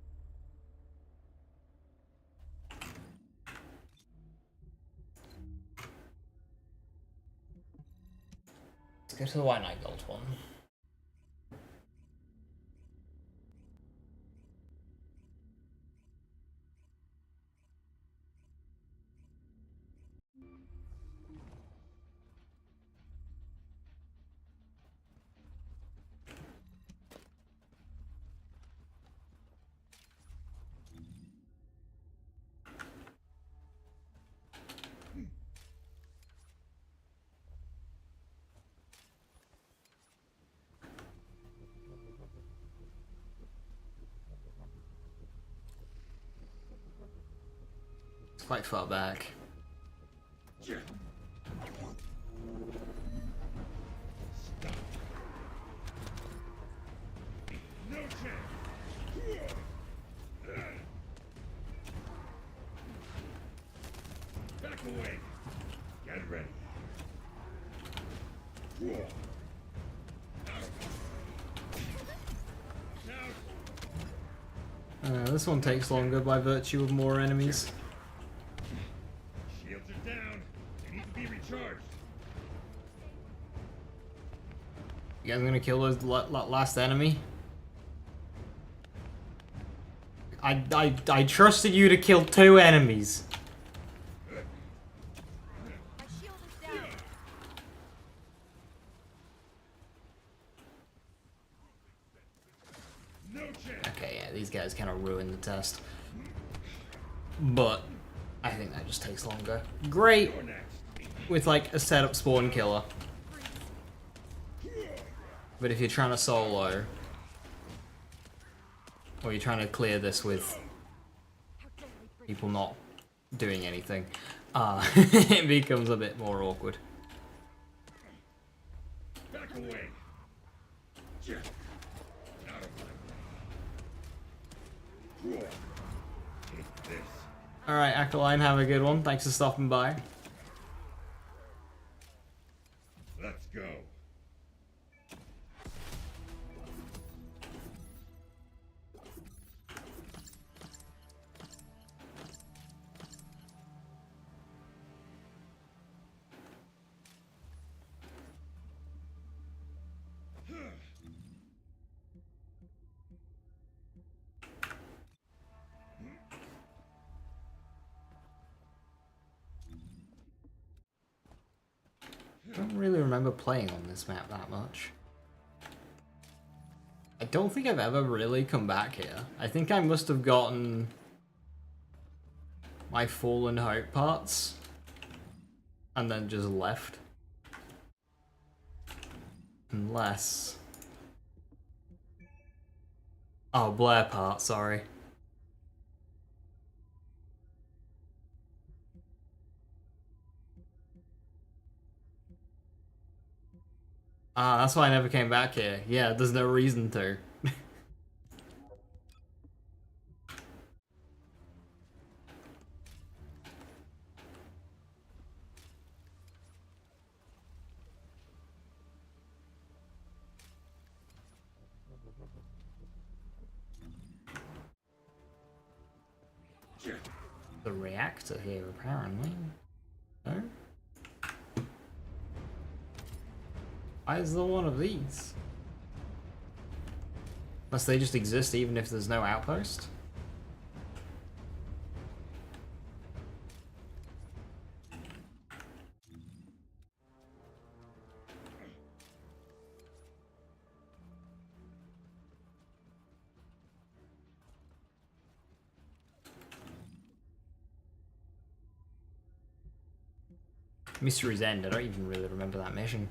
Speaker 1: Let's go to the White Knight Gold one. Quite far back.
Speaker 4: Stop. No chance. Back away. Get ready.
Speaker 1: This one takes longer by virtue of more enemies.
Speaker 4: Shields are down. They need to be recharged.
Speaker 1: You guys gonna kill those last enemy? I trusted you to kill 2 enemies.
Speaker 3: My shield is down.
Speaker 4: No chance.
Speaker 1: Okay, yeah, these guys kind of ruined the test. But I think that just takes longer. Great
Speaker 4: You're next.
Speaker 1: with like a setup spawn killer. But if you're trying to solo, or you're trying to clear this with people not doing anything, it becomes a bit more awkward.
Speaker 4: Back away. Out of my way. Take this.
Speaker 1: Alright, Acolyte, have a good one. Thanks for stopping by.
Speaker 4: Let's go.
Speaker 1: I don't really remember playing on this map that much. I don't think I've ever really come back here. I think I must have gotten my Fallen Hope parts and then just left. Unless... Oh, Blair part, sorry. Ah, that's why I never came back here. Yeah, there's no reason to. The reactor here, apparently. No? Why is there one of these? Unless they just exist even if there's no outpost? Mystery's End, I don't even really remember that mission.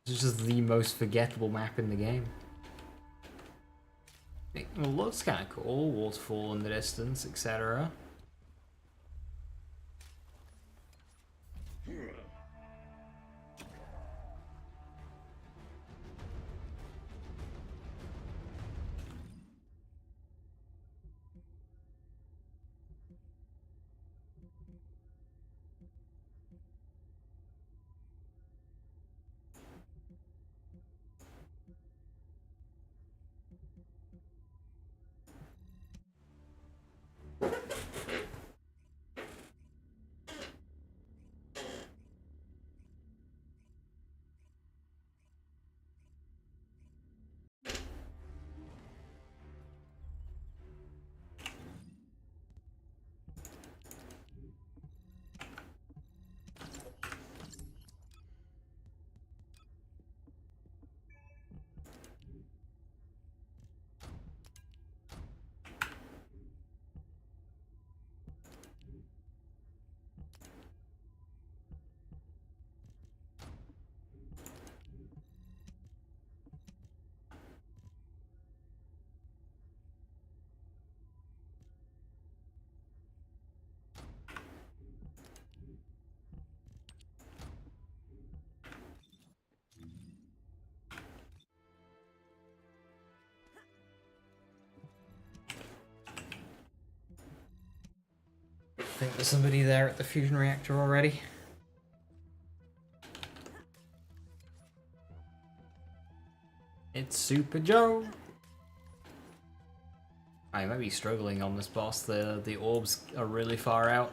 Speaker 1: It's just the most forgettable map in the game. It looks kind of cool, waterfall in the distance, etc. I think there's somebody there at the fusion reactor already. It's Super Joe! I might be struggling on this boss, the orbs are really far out.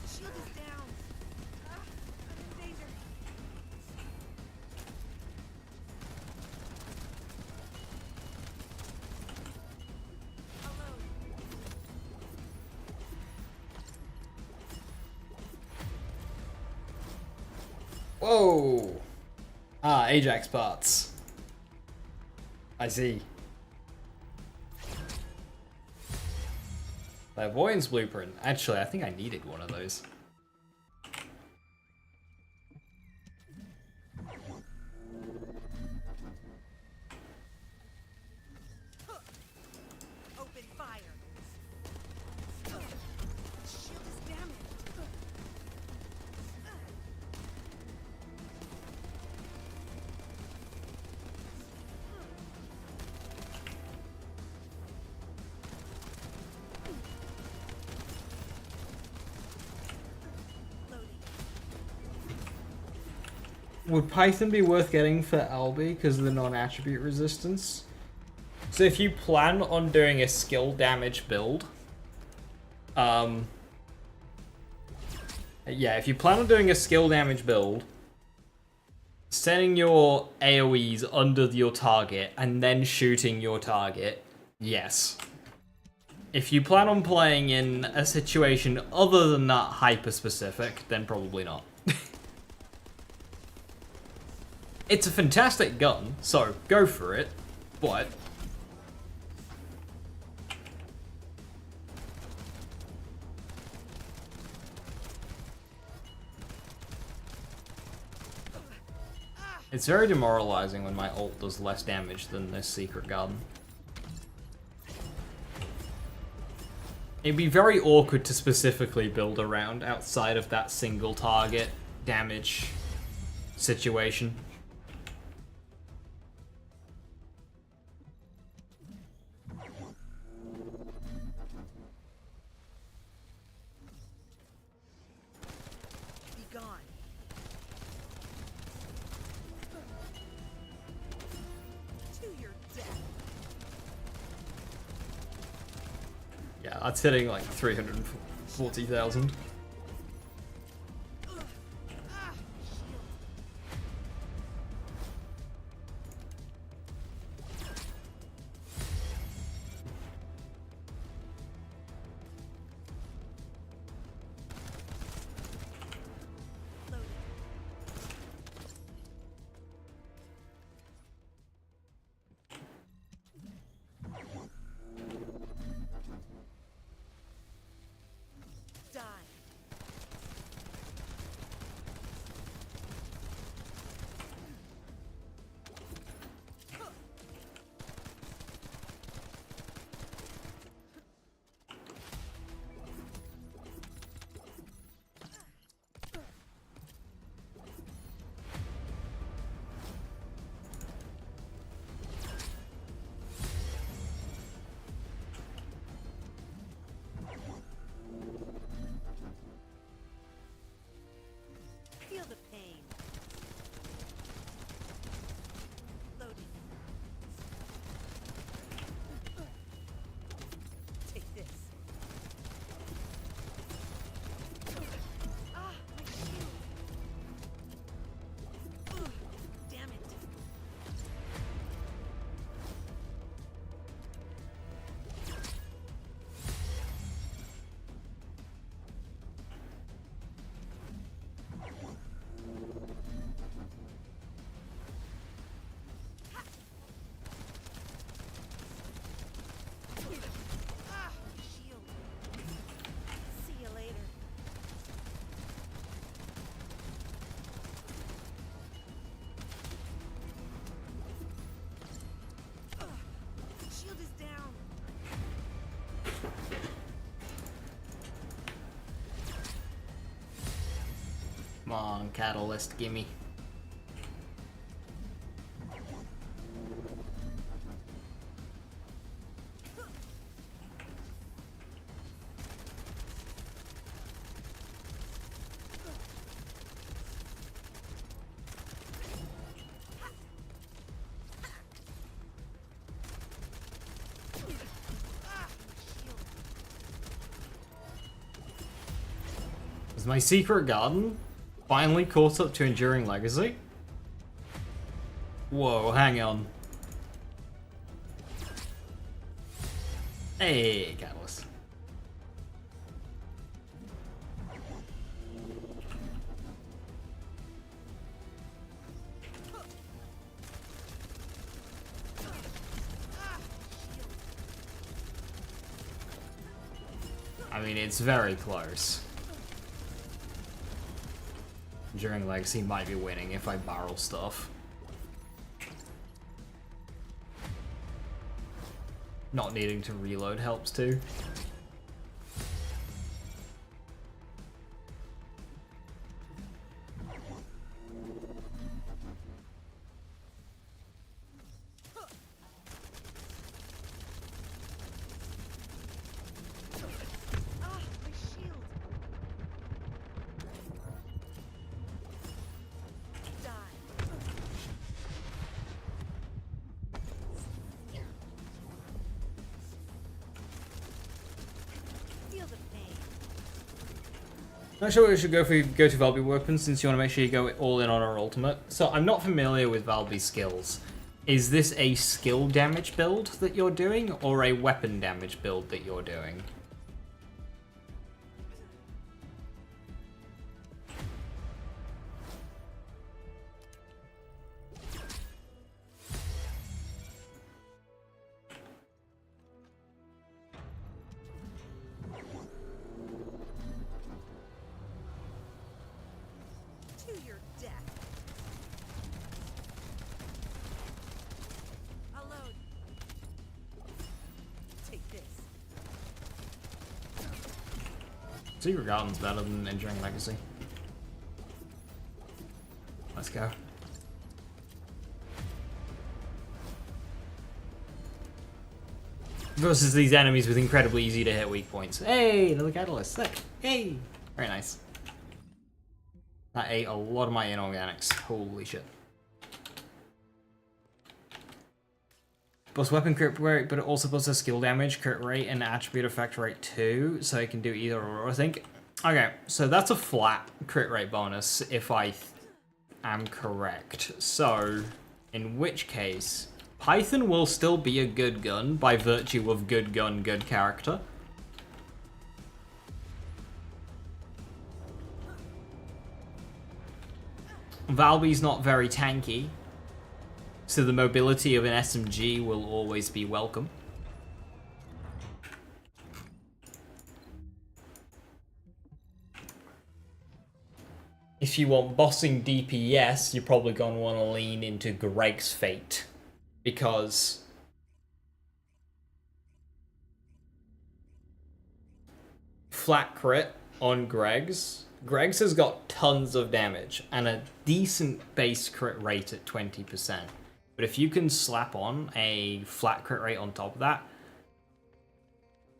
Speaker 3: Shield is down. I'm in danger. Alone.
Speaker 1: Whoa! Ah, Ajax parts. I see. Clairvoyance blueprint. Actually, I think I needed one of those. would Python be worth getting for LB because of the non-attribute resistance? So if you plan on doing a skill damage build, yeah, if you plan on doing a skill damage build, setting your AoEs under your target and then shooting your target, yes. If you plan on playing in a situation other than that hyper-specific, then probably not. It's a fantastic gun, so go for it, but... It's very demoralizing when my ult does less damage than this secret gun. It'd be very awkward to specifically build around outside of that single target damage situation.
Speaker 8: Be gone. To your death.
Speaker 1: Yeah, that's hitting like 340,000.
Speaker 8: Die. Feel the pain. Loading. Take this. Ah, my shield. Ugh, damn it. Ah, shield. See you later. Shield is down.
Speaker 1: Come on, Catalyst, gimme. Is my secret garden finally caught up to Enduring Legacy? Whoa, hang on. Hey, Catalyst. I mean, it's very close. Enduring Legacy might be winning if I barrel stuff. Not needing to reload helps too.
Speaker 8: Ah, my shield. Die.
Speaker 1: Not sure what we should go for go to Valby weapons since you want to make sure you go all in on our ultimate. So I'm not familiar with Valby's skills. Is this a skill damage build that you're doing or a weapon damage build that you're doing?
Speaker 8: To your death. I'll load. Take this.
Speaker 1: Secret Garden's better than Enduring Legacy. Let's go. Versus these enemies with incredibly easy to hit weak points. Hey, another catalyst. Sick. Hey. Very nice. That ate a lot of my inorganics. Holy shit. Both weapon crit rate, but it also possesses skill damage, crit rate, and attribute effect rate too, so it can do either or, I think. Okay, so that's a flat crit rate bonus, if I am correct. So, in which case, Python will still be a good gun by virtue of good gun, good character. Valby's not very tanky, so the mobility of an SMG will always be welcome. If you want bossing DPS, you're probably going to want to lean into Greg's Fate, because flat crit on Greg's has got tons of damage and a decent base crit rate at 20%. But if you can slap on a flat crit rate on top of that,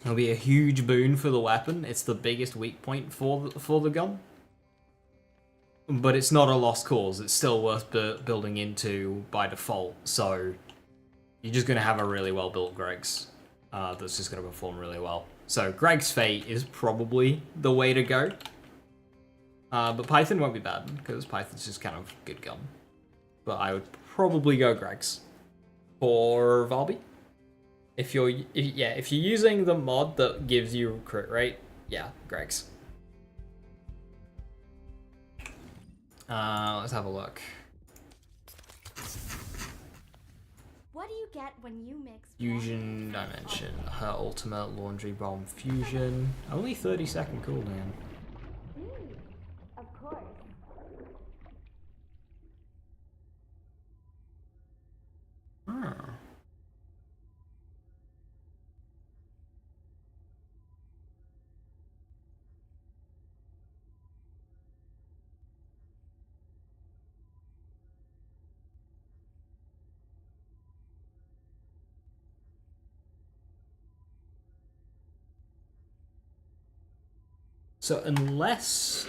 Speaker 1: it'll be a huge boon for the weapon. It's the biggest weak point for the gun. But it's not a lost cause. It's still worth building into by default. So you're just going to have a really well built Greg's that's just going to perform really well. So Greg's Fate is probably the way to go. But Python won't be bad, because Python's just kind of good gun. But I would probably go Greg's for Valby. If you're using the mod that gives you crit rate, yeah, Greg's. Let's have a look.
Speaker 9: What do you get when you mix
Speaker 1: Fusion Dimension, her ultimate laundry bomb fusion. Only 30-second cooldown.
Speaker 9: Of course.
Speaker 1: Oh. So unless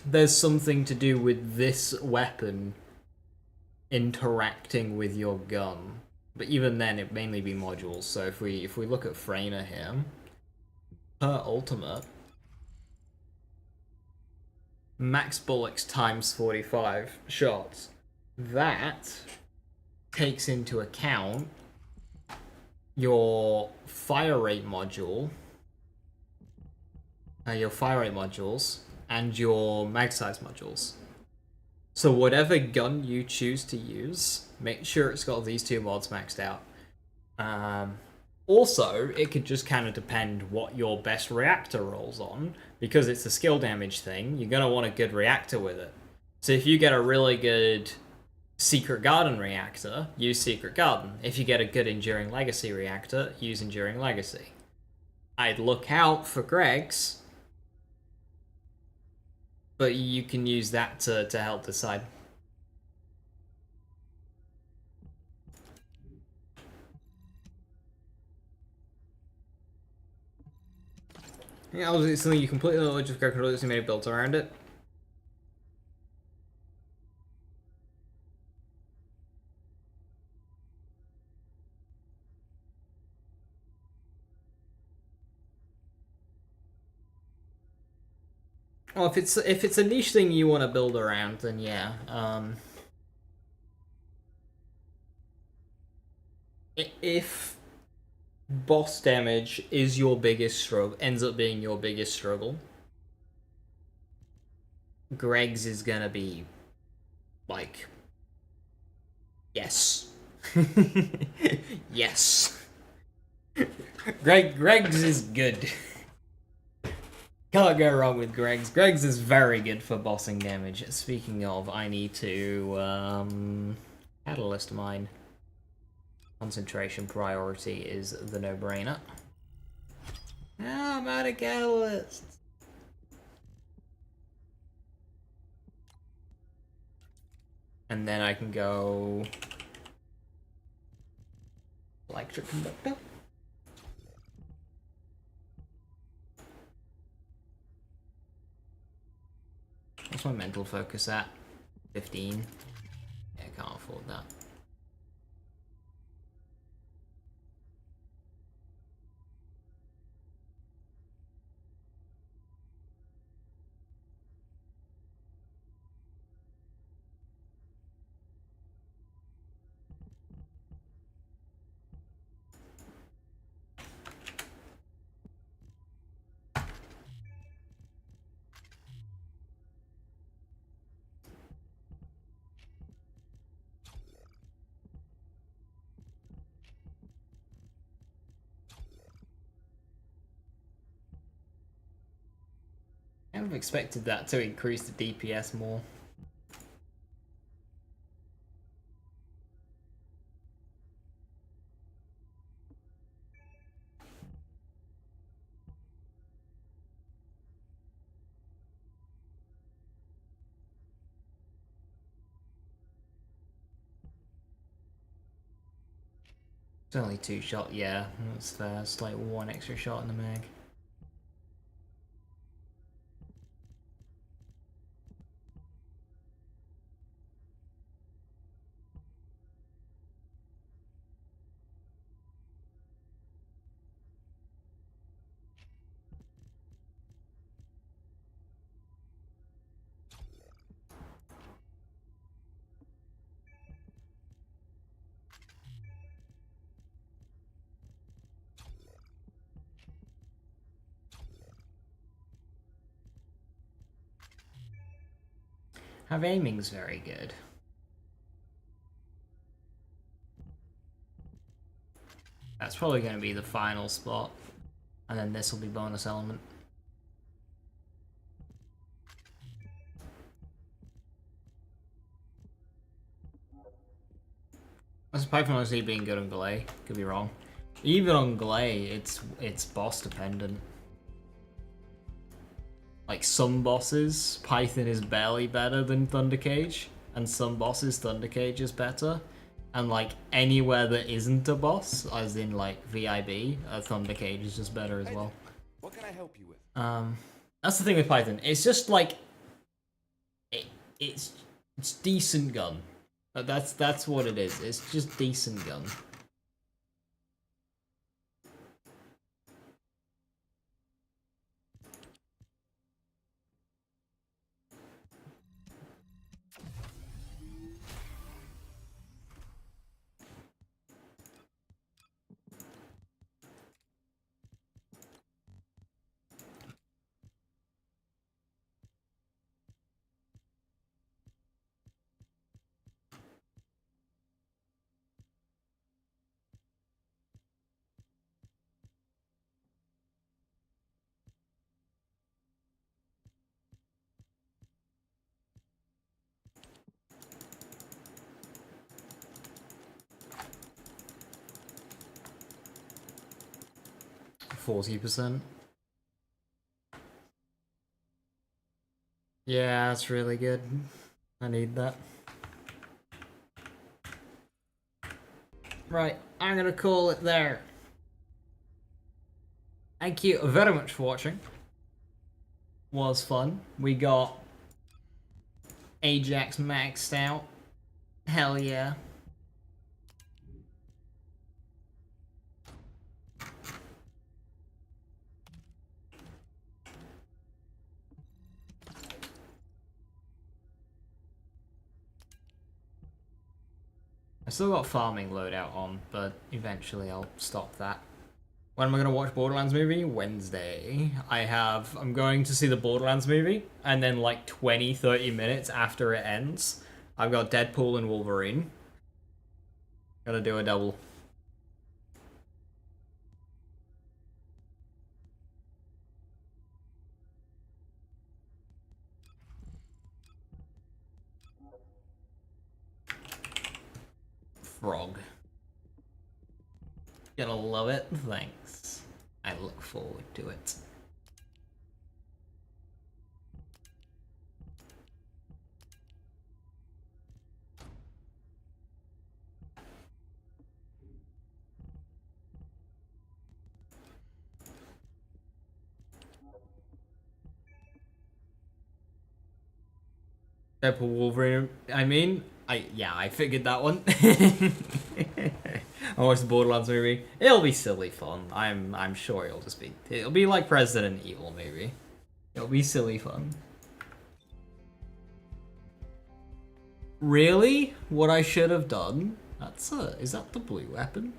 Speaker 1: there's something to do with this weapon interacting with your gun, but even then it'd mainly be modules. So if we look at Freyna here, her ultimate max bullets times 45 shots, that takes into account your fire rate module, your fire rate modules, and your mag size modules. So whatever gun you choose to use, make sure it's got these two mods maxed out. Also, it could just kind of depend what your best reactor rolls on, because it's a skill damage thing. You're going to want a good reactor with it. So if you get a really good Secret Garden reactor, use Secret Garden. If you get a good Enduring Legacy reactor, use Enduring Legacy. I'd look out for Greg's, but you can use that to help decide. Yeah, it's something you completely know, just go control you made built around it. Well, if it's a niche thing you want to build around, then yeah. If boss damage is your biggest struggle, ends up being your biggest struggle, Greg's is gonna be like, yes, yes. Greg's is good. Can't go wrong with Greg's. Greg's is very good for bossing damage. Speaking of, I need to catalyst mine. Concentration priority is the no-brainer. Ah, I'm out of catalysts. And then I can go electric conductor. What's my mental focus at? 15. Yeah, I can't afford that. I kind of expected that to increase the DPS more. It's only 2 shot, yeah, that's fair. It's like 1 extra shot in the mag. Have aiming's very good. That's probably going to be the final spot. And then this will be bonus element. That's Python honestly being good on Glay. Could be wrong. Even on Glay, it's boss dependent. Like some bosses, Python is barely better than Thundercage, and some bosses Thundercage is better. And like anywhere that isn't a boss, as in like VIB, Thundercage is just better as well.
Speaker 10: What can I help you with?
Speaker 1: That's the thing with Python. It's just like it's decent gun. That's what it is. It's just decent gun. %. Yeah, that's really good. I need that. Right, I'm gonna call it there. Thank you very much for watching. Was fun. We got Ajax maxed out. Hell yeah. I still got farming loadout on, but eventually I'll stop that. When am I going to watch Borderlands movie? Wednesday. I'm going to see the Borderlands movie, and then like 20-30 minutes after it ends, I've got Deadpool and Wolverine. Gotta do a double. Frog. Gonna love it, thanks. I look forward to it. Deadpool Wolverine, I figured that one. I watched the Borderlands movie. It'll be silly fun. I'm sure it'll be like Resident Evil maybe. It'll be silly fun. Really? What I should have done? Is that the blue weapon?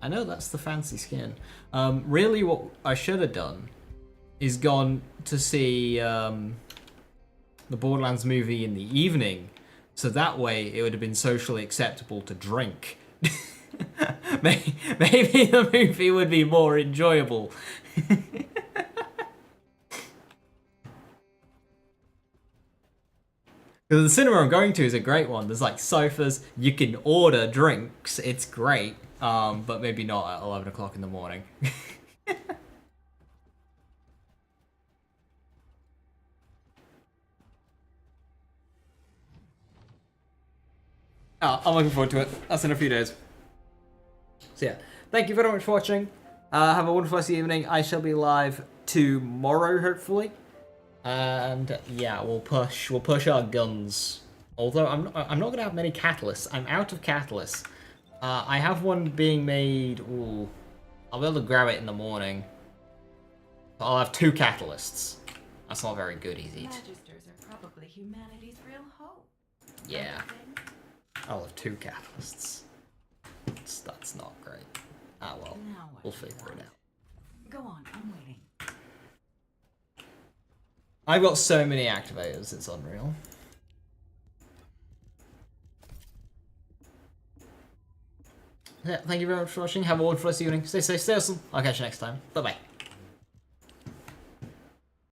Speaker 1: I know that's the fancy skin. Really what I should have done is gone to see the Borderlands movie in the evening, so that way it would have been socially acceptable to drink. Maybe the movie would be more enjoyable. Because the cinema I'm going to is a great one. There's like sofas, you can order drinks, it's great, but maybe not at 11 o'clock in the morning. Oh, I'm looking forward to it. That's in a few days. So yeah, thank you very much for watching. Have a wonderful rest of the evening. I shall be live tomorrow, hopefully. And yeah, we'll push our guns. Although I'm not gonna have many catalysts. I'm out of catalysts. I have one being made. Ooh, I'll be able to grab it in the morning. But I'll have 2 catalysts. That's not very good, is it?
Speaker 7: Magisters are probably humanity's real hope.
Speaker 1: Yeah. I'll have 2 catalysts. That's not great. Ah well, we'll figure it out.
Speaker 7: Go on, I'm waiting.
Speaker 1: I've got so many activators, it's unreal. Yeah, thank you very much for watching. Have a wonderful rest of the evening. Stay safe, stay awesome. I'll catch you next time. Bye bye.